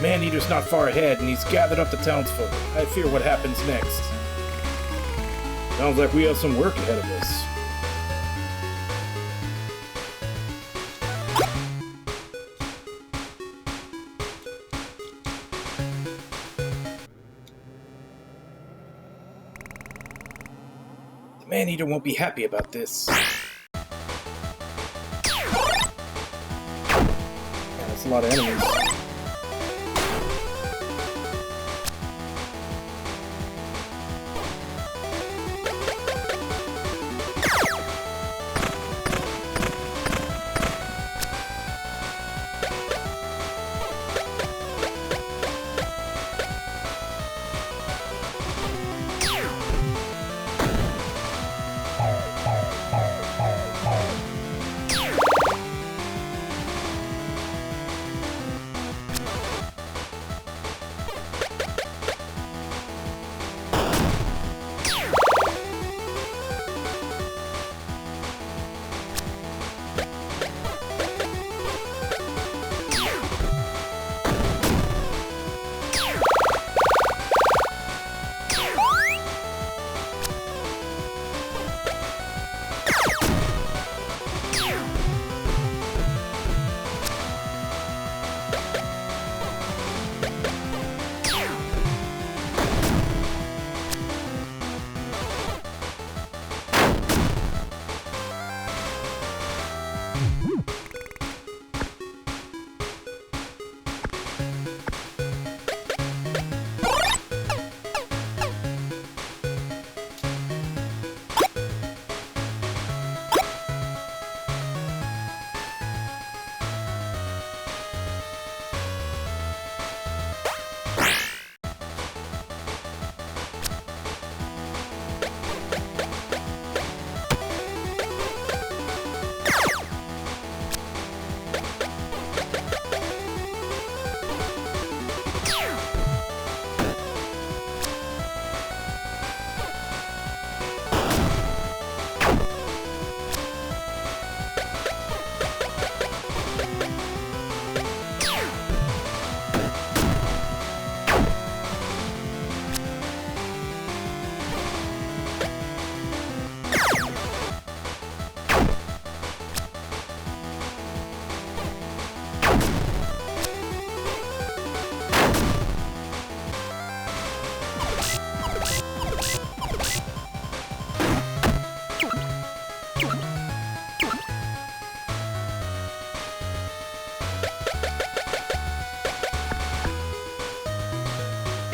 Man-Eater's not far ahead, and he's gathered up the townsfolk. I fear what happens next. Sounds like we have some work ahead of us. The Man-Eater won't be happy about this. Yeah, that's a lot of enemies.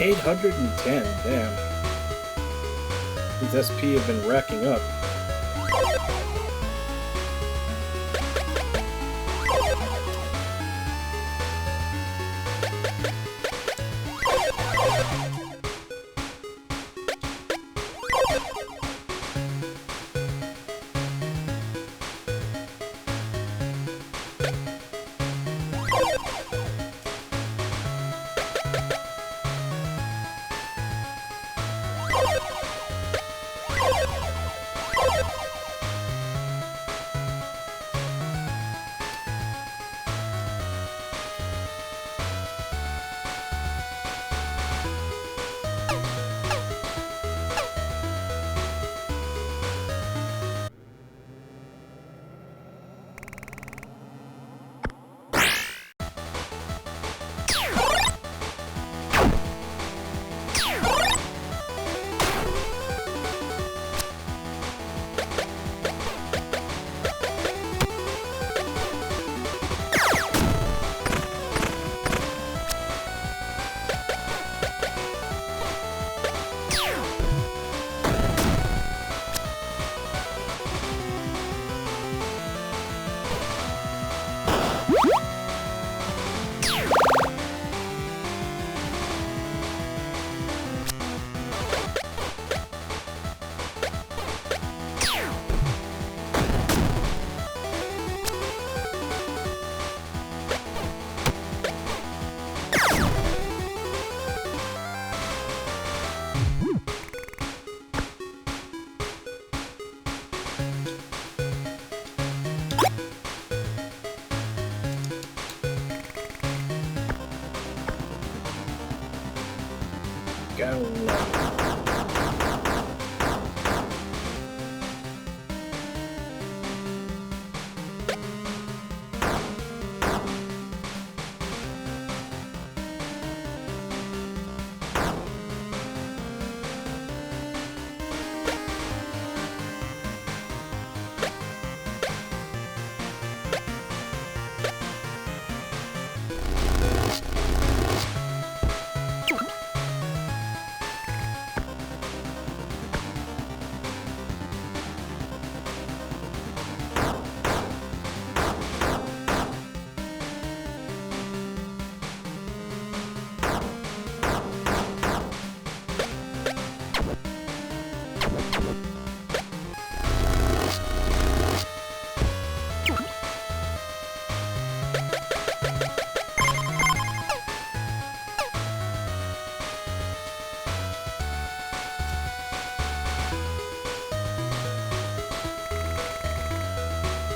810, damn. These SP have been racking up. Gotta love it.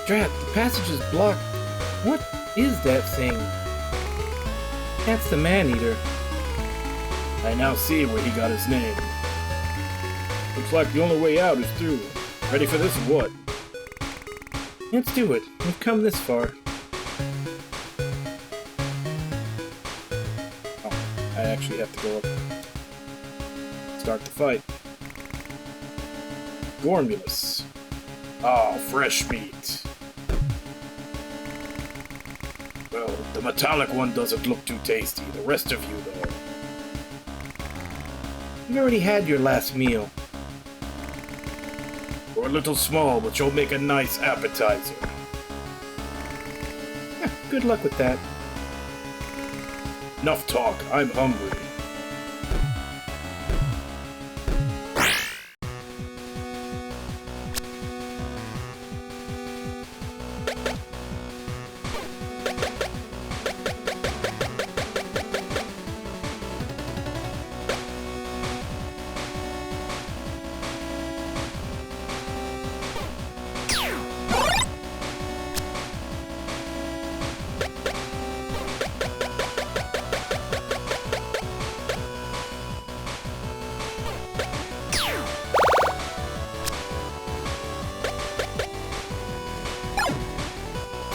Drat, the passage is blocked. What is that thing? That's the man-eater. I now see where he got his name. Looks like the only way out is through. Ready for this or what? Let's do it. We've come this far. Oh, I actually have to go up. Start the fight. Gormulus. Oh, fresh meat. Well, the metallic one doesn't look too tasty. The rest of you, though. You've already had your last meal. We're a little small, but you'll make a nice appetizer. Good luck with that. Enough talk. I'm hungry.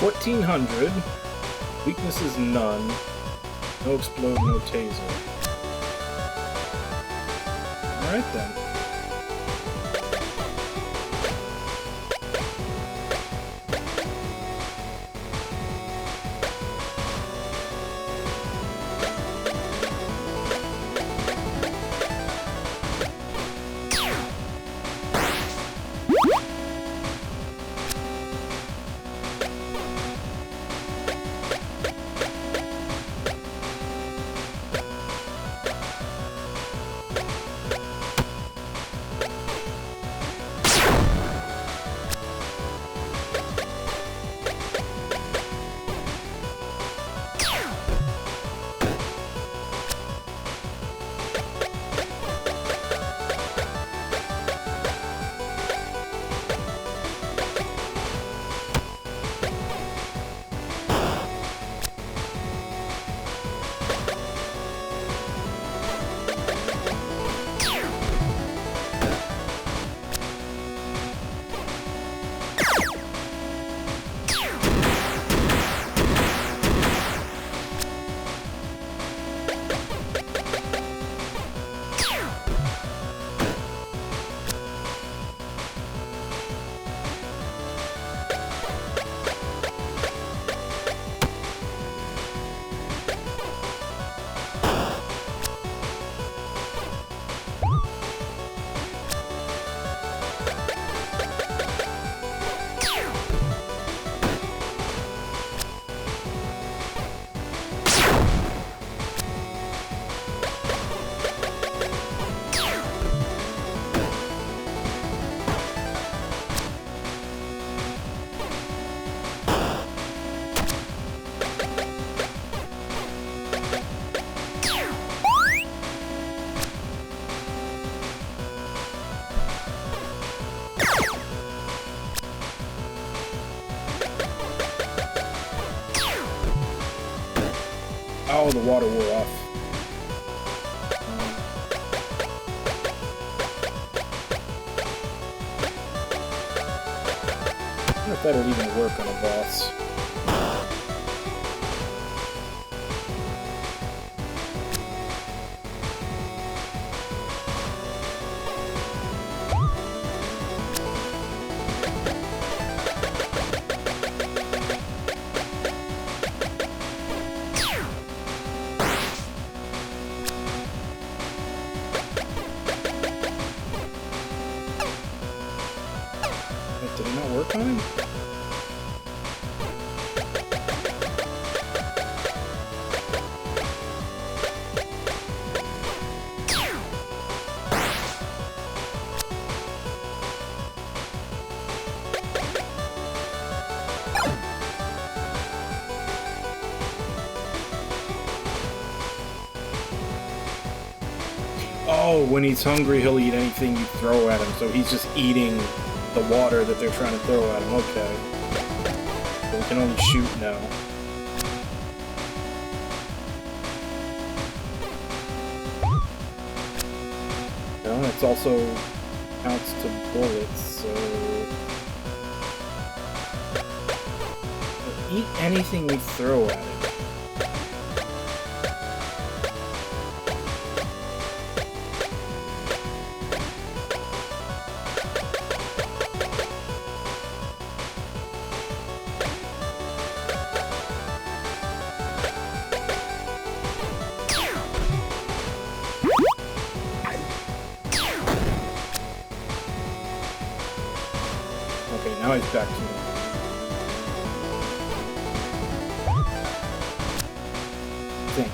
$1,400. Weakness is none. No explode, no taser. Alright then. Oh, the water wore off. if that'll even work on a boss. Did it not work on him? Oh, when he's hungry, he'll eat anything you throw at him, so he's just eating the water that they're trying to throw at him. Okay. So we can only shoot now. Well, it's also counts to bullets, so... He'll eat anything we throw at him. Okay, now he's back to normal. Think.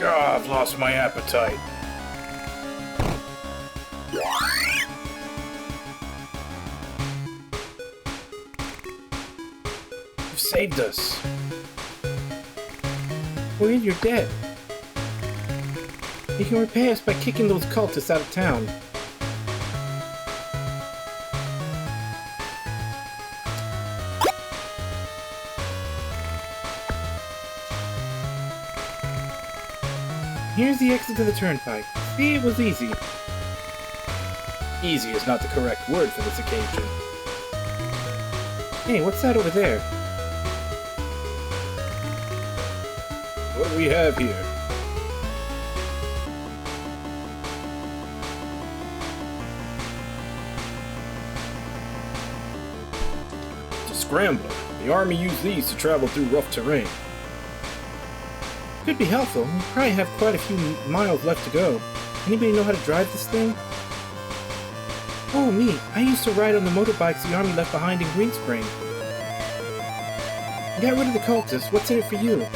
Ah, I've lost my appetite. You've saved us. We're in your debt. You can repay us by kicking those cultists out of town. Here's the exit to the turnpike. See, it was easy. Easy is not the correct word for this occasion. Hey, what's that over there? What do we have here? It's a scrambler. The army used these to travel through rough terrain. Could be helpful. We probably have quite a few miles left to go. Anybody know how to drive this thing? Oh, me. I used to ride on the motorbikes the army left behind in Green Spring. I got rid of the cultists. What's in it for you?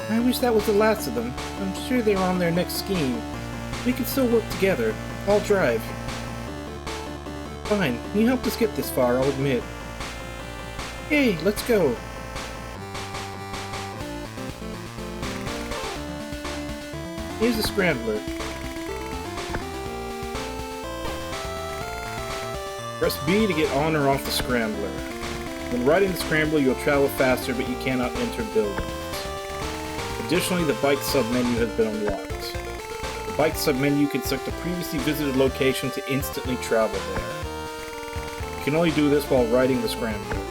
I wish that was the last of them. I'm sure they're on their next scheme. We can still work together. I'll drive. Fine. You helped us get this far, I'll admit. Hey, let's go. Here's the scrambler. Press B to get on or off the scrambler. When riding the scrambler, you'll travel faster, but you cannot enter buildings. Additionally, the bike submenu has been unlocked. The bike submenu can select a previously visited location to instantly travel there. You can only do this while riding the scrambler.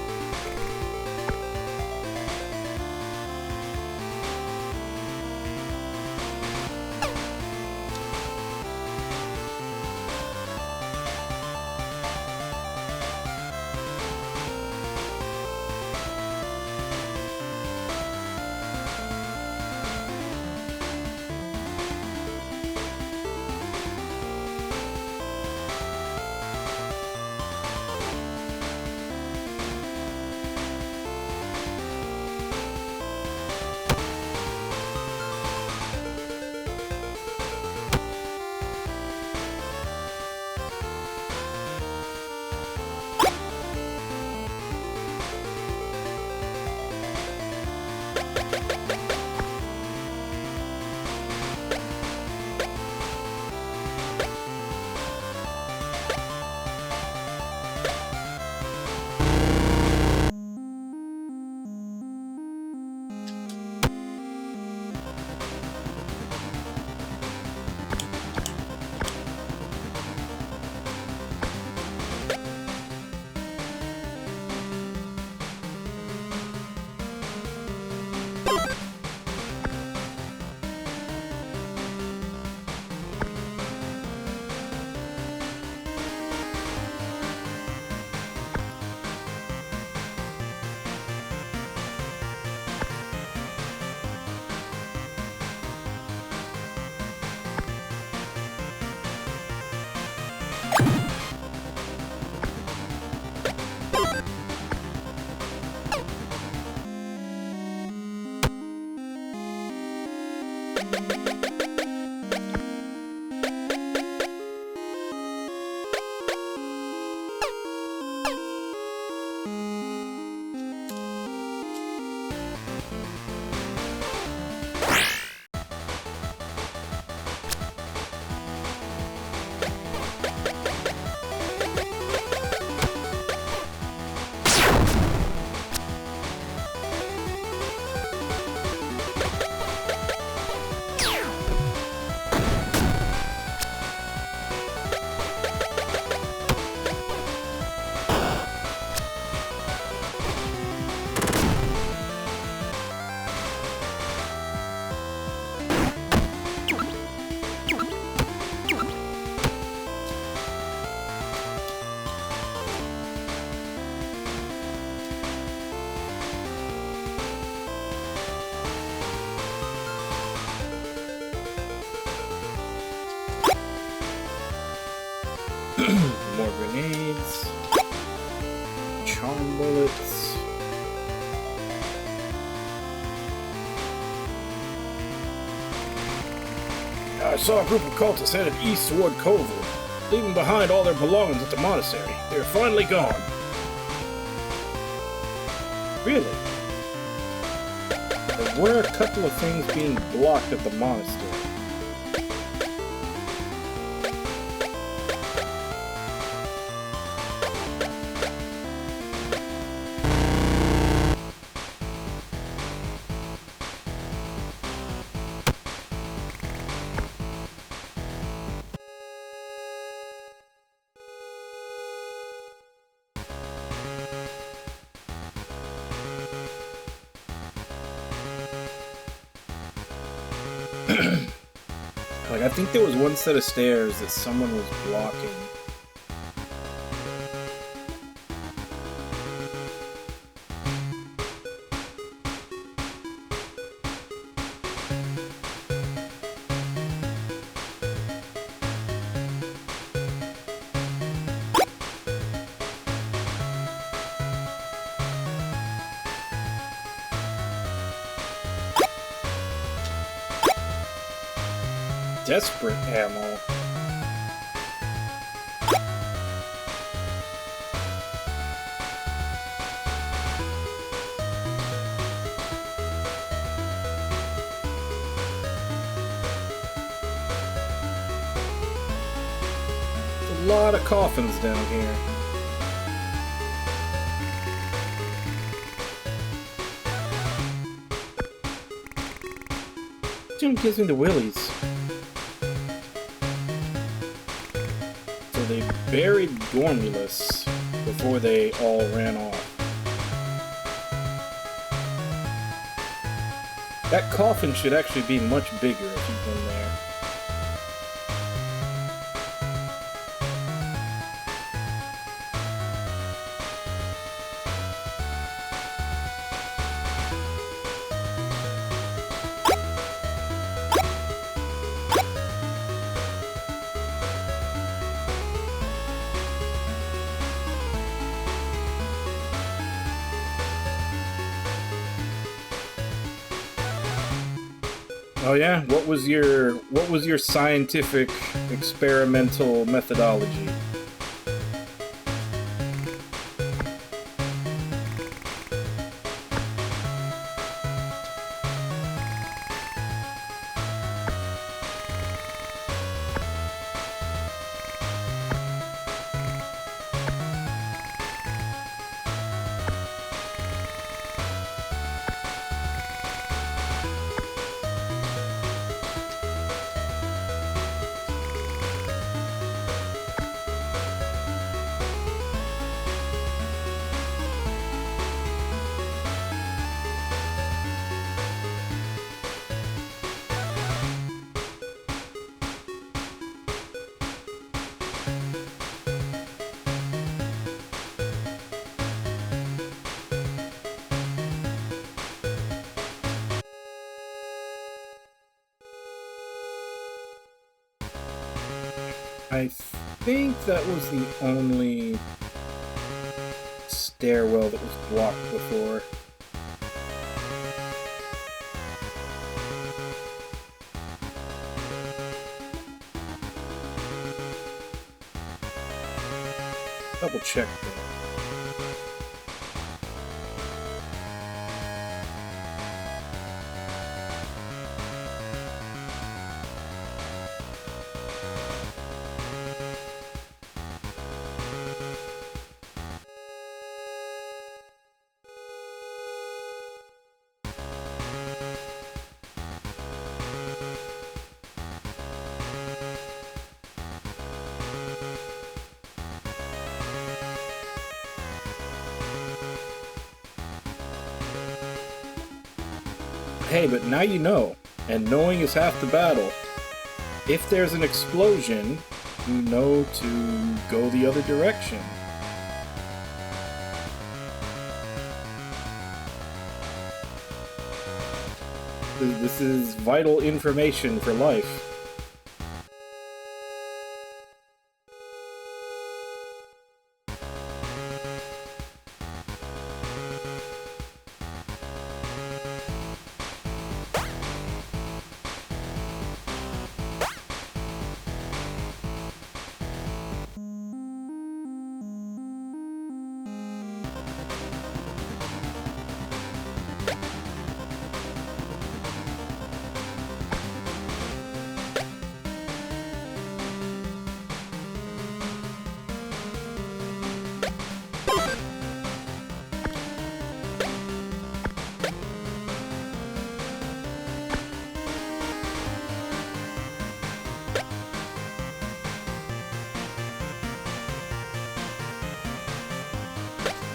More grenades. Charm bullets. I saw a group of cultists headed east toward Kovu, leaving behind all their belongings at the monastery. They're finally gone. Really? There were a couple of things being blocked at the monastery. Like, I think there was one set of stairs that someone was blocking. Desperate ammo. There's a lot of coffins down here. Jim gives me the willies. They buried Gormulus before they all ran off. That coffin should actually be much bigger if he's in there. Oh yeah? What was your scientific experimental methodology? I think that was the only stairwell that was blocked before. Double check. Hey, but now you know, and knowing is half the battle. If there's an explosion, you know to go the other direction. This is vital information for life.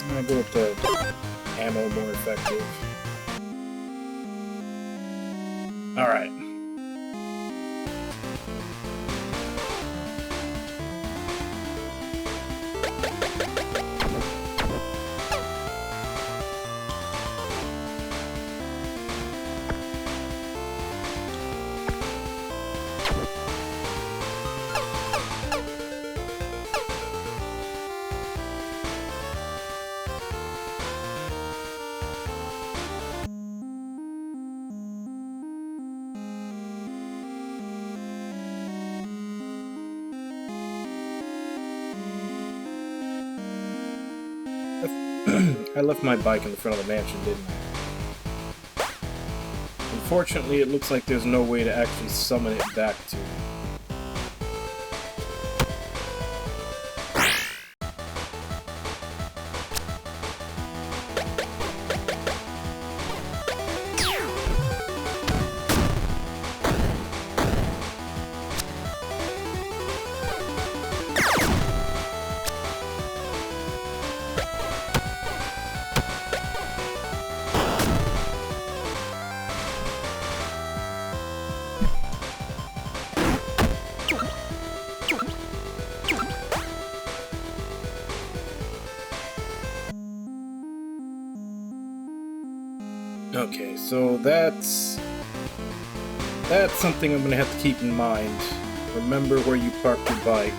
I'm gonna go with the ammo more effective. Alright. I left my bike in the front of the mansion, didn't I? Unfortunately, it looks like there's no way to actually summon it back to me. Okay, so that's something I'm gonna have to keep in mind. Remember where you parked your bike.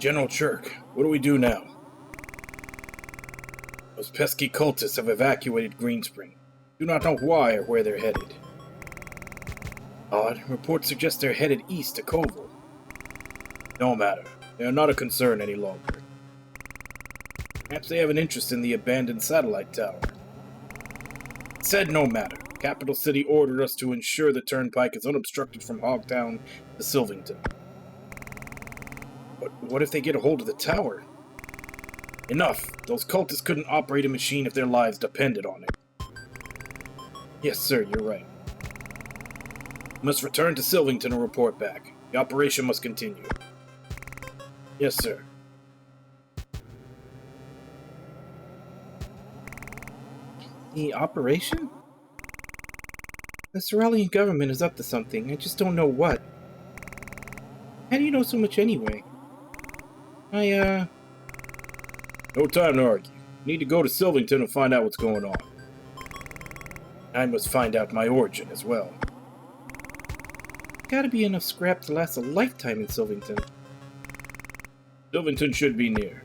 General Chirk, what do we do now? Those pesky cultists have evacuated Greenspring. Do not know why or where they're headed. Odd. Reports suggest they're headed east to Koval. No matter. They are not a concern any longer. Perhaps they have an interest in the abandoned satellite tower. Said no matter. Capital City ordered us to ensure the turnpike is unobstructed from Hogtown to Sylvington. But what if they get a hold of the tower? Enough! Those cultists couldn't operate a machine if their lives depended on it. Yes, sir, you're right. We must return to Sylvington and report back. The operation must continue. Yes, sir. The operation? The Cerulean government is up to something. I just don't know what. How do you know so much anyway? No time to argue. Need to go to Sylvington and find out what's going on. I must find out my origin as well. Gotta be enough scrap to last a lifetime in Sylvington. Sylvington should be near.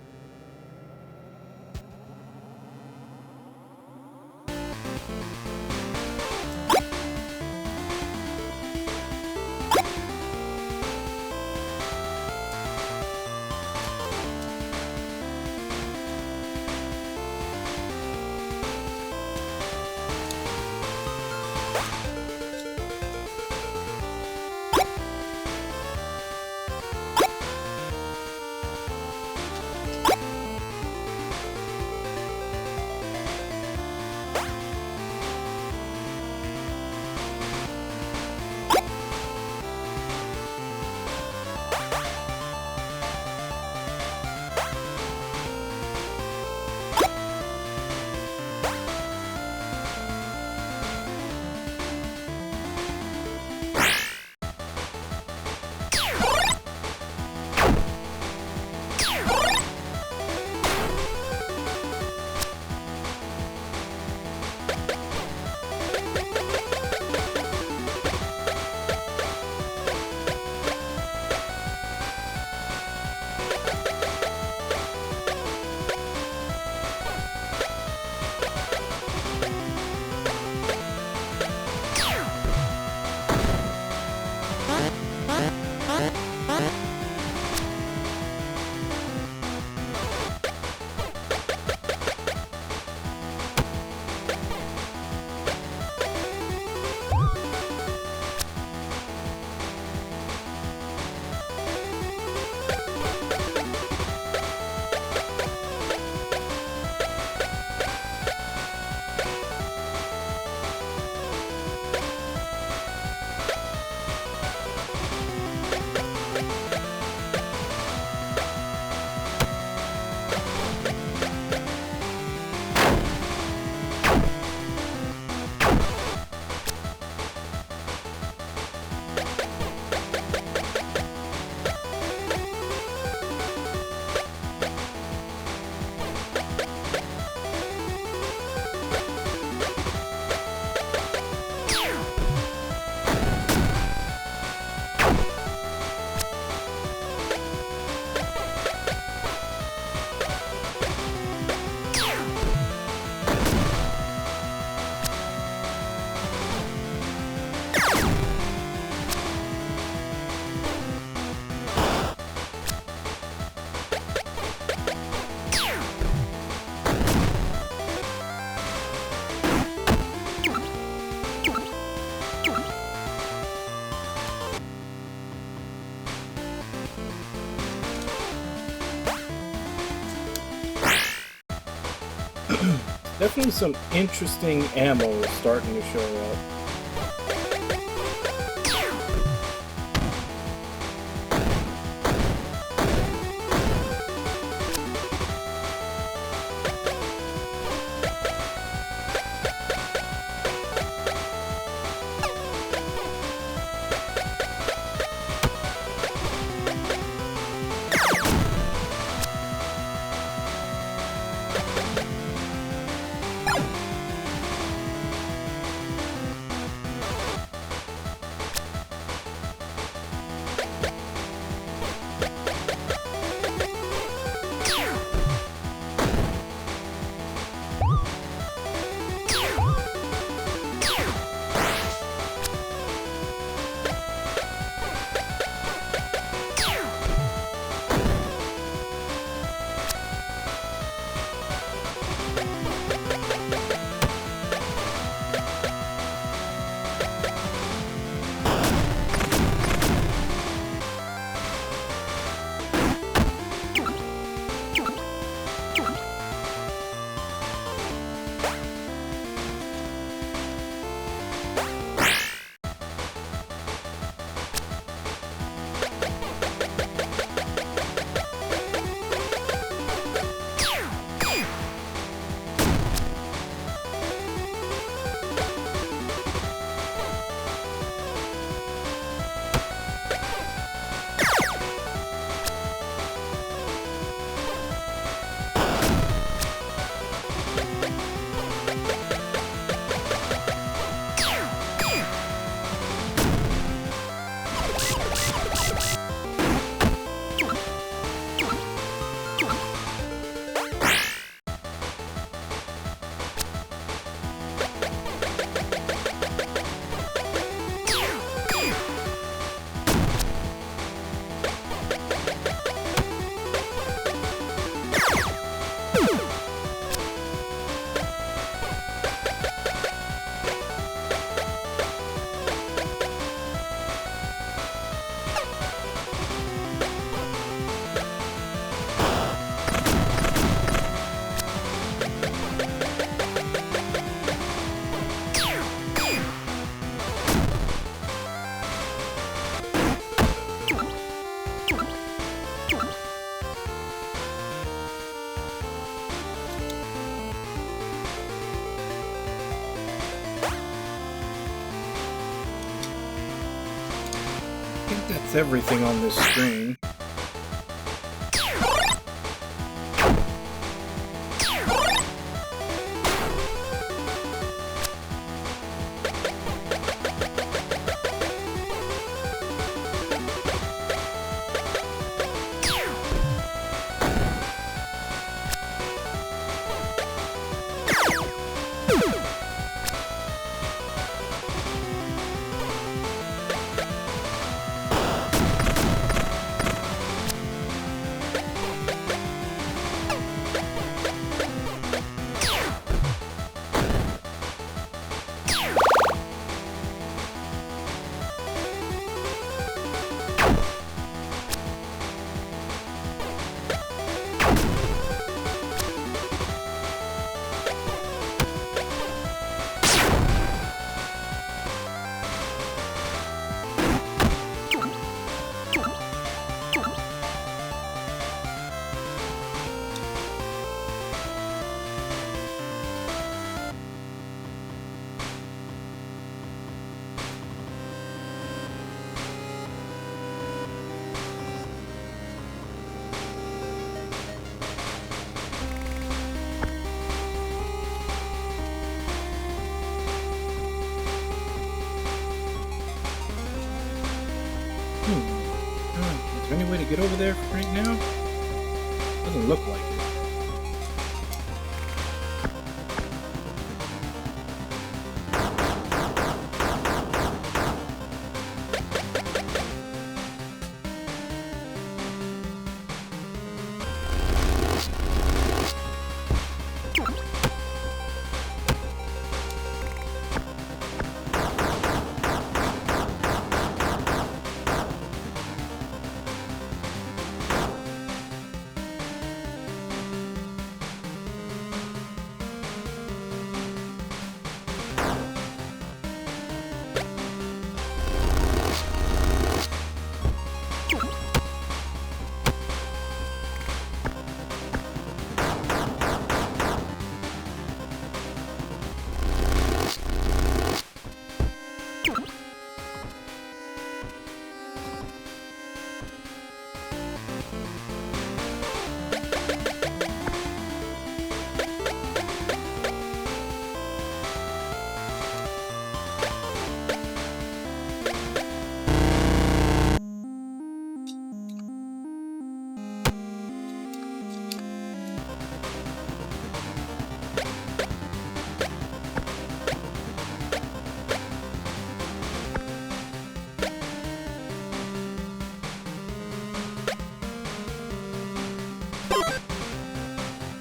Definitely some interesting ammo starting to show up. I think that's everything on this screen. Is there any way to get over there right now? Doesn't look like it.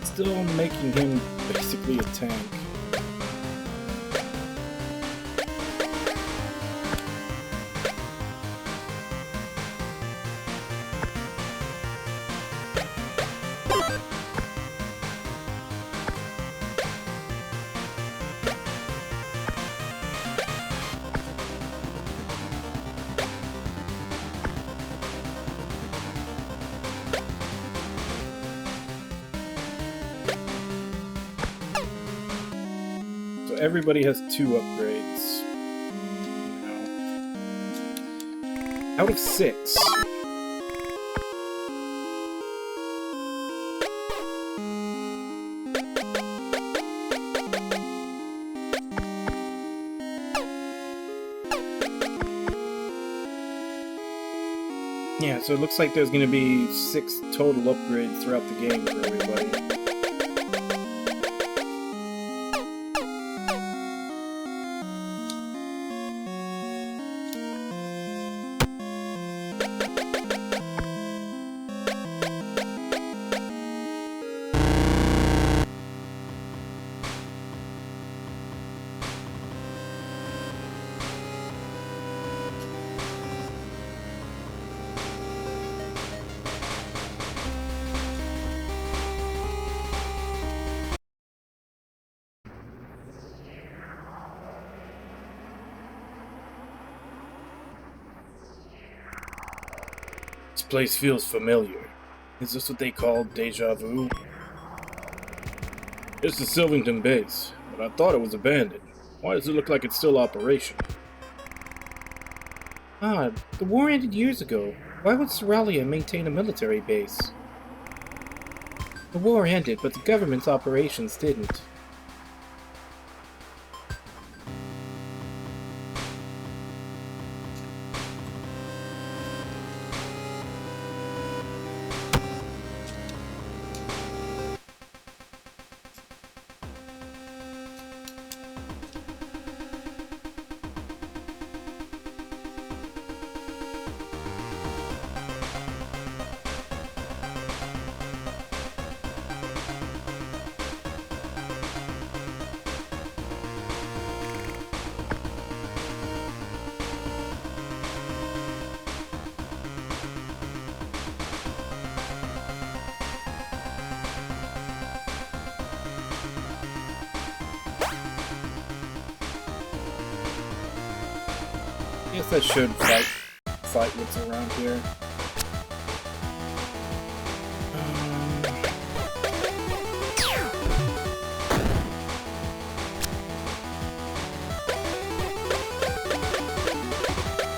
Still making him basically a tank. Everybody has 2 upgrades. You know. Out of 6. Yeah, so it looks like there's going to be 6 total upgrades throughout the game for everybody. place feels familiar. Is this what they call deja vu? It's the Sylvington base, but I thought it was abandoned. Why does it look like it's still operational? Ah, the war ended years ago. Why would Seralia maintain a military base? The war ended, but the government's operations didn't. I guess I should fight what's around here.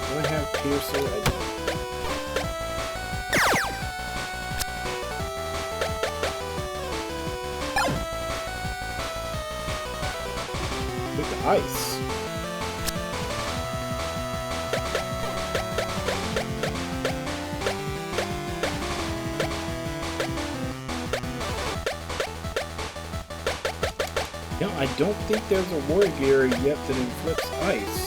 Do I have Piercer? I don't. With the ice. No, I don't think there's a war gear yet that inflicts ice.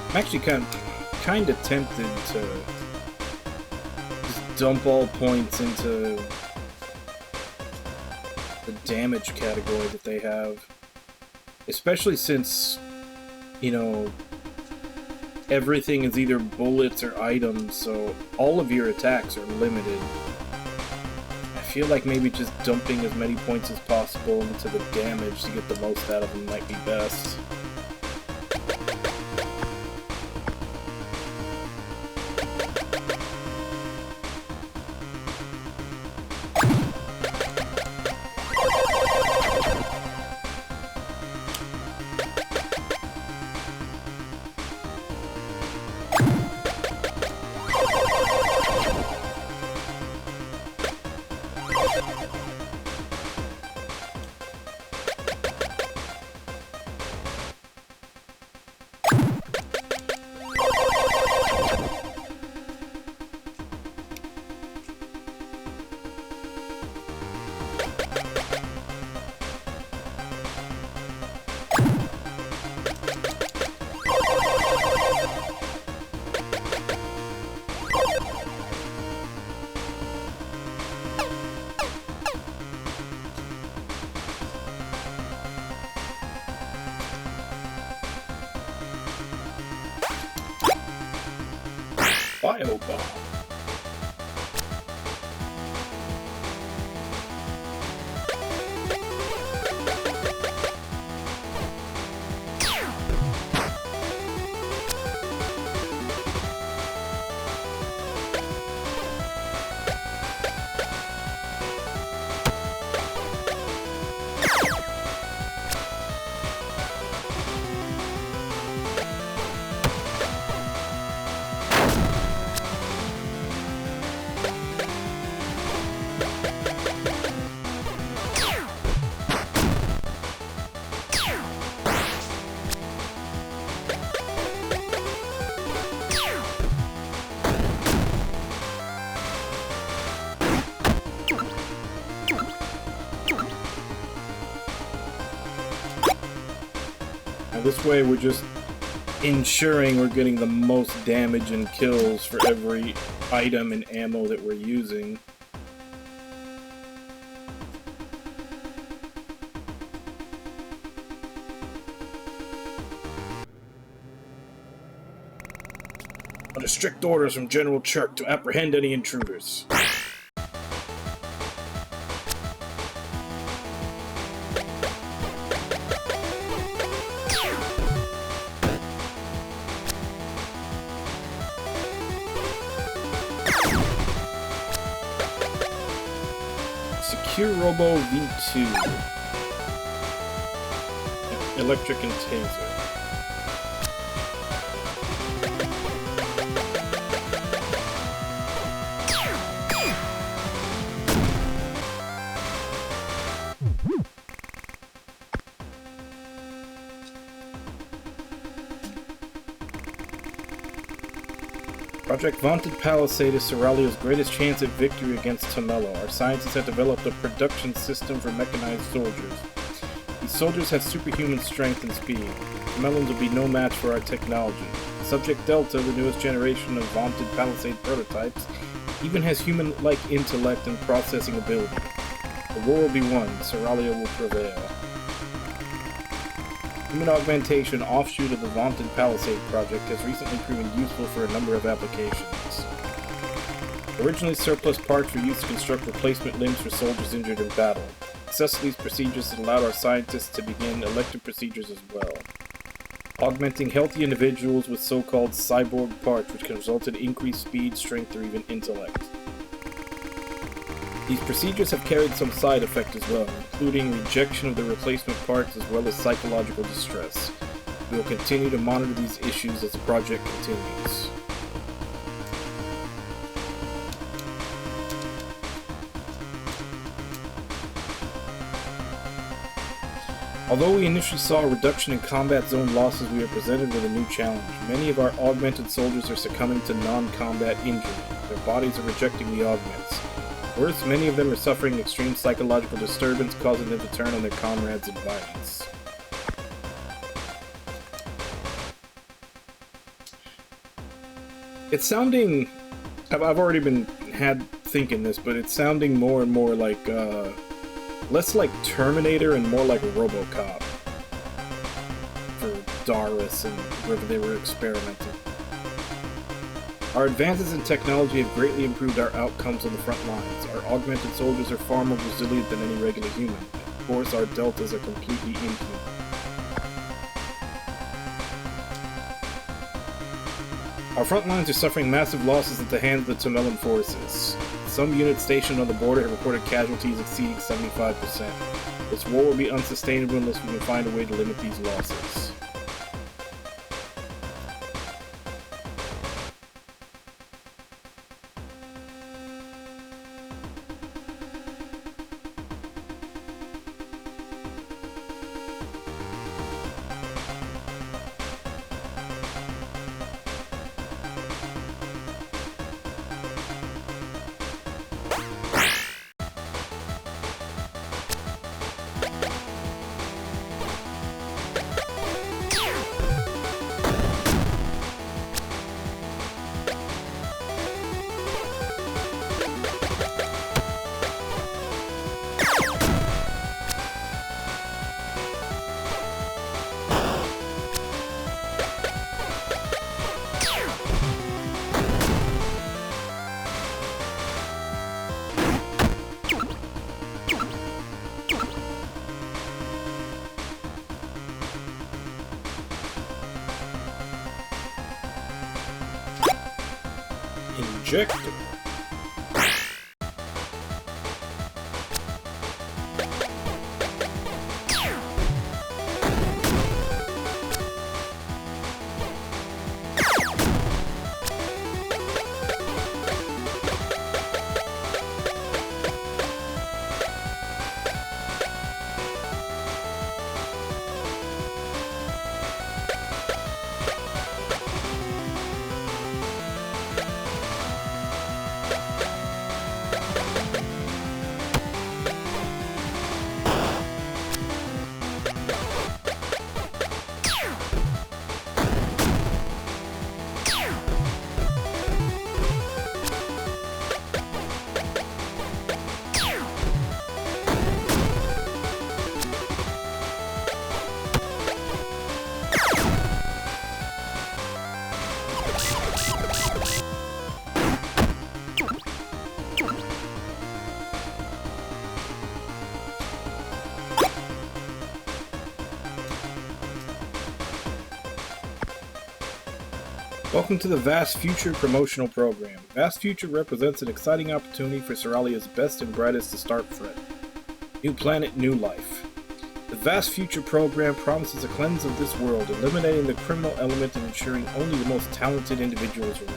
I'm actually kind of tempted to just dump all points into the damage category that they have. Especially since, you know, everything is either bullets or items, so all of your attacks are limited. I feel like maybe just dumping as many points as possible into the damage to get the most out of them might be best. Biobomb. This way we're just ensuring we're getting the most damage and kills for every item and ammo that we're using. Under strict orders from General Chirk to apprehend any intruders. Secure Robo V2. Electric and Taser. Project Vaunted Palisade is Serralio's greatest chance at victory against Tomello. Our scientists have developed a production system for mechanized soldiers. These soldiers have superhuman strength and speed. Tomellans will be no match for our technology. Subject Delta, the newest generation of Vaunted Palisade prototypes, even has human-like intellect and processing ability. The war will be won. Serralio will prevail. Human augmentation, offshoot of the Vaunted Palisade project, has recently proven useful for a number of applications. Originally surplus parts were used to construct replacement limbs for soldiers injured in battle. Success of these procedures has allowed our scientists to begin elective procedures as well. Augmenting healthy individuals with so-called cyborg parts, which can result in increased speed, strength, or even intellect. These procedures have carried some side effects as well, including rejection of the replacement parts as well as psychological distress. We will continue to monitor these issues as the project continues. Although we initially saw a reduction in combat zone losses, we are presented with a new challenge. Many of our augmented soldiers are succumbing to non-combat injury. Their bodies are rejecting the augments. Worse, many of them are suffering extreme psychological disturbance, causing them to turn on their comrades in violence. It's sounding... I've already had thinking this, but it's sounding more and more like, less like Terminator and more like RoboCop. For Darius and wherever they were experimenting. Our advances in technology have greatly improved our outcomes on the front lines. Our augmented soldiers are far more resilient than any regular human. Of course, our deltas are completely inhuman. Our front lines are suffering massive losses at the hands of the Tomellan forces. Some units stationed on the border have reported casualties exceeding 75%. This war will be unsustainable unless we can find a way to limit these losses. projector. Welcome to the Vast Future promotional program. Vast Future represents an exciting opportunity for Ceralia's best and brightest to start fresh. New planet, new life. The Vast Future program promises a cleanse of this world, eliminating the criminal element and ensuring only the most talented individuals win.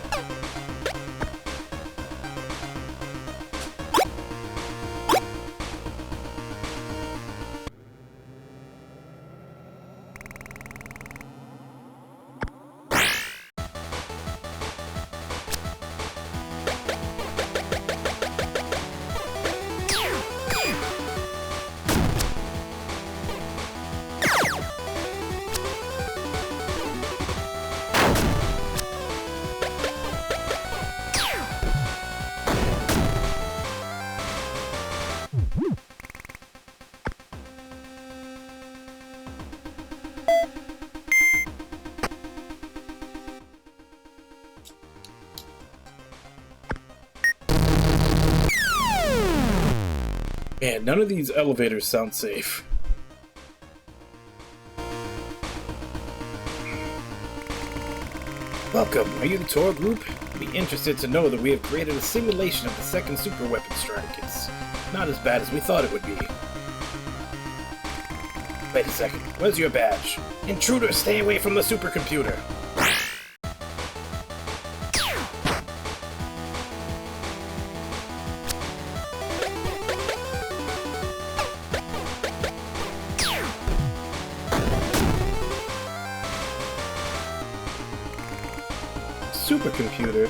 Man, none of these elevators sound safe. Welcome, are you the tour group? Be interested to know that we have created a simulation of the second super weapon strike. It's not as bad as we thought it would be. Wait a second, where's your badge? Intruder, stay away from the supercomputer! Supercomputer?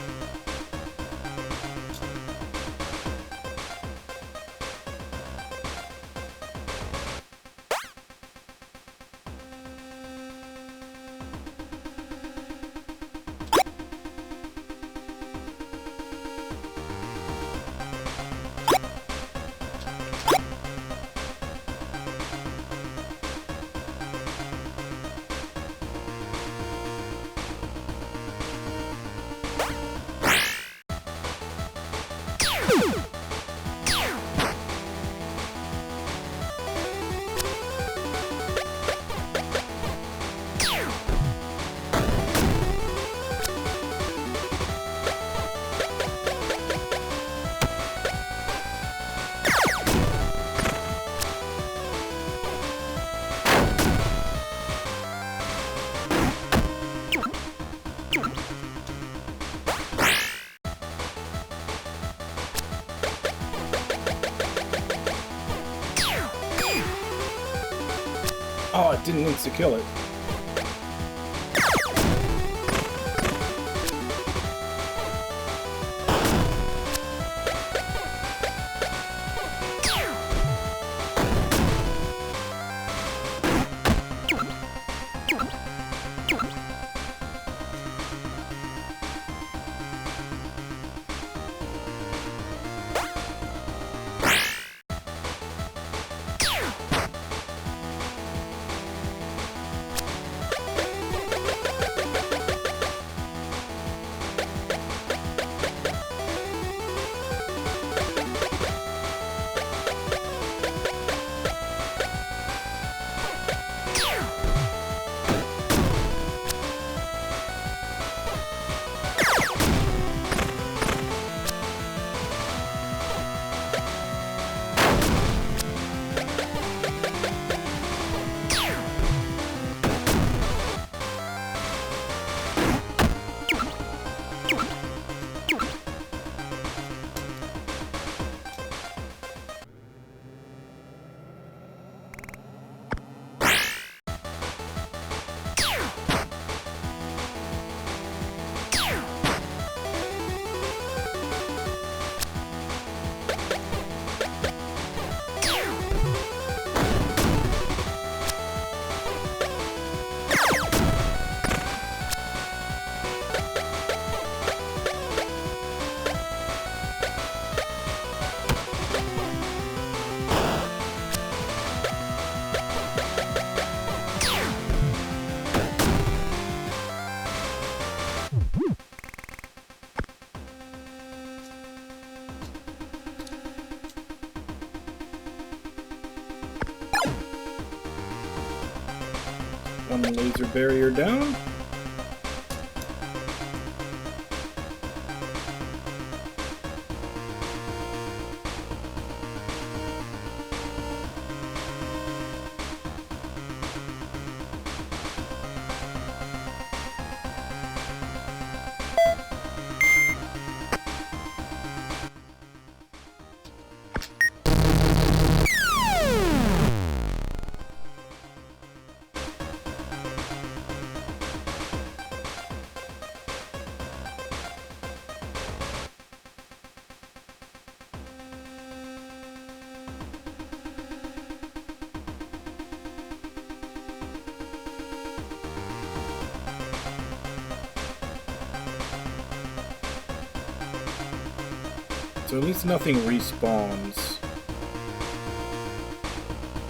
Oh, it didn't insta-kill it. one laser barrier down. So at least nothing respawns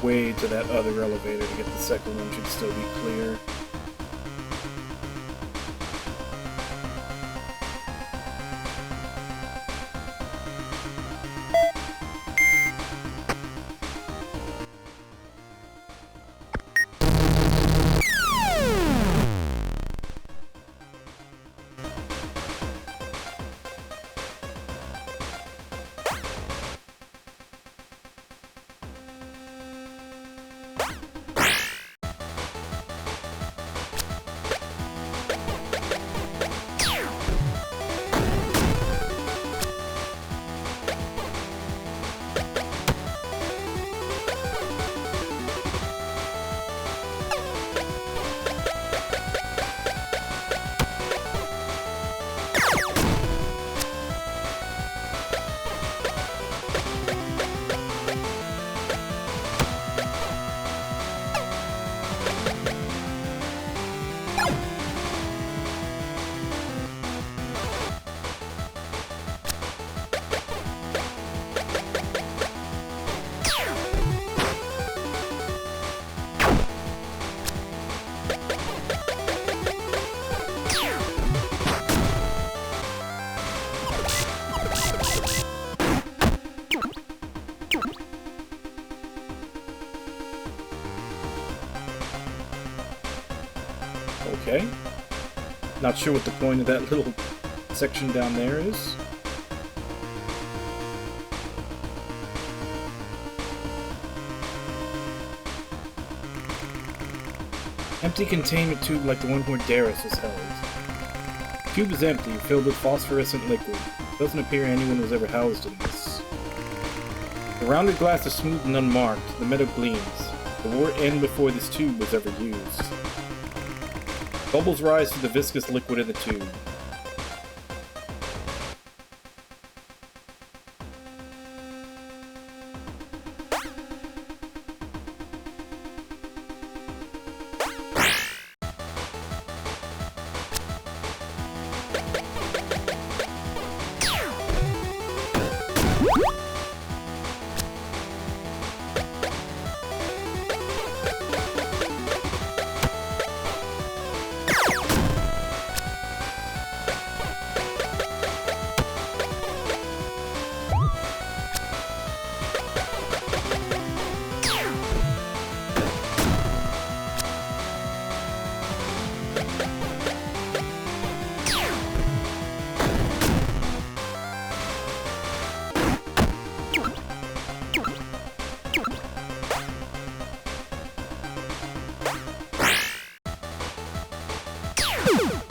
way to that other elevator to get the second one should still be clear. Okay. Not sure what the point of that little section down there is. Empty containment tube like the one where Darius was held. The tube is empty, filled with phosphorescent liquid. It doesn't appear anyone was ever housed in this. The rounded glass is smooth and unmarked. The metal gleams. The war end before this tube was ever used. Bubbles rise to the viscous liquid in the tube.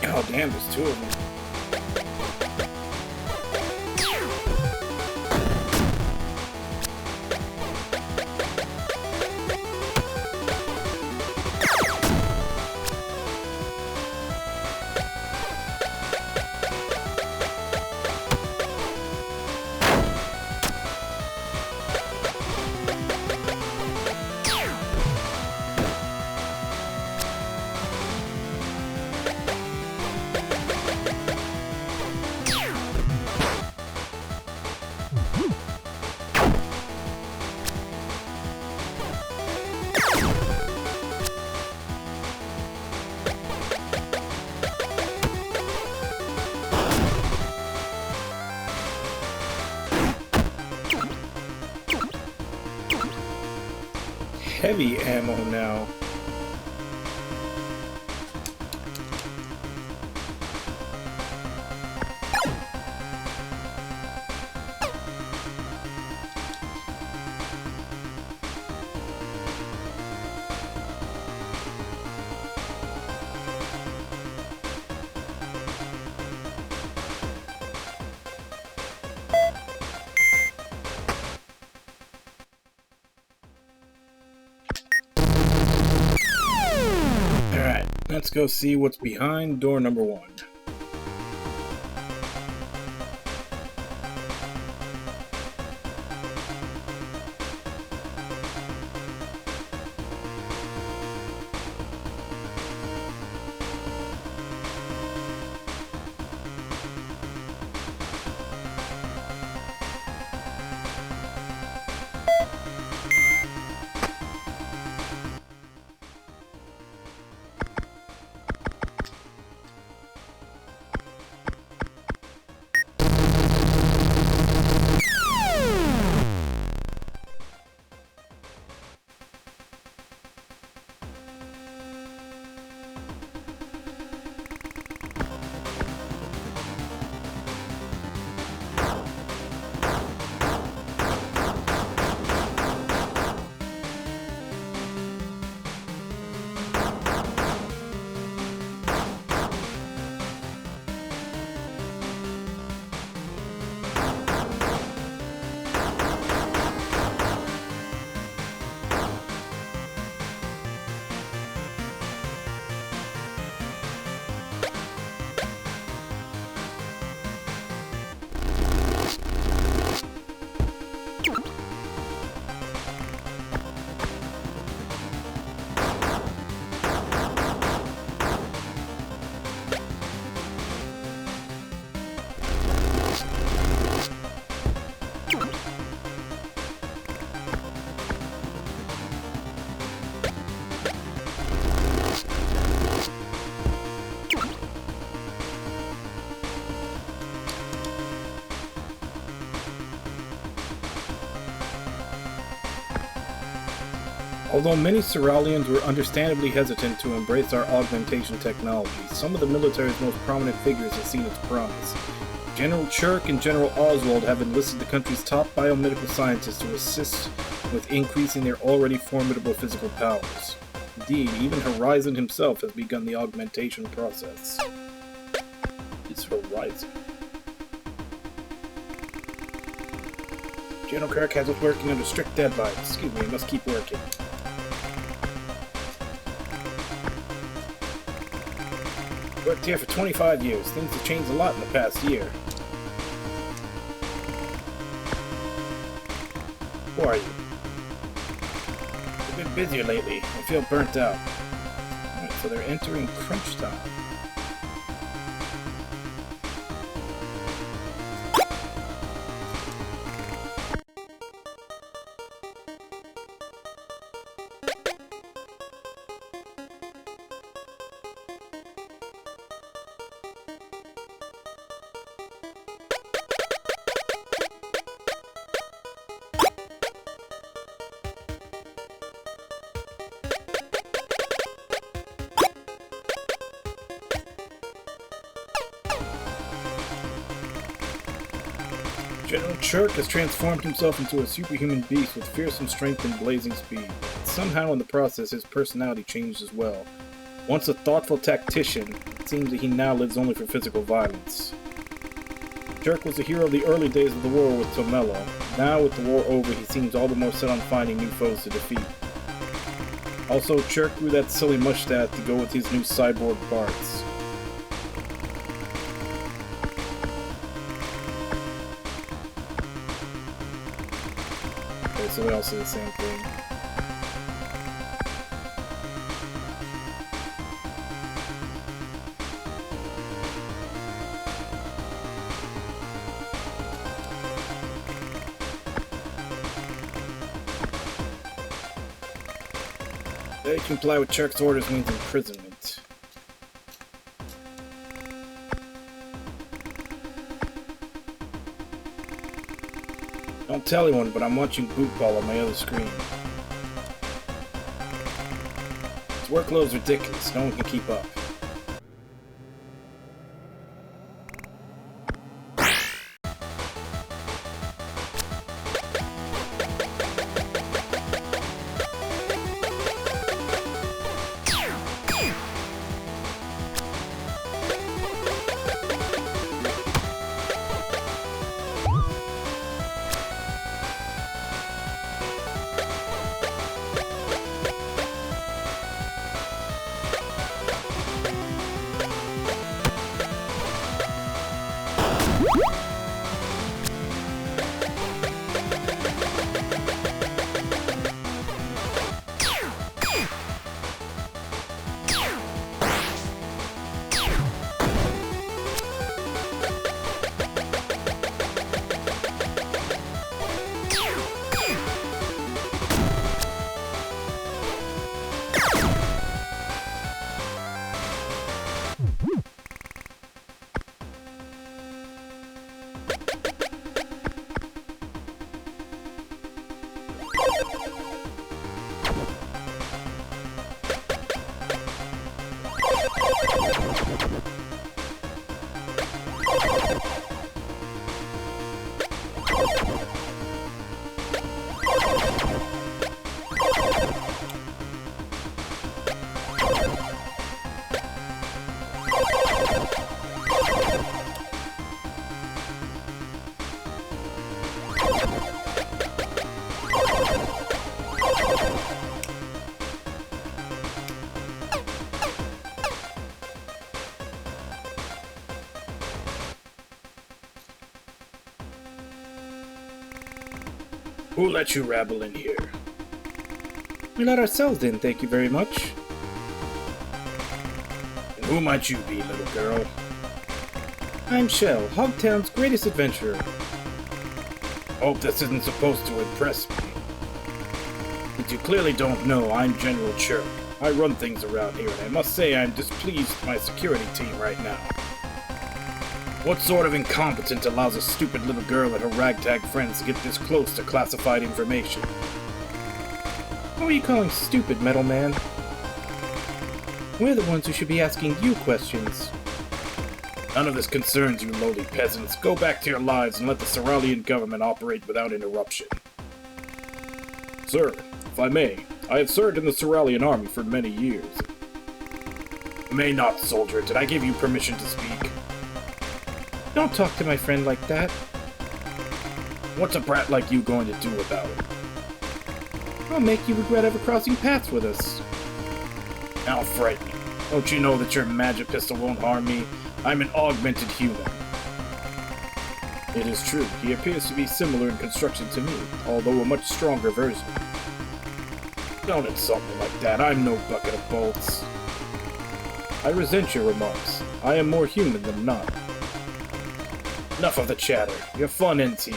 Oh damn, there's two of them. Heavy ammo now. Let's go see what's behind door number 1. Although many Cerealians were understandably hesitant to embrace our augmentation technology, some of the military's most prominent figures have seen its promise. General Chirk and General Oswald have enlisted the country's top biomedical scientists to assist with increasing their already formidable physical powers. Indeed, even Horizon himself has begun the augmentation process. It's Horizon. General Kirk has us working under strict deadlines. Excuse me, I must keep working. Worked here for 25 years. Things have changed a lot in the past year. Who are you? I've been busier lately. I feel burnt out. Alright, so they're entering crunch time. General Chirk has transformed himself into a superhuman beast with fearsome strength and blazing speed. Somehow in the process, his personality changed as well. Once a thoughtful tactician, it seems that he now lives only for physical violence. Chirk was a hero of the early days of the war with Tomelo. Now, with the war over, he seems all the more set on finding new foes to defeat. Also, Chirk grew that silly mustache to go with his new cyborg parts. So they all say the same thing. They comply with Chirk's orders means imprisonment. Don't tell anyone, but I'm watching Bootball on my other screen. His workload's ridiculous. No one can keep up. Who let you rabble in here? We let ourselves in, thank you very much. And who might you be, little girl? I'm Shell, Hogtown's greatest adventurer. Hope this isn't supposed to impress me. But you clearly don't know I'm General Chirp. I run things around here, and I must say I'm displeased with my security team right now. What sort of incompetent allows a stupid little girl and her ragtag friends to get this close to classified information? Who are you calling stupid, Metal Man? We're the ones who should be asking you questions. None of this concerns you lowly peasants. Go back to your lives and let the Cerulean government operate without interruption. Sir, if I may, I have served in the Cerulean army for many years. You may not, soldier. Did I give you permission to speak? Don't talk to my friend like that. What's a brat like you going to do about it? I'll make you regret ever crossing paths with us. Now frighten me. Don't you know that your magic pistol won't harm me? I'm an augmented human. It is true, he appears to be similar in construction to me, although a much stronger version. Don't insult me like that, I'm no bucket of bolts. I resent your remarks. I am more human than not. Enough of the chatter. Your fun ends here.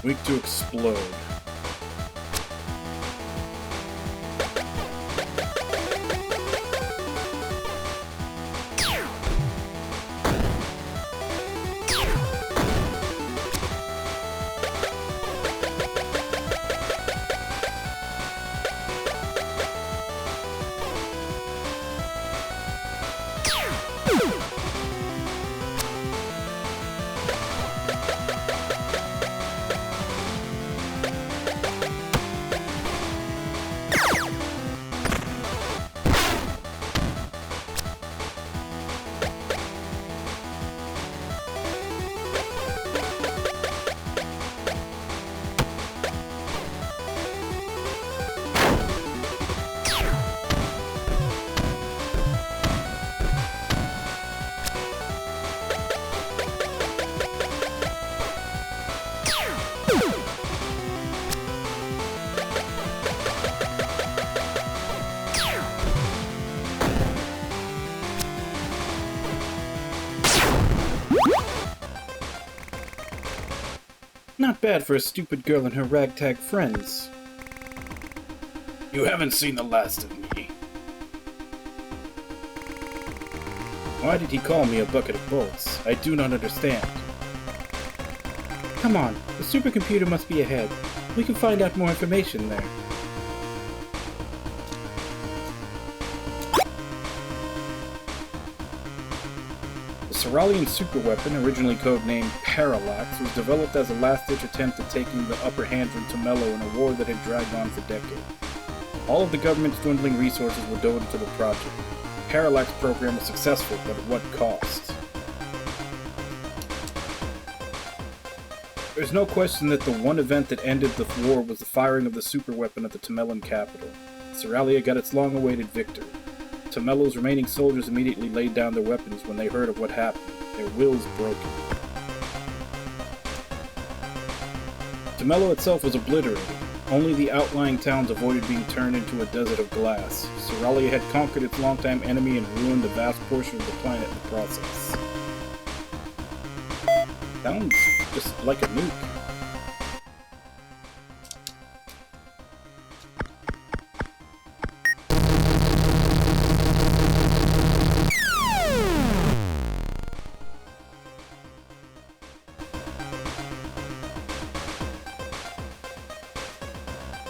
Weak to explode. Not bad for a stupid girl and her ragtag friends. You haven't seen the last of me. Why did he call me a bucket of bolts? I do not understand. Come on, the supercomputer must be ahead. We can find out more information there. The Cerulean superweapon, originally codenamed Parallax, was developed as a last-ditch attempt at taking the upper hand from Tomello in a war that had dragged on for decades. All of the government's dwindling resources were dove into the project. The Parallax program was successful, but at what cost? There's no question that the one event that ended the war was the firing of the superweapon at the Tomellan capital. Cerulean got its long-awaited victory. Tomello's remaining soldiers immediately laid down their weapons when they heard of what happened. Their wills broken. Tomello itself was obliterated. Only the outlying towns avoided being turned into a desert of glass. Soralia had conquered its longtime enemy and ruined a vast portion of the planet in the process. Sounds just like a nuke.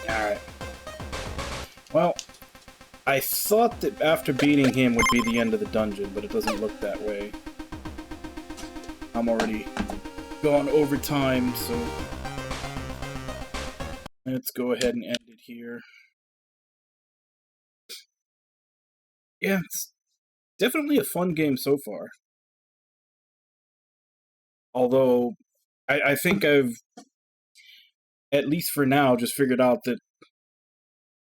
Alright. Well, I thought that after beating him would be the end of the dungeon, but it doesn't look that way. I'm already gone over time, so let's go ahead and end it here. Yeah, it's definitely a fun game so far. Although, I think I've, at least for now, just figured out that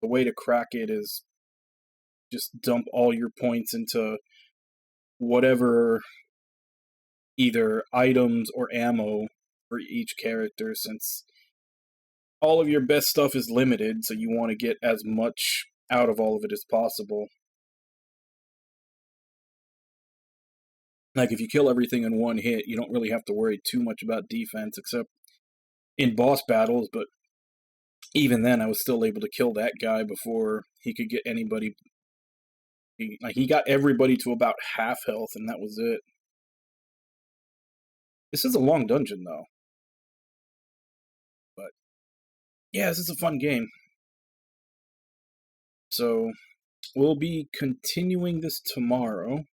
the way to crack it is just dump all your points into whatever either items or ammo for each character, since all of your best stuff is limited, so you want to get as much out of all of it as possible. Like, if you kill everything in one hit, you don't really have to worry too much about defense, except in boss battles, but even then, I was still able to kill that guy before he could get anybody. He got everybody to about half health, and that was it. This is a long dungeon, though. But, yeah, this is a fun game. So, we'll be continuing this tomorrow.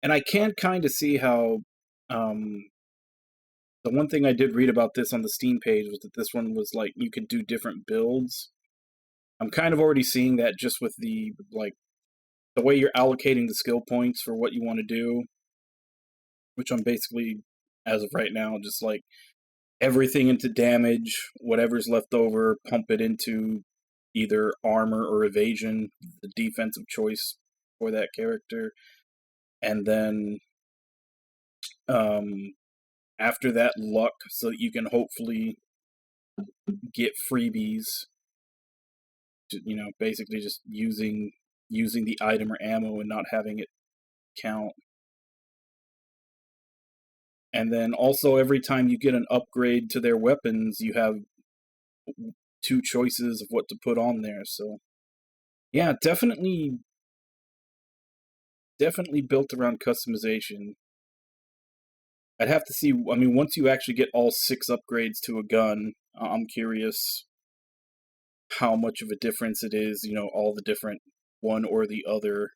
And I can kind of see how, the one thing I did read about this on the Steam page was that this one was, like, you could do different builds. I'm kind of already seeing that just with the, like, the way you're allocating the skill points for what you want to do. Which I'm basically, as of right now, just, like, everything into damage, whatever's left over, pump it into either armor or evasion, the defensive choice for that character. And then, after that, luck, so that you can hopefully get freebies. You know, basically just using the item or ammo and not having it count. And then also, every time you get an upgrade to their weapons, you have 2 choices of what to put on there. So, yeah, definitely built around customization. I'd have to see, I mean, once you actually get all 6 upgrades to a gun, I'm curious how much of a difference it is, you know, all the different one or the other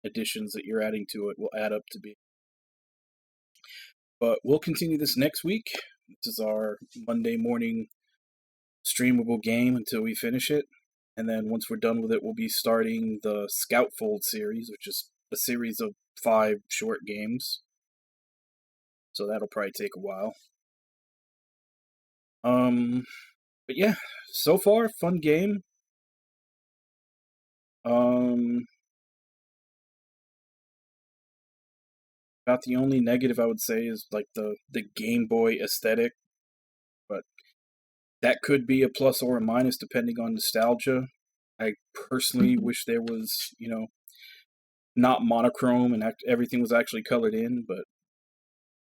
additions that you're adding to it will add up to be. But we'll continue this next week. This is our Monday morning streamable game until we finish it. And then once we're done with it, we'll be starting the Scoutfold series, which is a series of 5 short games. So that'll probably take a while. But yeah, so far, fun game. About the only negative I would say is, like, the Game Boy aesthetic. But that could be a plus or a minus depending on nostalgia. I personally wish there was, you know, not monochrome and everything was actually colored in, but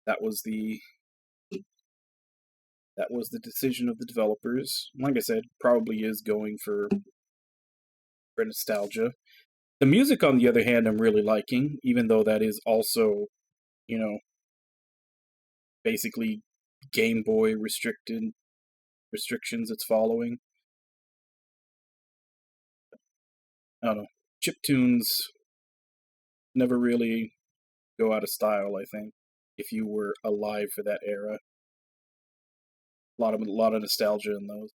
that was the decision of the developers. Like I said, probably is going for nostalgia. The music, on the other hand, I'm really liking, even though that is also, you know, basically Game Boy restrictions it's following. I don't know. Chiptunes never really go out of style, I think, if you were alive for that era. A lot of nostalgia in those.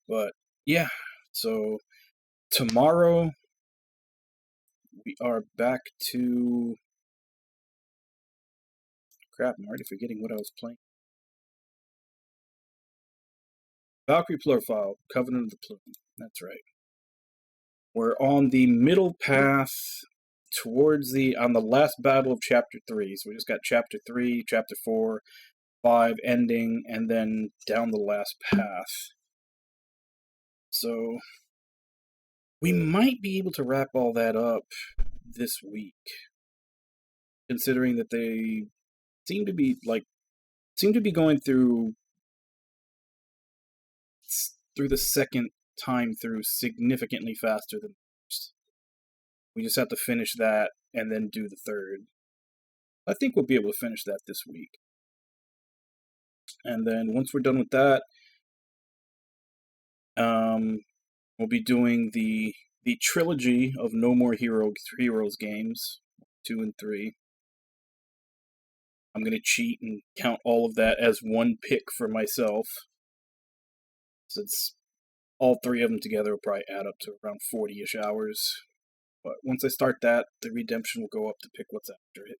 But yeah, so tomorrow we are back to... Crap, I'm already forgetting what I was playing. Valkyrie Profile, Covenant of the Plume. That's right. We're on the middle path towards on the last battle of Chapter 3. So we just got Chapter 3, Chapter 4, 5 ending, and then down the last path. So we might be able to wrap all that up this week, considering that they seem to be going through the second time through significantly faster than the first. We just have to finish that and then do the third. I think we'll be able to finish that this week. And then once we're done with that, we'll be doing the trilogy of No More Heroes games, 2 and 3. I'm going to cheat and count all of that as one pick for myself, since all 3 of them together will probably add up to around 40-ish hours. But once I start that, the redemption will go up to pick what's after it.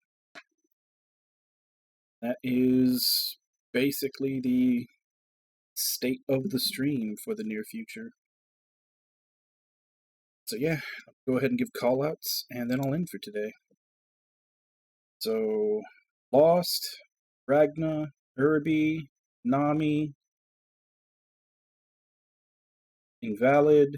That is basically the state of the stream for the near future. So yeah, I'll go ahead and give callouts, and then I'll end for today. So, Lost, Ragna, Irby, Nami, Invalid,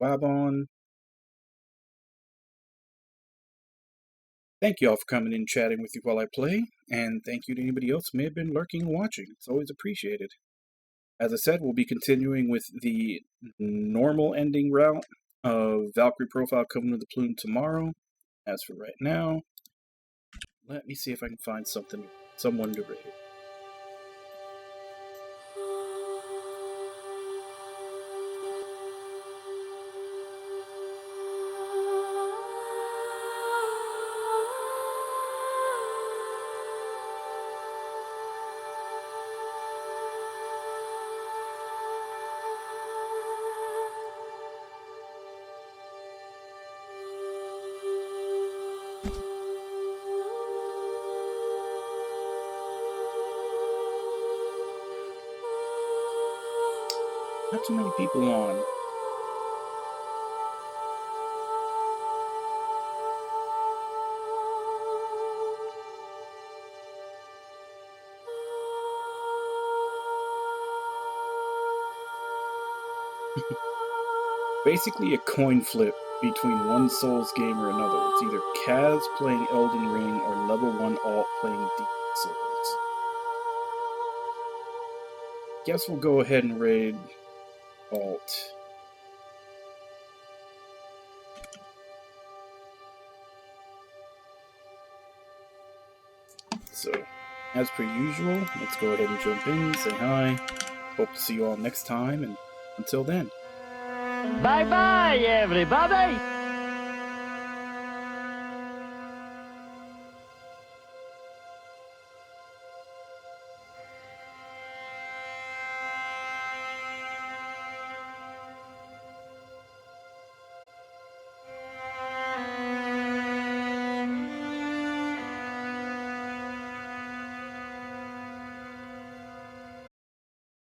Wabon. Thank you all for coming in and chatting with you while I play, and thank you to anybody else who may have been lurking and watching. It's always appreciated. As I said, we'll be continuing with the normal ending route of Valkyrie Profile Covenant of the Plume tomorrow. As for right now, let me see if I can find someone to raid. Not too many people on. Basically a coin flip between one Souls game or another. It's either Kaz playing Elden Ring or level 1 alt playing Deep Souls. Guess we'll go ahead and raid alt. So, as per usual, let's go ahead and jump in, say hi. Hope to see you all next time, and until then. Bye bye, everybody!